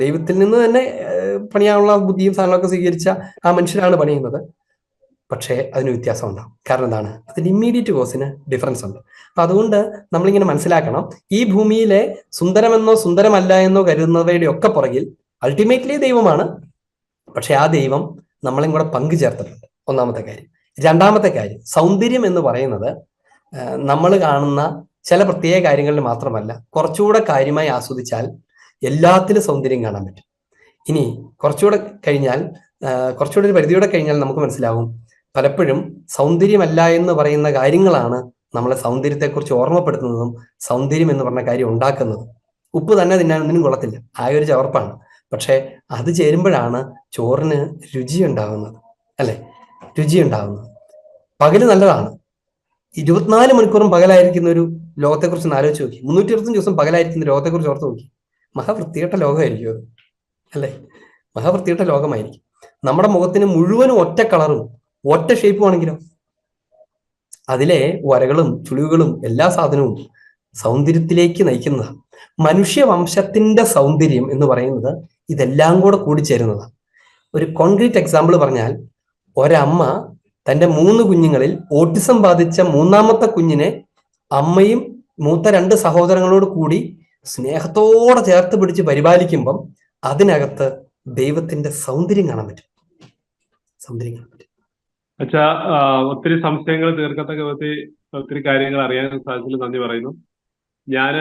ദൈവത്തിൽ നിന്ന് തന്നെ പണിയാനുള്ള ബുദ്ധിയും സാധനങ്ങളൊക്കെ സ്വീകരിച്ച ആ മനുഷ്യരാണ് പണിയുന്നത്. പക്ഷേ അതിന് വ്യത്യാസം ഉണ്ടാവും. കാരണം എന്താണ്? അതിന്റെ ഇമ്മീഡിയറ്റ് കോസിന് ഡിഫറൻസ് ഉണ്ട്. അപ്പൊ അതുകൊണ്ട് നമ്മളിങ്ങനെ മനസ്സിലാക്കണം, ഈ ഭൂമിയിലെ സുന്ദരമെന്നോ സുന്ദരമല്ല എന്നോ കരുതുന്നവയുടെ ഒക്കെ പുറകിൽ അൾട്ടിമേറ്റ്ലി ദൈവമാണ്. പക്ഷെ ആ ദൈവം നമ്മളെയും കൂടെ പങ്കു ചേർത്തിട്ടുണ്ട്. ഒന്നാമത്തെ കാര്യം. രണ്ടാമത്തെ കാര്യം, സൗന്ദര്യം എന്ന് പറയുന്നത് നമ്മൾ കാണുന്ന ചില പ്രത്യേക കാര്യങ്ങളിൽ മാത്രമല്ല, കുറച്ചുകൂടെ കാര്യമായി ആസ്വദിച്ചാൽ എല്ലാത്തിലും സൗന്ദര്യം കാണാൻ പറ്റും. ഇനി കുറച്ചുകൂടെ കഴിഞ്ഞാൽ, കുറച്ചുകൂടെ ഒരു പരിധിയോടെ കഴിഞ്ഞാൽ നമുക്ക് മനസ്സിലാവും, പലപ്പോഴും സൗന്ദര്യമല്ല എന്ന് പറയുന്ന കാര്യങ്ങളാണ് നമ്മളെ സൗന്ദര്യത്തെക്കുറിച്ച് ഓർമ്മപ്പെടുത്തുന്നതും സൗന്ദര്യം എന്ന് പറഞ്ഞ കാര്യം ഉണ്ടാക്കുന്നതും. ഉപ്പ് തന്നെ തിന്നാൻ ഒന്നിനും കൊള്ളത്തില്ല, ആയൊരു ചവർപ്പാണ്. പക്ഷെ അത് ചേരുമ്പോഴാണ് ചോറിന് രുചി ഉണ്ടാകുന്നത്, അല്ലെ? രുചി ഉണ്ടാകുന്നത്. പകല് നല്ലതാണ്. 24 മണിക്കൂറും പകലായിരിക്കുന്ന ഒരു ലോകത്തെക്കുറിച്ച് ഒന്ന് ആലോചിച്ച് നോക്കി. 365 ദിവസം പകലായിരിക്കുന്ന ലോകത്തെക്കുറിച്ച് ഓർത്ത് നോക്കി. മഹാവൃത്തികെട്ട ലോകമായിരിക്കും അത്, അല്ലെ? മഹാവൃത്തികെട്ട ലോകമായിരിക്കും. നമ്മുടെ മുഖത്തിന് മുഴുവനും ഒറ്റ കളറും ഒറ്റ ഷേപ്പും ആണെങ്കിലോ, അതിലെ വരകളും ചുളിവുകളും എല്ലാ സാധനവും സൗന്ദര്യത്തിലേക്ക് നയിക്കുന്നതാണ്. മനുഷ്യവംശത്തിന്റെ സൗന്ദര്യം എന്ന് പറയുന്നത് ഇതെല്ലാം കൂടെ കൂടിച്ചേരുന്നതാണ്. ഒരു കോൺക്രീറ്റ് എക്സാമ്പിൾ പറഞ്ഞാൽ, ഒരമ്മ തന്റെ 3 കുഞ്ഞുങ്ങളിൽ ഓട്ടിസം ബാധിച്ച 3ാമത്തെ കുഞ്ഞിനെ അമ്മയും മൂത്ത 2 സഹോദരങ്ങളോട് കൂടി സ്നേഹത്തോടെ ചേർത്ത് പിടിച്ച് പരിപാലിക്കുമ്പം അതിനകത്ത് ദൈവത്തിന്റെ സൗന്ദര്യം കാണാൻ പറ്റും. സൗന്ദര്യം കാണാൻ പറ്റും. അച്ഛാ, ഒത്തിരി സംശയങ്ങൾ തീർക്കത്തക്ക ഒത്തിരി കാര്യങ്ങൾ അറിയാൻ സാധിച്ചതിൽ നന്ദി പറയുന്നു. ഞാൻ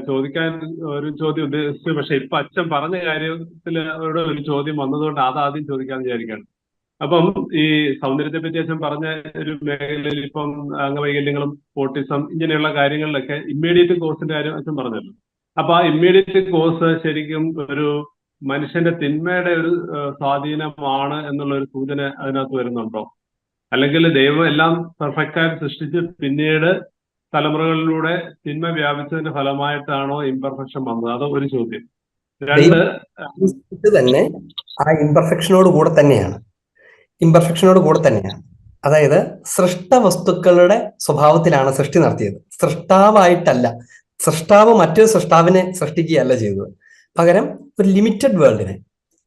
ചോദിക്കാൻ ഒരു ചോദ്യം ഉദ്ദേശിച്ചു, പക്ഷെ ഇപ്പൊ അച്ഛൻ പറഞ്ഞ കാര്യത്തിൽ ഒരു ചോദ്യം വന്നതുകൊണ്ട് അതാദ്യം ചോദിക്കാന്ന് വിചാരിക്കുകയാണ്. അപ്പം ഈ സൗന്ദര്യത്തെ പറ്റി അച്ഛൻ പറഞ്ഞ ഒരു മേഖലയിൽ ഇപ്പം അംഗവൈകല്യങ്ങളും ഓട്ടിസം ഇങ്ങനെയുള്ള കാര്യങ്ങളിലൊക്കെ ഇമ്മീഡിയറ്റ് കോഴ്സിന്റെ കാര്യം അച്ഛൻ പറഞ്ഞല്ലോ. അപ്പൊ ആ ഇമ്മീഡിയറ്റ് കോഴ്സ് ശരിക്കും ഒരു മനുഷ്യന്റെ തിന്മയുടെ ഒരു സ്വാധീനമാണ് എന്നുള്ള ഒരു സൂചന അതിനകത്ത് വരുന്നുണ്ടോ? അല്ലെങ്കിൽ ദൈവം എല്ലാം പെർഫെക്റ്റായി സൃഷ്ടിച്ച് പിന്നീട് തലമുറകളിലൂടെ തിന്മ വ്യാപിച്ചതിന്റെ ഫലമായിട്ടാണോ ഇംപെർഫെക്ഷൻ വന്നത്? അതോ ഒരു ചോദ്യം. തന്നെ ആ ഇംപെർഫെക്ഷനോട് കൂടെ തന്നെയാണ്. അതായത് സൃഷ്ട വസ്തുക്കളുടെ സ്വഭാവത്തിലാണ് സൃഷ്ടി നടത്തിയത്, സൃഷ്ടാവായിട്ടല്ല. സൃഷ്ടാവ് മറ്റൊരു സൃഷ്ടാവിനെ സൃഷ്ടിക്കുകയല്ല ചെയ്തത്. പകരം ഒരു ലിമിറ്റഡ് വേൾഡിനെ,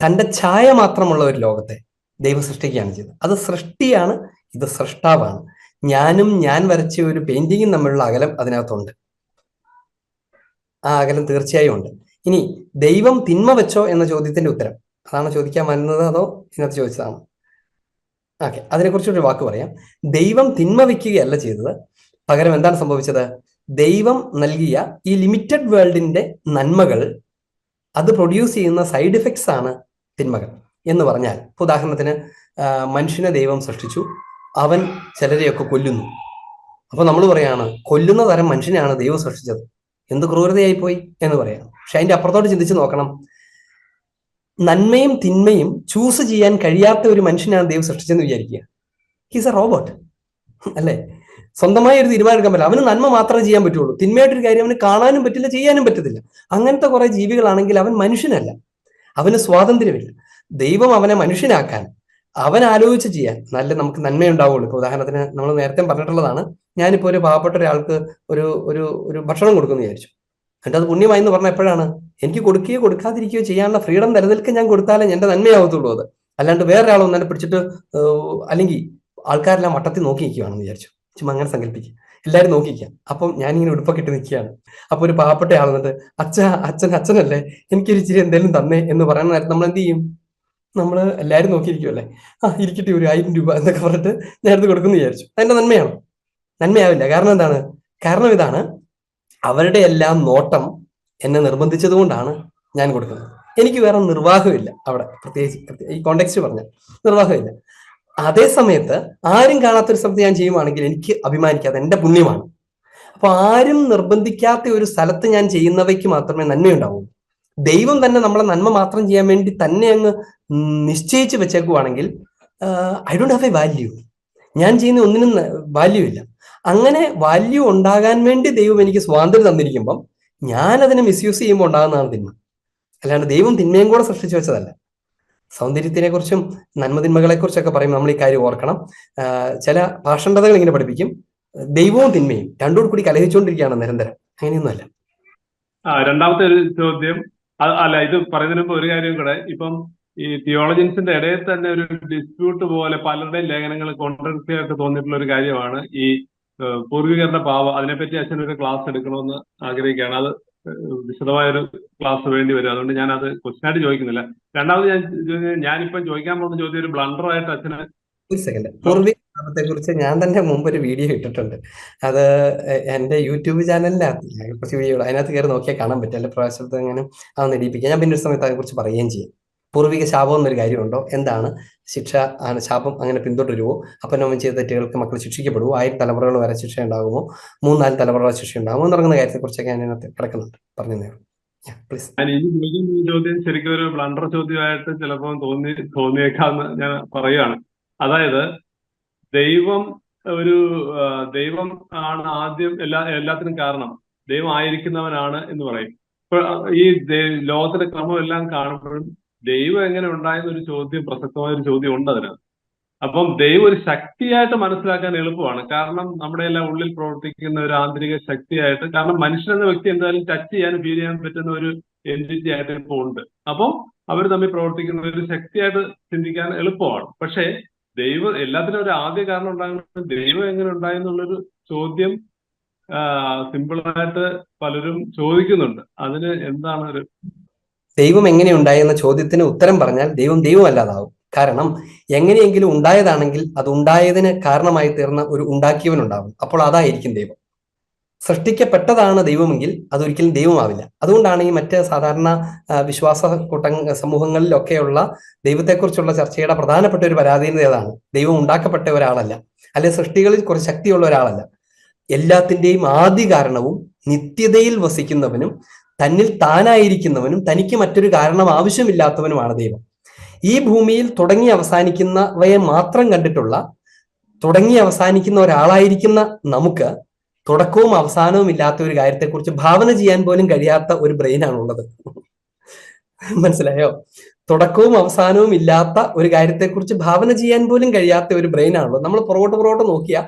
തന്റെ ഛായ മാത്രമുള്ള ഒരു ലോകത്തെ ദൈവം സൃഷ്ടിക്കുകയാണ് ചെയ്തത്. അത് സൃഷ്ടിയാണ്, ഇത് സൃഷ്ടാവാണ്. ഞാനും ഞാൻ വരച്ച ഒരു പെയിന്റിങ്ങും തമ്മിലുള്ള അകലം അതിനകത്തുണ്ട്. ആ അകലം തീർച്ചയായും ഉണ്ട്. ഇനി ദൈവം തിന്മ വെച്ചോ എന്ന ചോദ്യത്തിന്റെ ഉത്തരം അതാണ് ചോദിക്കാൻ വരുന്നത്, അതോ ഇതിനകത്ത് ചോദിച്ചതാണ്? ഓക്കെ, അതിനെക്കുറിച്ചൊരു വാക്ക് പറയാം. ദൈവം തിന്മ വയ്ക്കുകയല്ല ചെയ്തത്. പകരം എന്താണ് സംഭവിച്ചത്? ദൈവം നൽകിയ ഈ ലിമിറ്റഡ് വേൾഡിന്റെ നന്മകൾ, അത് പ്രൊഡ്യൂസ് ചെയ്യുന്ന സൈഡ് എഫക്ട്സ് ആണ് തിന്മകൾ എന്ന് പറഞ്ഞാൽ, ഉദാഹരണത്തിന് മനുഷ്യനെ ദൈവം സൃഷ്ടിച്ചു, അവൻ ചിലരെയൊക്കെ കൊല്ലുന്നു. അപ്പൊ നമ്മൾ പറയാണ്, കൊല്ലുന്ന തരം മനുഷ്യനെയാണ് ദൈവം സൃഷ്ടിച്ചത്, എന്ത് ക്രൂരതയായി പോയി എന്ന് പറയാം. പക്ഷെ അതിന്റെ അപ്പുറത്തോട്ട് ചിന്തിച്ച് നോക്കണം. നന്മയും തിന്മയും ചൂസ് ചെയ്യാൻ കഴിയാത്ത ഒരു മനുഷ്യനാണ് ദൈവം സൃഷ്ടിച്ചെന്ന് വിചാരിക്കുക. ഹീസ് എ റോബോട്ട്, അല്ലെ? സ്വന്തമായി ഒരു തീരുമാനം എടുക്കാൻ പറ്റില്ല. അവന് നന്മ മാത്രമേ ചെയ്യാൻ പറ്റുള്ളൂ, തിന്മയായിട്ടൊരു കാര്യം അവന് കാണാനും പറ്റില്ല, ചെയ്യാനും പറ്റത്തില്ല. അങ്ങനത്തെ കുറെ ജീവികളാണെങ്കിൽ അവൻ മനുഷ്യനല്ല, അവന് സ്വാതന്ത്ര്യമില്ല. ദൈവം അവനെ മനുഷ്യനാക്കാൻ, അവൻ ആലോചിച്ച് ചെയ്യാൻ നല്ല നമുക്ക് നന്മയുണ്ടാവുള്ളൂ. ഇപ്പൊ ഉദാഹരണത്തിന് നമ്മൾ നേരത്തെ പറഞ്ഞിട്ടുള്ളതാണ്, ഞാനിപ്പോ ഒരു പാവപ്പെട്ട ഒരാൾക്ക് ഒരു ഒരു ഒരു ഭക്ഷണം കൊടുക്കുമെന്ന് വിചാരിച്ചു. എന്നിട്ട് അത് പുണ്യമായി എന്ന് പറഞ്ഞാൽ എപ്പോഴാണ്? എനിക്ക് കൊടുക്കുകയോ കൊടുക്കാതിരിക്കുകയോ ചെയ്യാനുള്ള ഫ്രീഡം നിലനിൽക്കാൻ ഞാൻ കൊടുത്താലേ എന്റെ നന്മയാവത്തുള്ളൂ അത്. അല്ലാണ്ട് വേറൊരാളൊന്നും എന്നെ പിടിച്ചിട്ട് അല്ലെങ്കിൽ ആൾക്കാരെല്ലാം വട്ടത്തിൽ നോക്കി നിൽക്കുകയാണെന്ന് വിചാരിച്ചു. ചുമ്മാ അങ്ങനെ സങ്കല്പിക്കുക, എല്ലാവരും നോക്കിക്കാം. അപ്പം ഞാനിങ്ങനെ ഉടുപ്പൊക്കെ ഇട്ട് നിൽക്കുകയാണ്. അപ്പൊ ഒരു പാവപ്പെട്ട ആൾ എന്നിട്ട് അച്ഛനല്ലേ എനിക്കൊരു ഇച്ചിരി എന്തെങ്കിലും തന്നേ എന്ന് പറയുന്ന നേരത്തെ നമ്മൾ എന്ത് ചെയ്യും? നമ്മൾ എല്ലാവരും നോക്കിയിരിക്കുമല്ലേ, ഇരിക്കട്ടെ ഒരു 1000 രൂപ എന്നൊക്കെ പറഞ്ഞിട്ട് നേരത്തെ കൊടുക്കുന്നു വിചാരിച്ചു. അതിന്റെ നന്മയാണോ? നന്മയാവില്ല. കാരണം എന്താണ്? കാരണം ഇതാണ്, അവരുടെ എല്ലാം നോട്ടം എന്നെ നിർബന്ധിച്ചത് കൊണ്ടാണ് ഞാൻ കൊടുക്കുന്നത്. എനിക്ക് വേറെ നിർവാഹമില്ല അവിടെ, പ്രത്യേകിച്ച് ഈ കോണ്ടെക്സ്റ്റ് പറഞ്ഞാൽ നിർവാഹമില്ല. അതേ സമയത്ത് ആരും കാണാത്തൊരു സ്ഥലത്ത് ഞാൻ ചെയ്യുവാണെങ്കിൽ എനിക്ക് അഭിമാനിക്കാതെ എന്റെ പുണ്യമാണ്. അപ്പൊ ആരും നിർബന്ധിക്കാത്ത ഒരു സ്ഥലത്ത് ഞാൻ ചെയ്യുന്നവയ്ക്ക് മാത്രമേ നന്മയുണ്ടാവൂ. ദൈവം തന്നെ നമ്മളെ നന്മ മാത്രം ചെയ്യാൻ വേണ്ടി തന്നെ അങ്ങ് നിശ്ചയിച്ച് വെച്ചേക്കുവാണെങ്കിൽ I don't have a value. ഞാൻ ചെയ്യുന്ന ഒന്നിനും വാല്യൂ ഇല്ല. അങ്ങനെ വാല്യൂ ഉണ്ടാകാൻ വേണ്ടി ദൈവം എനിക്ക് സ്വാതന്ത്ര്യം തന്നിരിക്കുമ്പം ഞാൻ അതിനെ മിസ്യൂസ് ചെയ്യുമ്പോൾ ഉണ്ടാകുന്നതാണ് തിന്മ. അല്ലാണ്ട് ദൈവം തിന്മയും കൂടെ സൃഷ്ടിച്ചു വെച്ചതല്ല. സൗന്ദര്യത്തിനെ കുറിച്ചും നന്മതിന്മകളെ കുറിച്ചൊക്കെ പറയുമ്പോൾ നമ്മൾ ഈ കാര്യം ഓർക്കണം. ചില ഭാഷണ്ഡതകൾ ഇങ്ങനെ പഠിപ്പിക്കും, ദൈവവും തിന്മയും രണ്ടും കൂടി കലഹിച്ചുകൊണ്ടിരിക്കുകയാണ് നിരന്തരം. അങ്ങനെയൊന്നുമല്ല. രണ്ടാമത്തെ ഒരു ചോദ്യം, അല്ല ഇത് പറയുന്നതിന് മുമ്പ് ഒരു കാര്യം കൂടെ. ഇപ്പം ഈ തിയോളജിൻസിന്റെ ഇടയിൽ തന്നെ ഒരു ഡിസ്പ്യൂട്ട് പോലെ പലരുടെയും ലേഖനങ്ങൾ കോൺട്രഡിക്ടറി ആയിട്ട് തോന്നിയിട്ടുള്ള ഒരു കാര്യമാണ് ഈ പൂർവികരുടെ പാവം. അതിനെപ്പറ്റി അച്ഛനൊരു ക്ലാസ് എടുക്കണമെന്ന് ആഗ്രഹിക്കുകയാണ്. അത് വിശദമായൊരു ക്ലാസ് വേണ്ടി വരും. അതുകൊണ്ട് ഞാൻ അത് ക്വസ്റ്റ്യനായിട്ട് ചോദിക്കുന്നില്ല. രണ്ടാമത് ഞാനിപ്പം ചോദിക്കാൻ പോകുന്ന ചോദ്യം ഒരു ബ്ലണ്ടർ ആയിട്ട് അച്ഛന്. ഒരു സെക്കൻഡ്. പൂർവിക പാപത്തെ കുറിച്ച് ഞാൻ തന്നെ മുമ്പ് ഒരു വീഡിയോ ഇട്ടിട്ടുണ്ട്. അത് എന്റെ യൂട്യൂബ് ചാനലിനകത്ത് ഞാൻ കുറച്ച് വീഡിയോ അതിനകത്ത് കയറി നോക്കിയാൽ കാണാൻ പറ്റും. അല്ലെ പ്രാവശ്യത്തെ എങ്ങനെ അതൊന്ന് ഇടിപ്പിക്കുക. ഞാൻ പിന്നെ ഒരു സമയത്ത് അതിനെക്കുറിച്ച് പറയുകയും ചെയ്യും. പൂർവിക ശാപം എന്നൊരു കാര്യമുണ്ടോ, എന്താണ് ശിക്ഷ, ആണ് ശാപം അങ്ങനെ പിന്തുടരുമോ, അപ്പനമ്മ ചെയ്ത തെറ്റുകൾക്ക് മക്കൾ ശിക്ഷിക്കപ്പെടുമോ, 1000 തലമുറകൾ വരെ ശിക്ഷ ഉണ്ടാകുമോ, 3-4 തലമുറകൾ ശിക്ഷ ഉണ്ടാകുമോ എന്ന് പറയുന്ന കാര്യത്തെക്കുറിച്ചൊക്കെ ഞാൻ അതിനകത്ത് കിടക്കുന്നുണ്ട്. പറഞ്ഞു പ്ലീസ്. ഞാൻ ഈ ചോദ്യം ശരിക്കും ഒരു ബ്ലണ്ടർ ചോദ്യമായിട്ട് ചിലപ്പോൾ തോന്നിയേക്കാന്ന് ഞാൻ പറയുകയാണ്. അതായത് ദൈവം ആണ് ആദ്യം എല്ലാത്തിനും കാരണം, ദൈവം ആയിരിക്കുന്നവനാണ് എന്ന് പറയും. ഇപ്പൊ ഈ ലോകത്തിന്റെ ക്രമം എല്ലാം കാണുമ്പോഴും ദൈവം എങ്ങനെ ഉണ്ടായെന്ന ഒരു ചോദ്യം, പ്രസക്തമായ ഒരു ചോദ്യം ഉണ്ട് അതിനകത്ത്. അപ്പം ദൈവം ഒരു ശക്തിയായിട്ട് മനസ്സിലാക്കാൻ എളുപ്പമാണ്. കാരണം നമ്മുടെ എല്ലാം ഉള്ളിൽ പ്രവർത്തിക്കുന്ന ഒരു ആന്തരിക ശക്തിയായിട്ട്, കാരണം മനുഷ്യനെന്ന വ്യക്തി എന്തായാലും ടച്ച് ചെയ്യാനും ഫീൽ ചെയ്യാൻ പറ്റുന്ന ഒരു എൻറ്റിറ്റി ആയിട്ട് ഇപ്പോൾ ഉണ്ട്. അപ്പം അവർ തമ്മിൽ പ്രവർത്തിക്കുന്ന ഒരു ശക്തിയായിട്ട് ചിന്തിക്കാൻ എളുപ്പമാണ്. പക്ഷേ ദൈവം എല്ലാത്തിനും ഒരു ആദ്യ കാരണം ഉണ്ടാകുന്നത് ദൈവം എങ്ങനെ ഉണ്ടായെന്നുള്ളൊരു ചോദ്യം സിമ്പിളായിട്ട് പലരും ചോദിക്കുന്നുണ്ട്. അതിന് എന്താണ് ഒരു ദൈവം എങ്ങനെ ഉണ്ടായെന്ന ചോദ്യത്തിന് ഉത്തരം പറഞ്ഞാൽ ദൈവം അല്ലാതാവും. കാരണം എങ്ങനെയെങ്കിലും ഉണ്ടായതാണെങ്കിൽ അത് ഉണ്ടായതിന് കാരണമായി തീർന്ന ഒരു ഉണ്ടാക്കിയവനുണ്ടാവും. അപ്പോൾ അതായിരിക്കും ദൈവം. സൃഷ്ടിക്കപ്പെട്ടതാണ് ദൈവമെങ്കിൽ അതൊരിക്കലും ദൈവമാവില്ല. അതുകൊണ്ടാണ് ഈ മറ്റ് സാധാരണ വിശ്വാസ സമൂഹങ്ങളിലൊക്കെയുള്ള ദൈവത്തെക്കുറിച്ചുള്ള ചർച്ചയുടെ പ്രധാനപ്പെട്ട ഒരു പരാധീനത ഏതാണ്? ദൈവം ഉണ്ടാക്കപ്പെട്ട ഒരാളല്ല, അല്ലെ സൃഷ്ടികളിൽ കുറച്ച് ശക്തിയുള്ള ഒരാളല്ല. എല്ലാത്തിൻ്റെയും ആദ്യ കാരണവും നിത്യതയിൽ വസിക്കുന്നവനും തന്നിൽ താനായിരിക്കുന്നവനും തനിക്ക് മറ്റൊരു കാരണം ആവശ്യമില്ലാത്തവനുമാണ് ദൈവം. ഈ ഭൂമിയിൽ തുടങ്ങി അവസാനിക്കുന്നവയെ മാത്രം കണ്ടിട്ടുള്ള, തുടങ്ങി അവസാനിക്കുന്ന ഒരാളായിരിക്കുന്ന നമുക്ക് തുടക്കവും അവസാനവും ഇല്ലാത്ത ഒരു കാര്യത്തെക്കുറിച്ച് ഭാവന ചെയ്യാൻ പോലും കഴിയാത്ത ഒരു ബ്രെയിനാണുള്ളത്. മനസ്സിലായോ? തുടക്കവും അവസാനവും ഇല്ലാത്ത ഒരു കാര്യത്തെക്കുറിച്ച് ഭാവന ചെയ്യാൻ പോലും കഴിയാത്ത ഒരു ബ്രെയിനാണുള്ളത്. നമ്മൾ പുറകോട്ട് നോക്കിയാൽ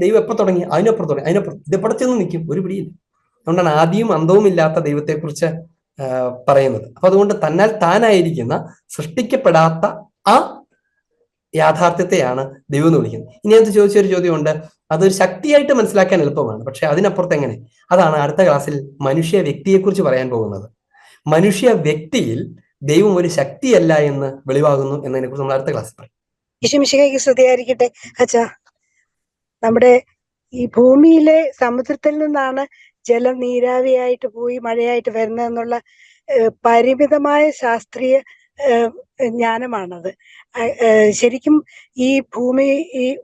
ദൈവം എപ്പോൾ തുടങ്ങി, അതിനപ്പുറം ഇതെപ്പടെ ചെന്ന് നിൽക്കും, ഒരു പിടിയില്ല. അതുകൊണ്ടാണ് ആദ്യവും അന്തവും ഇല്ലാത്ത ദൈവത്തെക്കുറിച്ച് പറയുന്നത്. അപ്പൊ അതുകൊണ്ട് തന്നാൽ താനായിരിക്കുന്ന സൃഷ്ടിക്കപ്പെടാത്ത ആ യാഥാർത്ഥ്യത്തെയാണ് ദൈവം എന്ന് വിളിക്കുന്നത്. ഇനി അത് ചോദിച്ചൊരു ചോദ്യമുണ്ട്, അതൊരു ശക്തിയായിട്ട് മനസ്സിലാക്കാൻ എളുപ്പമാണ്, പക്ഷെ അതിനപ്പുറത്ത് എങ്ങനെ? അതാണ് അടുത്ത ക്ലാസ്സിൽ മനുഷ്യ വ്യക്തിയെക്കുറിച്ച് പറയാൻ പോകുന്നത്. മനുഷ്യ വ്യക്തിയിൽ ദൈവം ഒരു ശക്തിയല്ല എന്ന് വെളിവാകുന്നു എന്നതിനെ കുറിച്ച് നമ്മൾ അടുത്ത ക്ലാസ്സിൽ പറയും. ഈശോമിശിഹായ്ക്ക് സ്തുതിയായിരിക്കട്ടെ. അച്ഛാ, നമ്മുടെ ഈ ഭൂമിയിലെ സമുദ്രത്തിൽ നിന്നാണ് ജലം നീരാവിയായിട്ട് പോയി മഴയായിട്ട് വരുന്നതെന്നുള്ള പരിമിതമായ ശാസ്ത്രീയ ജ്ഞാനമാണത്. ശരിക്കും ഈ ഭൂമി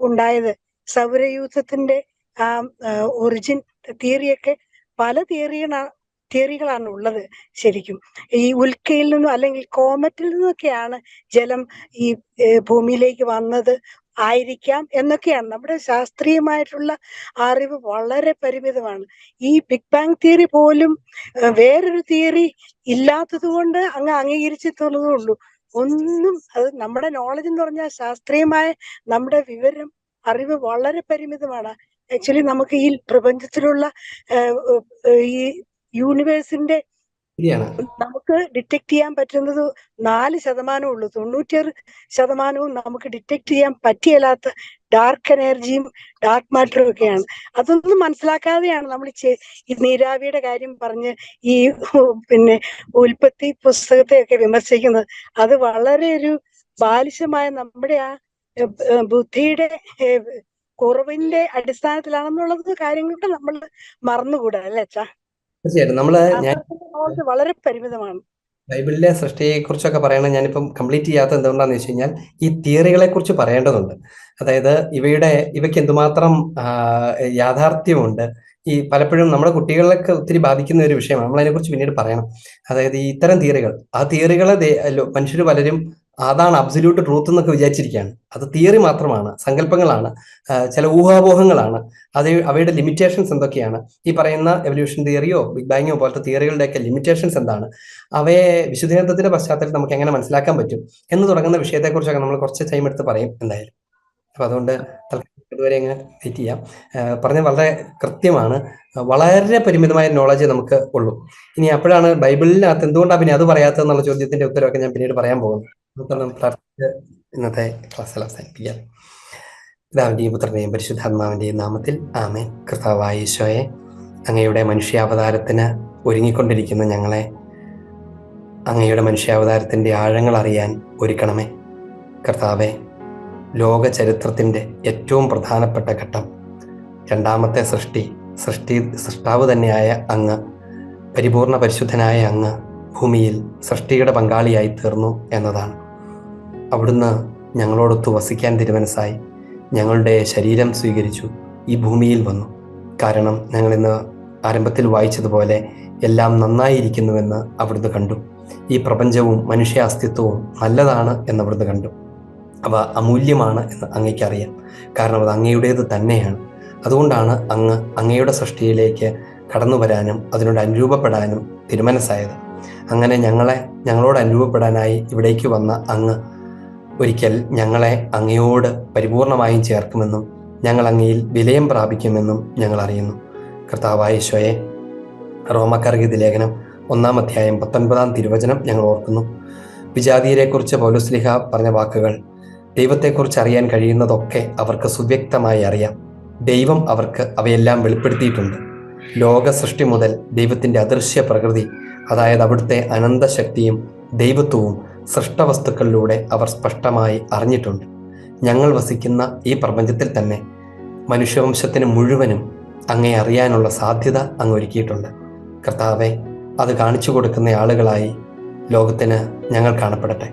ഉണ്ടായത് സൗരയൂഥത്തിന്റെ ആ ഒറിജിൻ തിയറിയൊക്കെ പല തിയറികളാണ് ഉള്ളത്. ശരിക്കും ഈ ഉൽക്കയിൽ നിന്നും അല്ലെങ്കിൽ കോമറ്റിൽ നിന്നൊക്കെയാണ് ജലം ഈ ഭൂമിയിലേക്ക് വന്നത് ആയിരിക്കാം എന്നൊക്കെയാണ്. നമ്മുടെ ശാസ്ത്രീയമായിട്ടുള്ള അറിവ് വളരെ പരിമിതമാണ്. ഈ ബിഗ് ബാങ് തിയറി പോലും വേറൊരു തിയറി ഇല്ലാത്തത് കൊണ്ട് അങ്ങ് അംഗീകരിച്ചിട്ടുള്ളതേ ഉള്ളൂ. ഒന്നും അത് നമ്മുടെ നോളജ് എന്ന് പറഞ്ഞാൽ ശാസ്ത്രീയമായ നമ്മുടെ വിവരം അറിവ് വളരെ പരിമിതമാണ്. ആക്ച്വലി നമുക്ക് ഈ പ്രപഞ്ചത്തിലുള്ള ഈ യൂണിവേഴ്സിന്റെ നമുക്ക് ഡിറ്റക്ട് ചെയ്യാൻ പറ്റുന്നത് 4% ഉള്ളൂ. 96% നമുക്ക് ഡിറ്റക്ട് ചെയ്യാൻ പറ്റിയല്ലാത്ത ഡാർക്ക് എനർജിയും ഡാർക്ക് മാറ്ററും ഒക്കെയാണ്. അതൊന്നും മനസ്സിലാക്കാതെയാണ് നമ്മൾ ഈ നീരാവിയുടെ കാര്യം പറഞ്ഞ് ഈ ഉൽപ്പത്തി പുസ്തകത്തെയൊക്കെ വിമർശിക്കുന്നത്. അത് വളരെ ഒരു ബാലിശമായ നമ്മുടെ ആ ബുദ്ധിയുടെ കുറവിന്റെ അടിസ്ഥാനത്തിലാണെന്നുള്ളത് കാര്യങ്ങളൊക്കെ നമ്മൾ മറന്നുകൂടാ, അല്ലേ അച്ഛാ? തീർച്ചയായിട്ടും വളരെ പരിമിതമാണ്. ബൈബിളിലെ സൃഷ്ടിയെ കുറിച്ചൊക്കെ പറയണത് ഞാനിപ്പം കംപ്ലീറ്റ് ചെയ്യാത്ത എന്തുകൊണ്ടാന്ന് വെച്ച് കഴിഞ്ഞാൽ ഈ തിയറികളെ കുറിച്ച് പറയേണ്ടതുണ്ട്. അതായത് ഇവയ്ക്ക് എന്തുമാത്രം യാഥാർത്ഥ്യമുണ്ട്. ഈ പലപ്പോഴും നമ്മുടെ കുട്ടികളൊക്കെ ഒത്തിരി ബാധിക്കുന്ന ഒരു വിഷയമാണ്. നമ്മൾ അതിനെക്കുറിച്ച് പിന്നീട് പറയണം. അതായത് ഈ ഇത്തരം തിയറികൾ, ആ തിയറികളെ മനുഷ്യർ പലരും അതാണ് അബ്സല്യൂട്ട് ട്രൂത്ത് എന്നൊക്കെ വിചാരിച്ചിരിക്കുകയാണ്. അത് തിയറി മാത്രമാണ്, സങ്കല്പങ്ങളാണ്, ചില ഊഹാപോഹങ്ങളാണ്. അവയുടെ ലിമിറ്റേഷൻസ് എന്തൊക്കെയാണ്? ഈ പറയുന്ന എവല്യൂഷൻ തിയറിയോ ബിഗ് ബാങ്ങോ പോലത്തെ തിയറികളുടെയൊക്കെ ലിമിറ്റേഷൻസ് എന്താണ്? അവയെ വിശുദ്ധീകരണത്തിന്റെ പശ്ചാത്തലത്തിൽ നമുക്ക് എങ്ങനെ മനസ്സിലാക്കാൻ പറ്റും എന്ന് തുടങ്ങുന്ന വിഷയത്തെക്കുറിച്ചൊക്കെ നമ്മൾ കുറച്ച് ടൈം എടുത്ത് പറയും എന്തായാലും. അപ്പൊ അതുകൊണ്ട് ഇതുവരെ എങ്ങനെ വെയിറ്റ് ചെയ്യാം. പറഞ്ഞ വളരെ കൃത്യമാണ്. വളരെ പരിമിതമായ നോളജ് നമുക്ക് ഉള്ളൂ. ഇനി അപ്പോഴാണ് ബൈബിളിനകത്ത് എന്തുകൊണ്ടാണ് പിന്നെ അത് പറയാത്തതെന്നുള്ള ചോദ്യത്തിന്റെ ഉത്തരവൊക്കെ ഞാൻ പിന്നീട് പറയാൻ പോകുന്നത്. നമുക്കൊന്ന് പ്രാർത്ഥിച്ച് ഇന്നത്തെ ക്ലാസ്സിൽ അവസാനിപ്പിക്കാം. പിതാവിന്റെയും പുത്രന്റെയും പരിശുദ്ധാത്മാവിന്റെയും നാമത്തിൽ ആമേൻ. കർത്താവായ ഈശോയെ, അങ്ങയുടെ മനുഷ്യാവതാരത്തിന് ഒരുങ്ങിക്കൊണ്ടിരിക്കുന്ന ഞങ്ങളെ അങ്ങയുടെ മനുഷ്യാവതാരത്തിന്റെ ആഴങ്ങൾ അറിയാൻ ഒരുക്കണമേ. കർത്താവെ, ലോക ചരിത്രത്തിന്റെ ഏറ്റവും പ്രധാനപ്പെട്ട ഘട്ടം, രണ്ടാമത്തെ സൃഷ്ടാവ് തന്നെയായ അങ്ങ്, പരിപൂർണ പരിശുദ്ധനായ അങ്ങ് ഭൂമിയിൽ സൃഷ്ടിയുടെ പങ്കാളിയായി തീർന്നു എന്നതാണ്. അവിടുന്ന് ഞങ്ങളോടൊത്ത് വസിക്കാൻ തിരുമനസ്സായി ഞങ്ങളുടെ ശരീരം സ്വീകരിച്ചു ഈ ഭൂമിയിൽ വന്നു. കാരണം ഞങ്ങളിന്ന് ആരംഭത്തിൽ വായിച്ചതുപോലെ എല്ലാം നന്നായിരിക്കുന്നുവെന്ന് അവിടുന്ന് കണ്ടു. ഈ പ്രപഞ്ചവും മനുഷ്യ അസ്തിത്വവും നല്ലതാണ് എന്നവിടുന്ന് കണ്ടു. അവ അമൂല്യമാണ് എന്ന് അങ്ങേക്കറിയാം. കാരണം അത് അങ്ങയുടേത് തന്നെയാണ്. അതുകൊണ്ടാണ് അങ്ങ് അങ്ങയുടെ സൃഷ്ടിയിലേക്ക് കടന്നു വരാനും അതിനോട് അനുരൂപപ്പെടാനും തിരുമനസ്സായത്. അങ്ങനെ ഞങ്ങളോട് അനുരൂപപ്പെടാനായി ഇവിടേക്ക് വന്ന അങ്ങ് ഒരിക്കൽ ഞങ്ങളെ അങ്ങയോട് പരിപൂർണമായും ചേർക്കുമെന്നും ഞങ്ങൾ അങ്ങയിൽ വിലയം പ്രാപിക്കുമെന്നും ഞങ്ങൾ അറിയുന്നു. കർത്താവായ ഈശോയെ, റോമക്കാർക്ക് ലേഖനം 1-ാം അധ്യായം 19-ാം തിരുവചനം ഞങ്ങൾ ഓർക്കുന്നു. വിജാതീയരെക്കുറിച്ച് പൗലോസ്ലീഹ പറഞ്ഞ വാക്കുകൾ, ദൈവത്തെക്കുറിച്ച് അറിയാൻ കഴിയുന്നതൊക്കെ അവർക്ക് സുവ്യക്തമായി അറിയാം. ദൈവം അവർക്ക് അവയെല്ലാം വെളിപ്പെടുത്തിയിട്ടുണ്ട്. ലോക സൃഷ്ടി മുതൽ ദൈവത്തിൻ്റെ അദൃശ്യ പ്രകൃതി, അതായത് അവിടുത്തെ അനന്തശക്തിയും ദൈവത്വവും സൃഷ്ടവസ്തുക്കളിലൂടെ അവർ സ്പഷ്ടമായി അറിഞ്ഞിട്ടുണ്ട്. ഞങ്ങൾ വസിക്കുന്ന ഈ പ്രപഞ്ചത്തിൽ തന്നെ മനുഷ്യവംശത്തിന് മുഴുവനും അങ്ങേ അറിയാനുള്ള സാധ്യത അങ്ങ് ഒരുക്കിയിട്ടുണ്ട്. കർത്താവെ, അത് കാണിച്ചു കൊടുക്കുന്ന ആളുകളായി ലോകത്തിന് ഞങ്ങൾ കാണപ്പെടട്ടെ.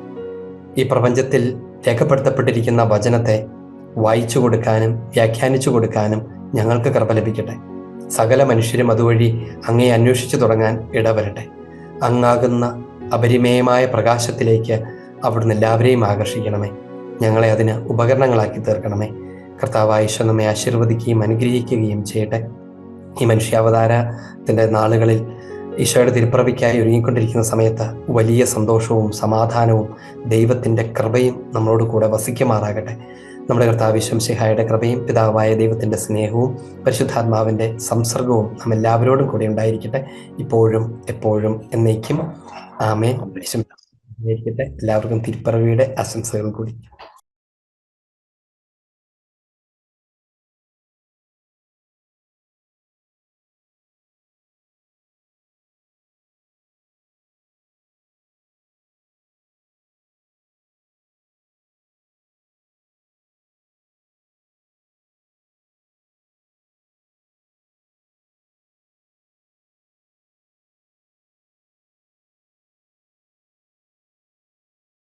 ഈ പ്രപഞ്ചത്തിൽ രേഖപ്പെടുത്തപ്പെട്ടിരിക്കുന്ന വചനത്തെ വായിച്ചു കൊടുക്കാനും വ്യാഖ്യാനിച്ചു കൊടുക്കാനും ഞങ്ങൾക്ക് കൃപ ലഭിക്കട്ടെ. സകല മനുഷ്യരും അതുവഴി അങ്ങേ അന്വേഷിച്ചു തുടങ്ങാൻ ഇടവരട്ടെ. അങ്ങാകുന്ന അപരിമേയമായ പ്രകാശത്തിലേക്ക് അവിടുന്ന് എല്ലാവരെയും ആകർഷിക്കണമേ. ഞങ്ങളെ അതിന് ഉപകരണങ്ങളാക്കി തീർക്കണമേ. കർത്താവായ ഈശോ നമ്മെ ആശീർവദിക്കുകയും അനുഗ്രഹിക്കുകയും ചെയ്യട്ടെ. ഈ മനുഷ്യാവതാരത്തിൻ്റെ നാളുകളിൽ ഈശോയുടെ തിരുപ്പിറവിക്കായി ഒരുങ്ങിക്കൊണ്ടിരിക്കുന്ന സമയത്ത് വലിയ സന്തോഷവും സമാധാനവും ദൈവത്തിൻ്റെ കൃപയും നമ്മളോട് കൂടെ വസിക്കുമാറാകട്ടെ. നമ്മുടെ കർത്താവ് മിശിഹായുടെ കൃപയും പിതാവായ ദൈവത്തിൻ്റെ സ്നേഹവും പരിശുദ്ധാത്മാവിൻ്റെ സംസർഗവും നാം എല്ലാവരോടും കൂടി ഉണ്ടായിരിക്കട്ടെ, ഇപ്പോഴും എപ്പോഴും എന്നേക്കും. ആമേൻ. എല്ലാവർക്കും തിരുപ്പിറവിയുടെ ആശംസകൾ കൂടി.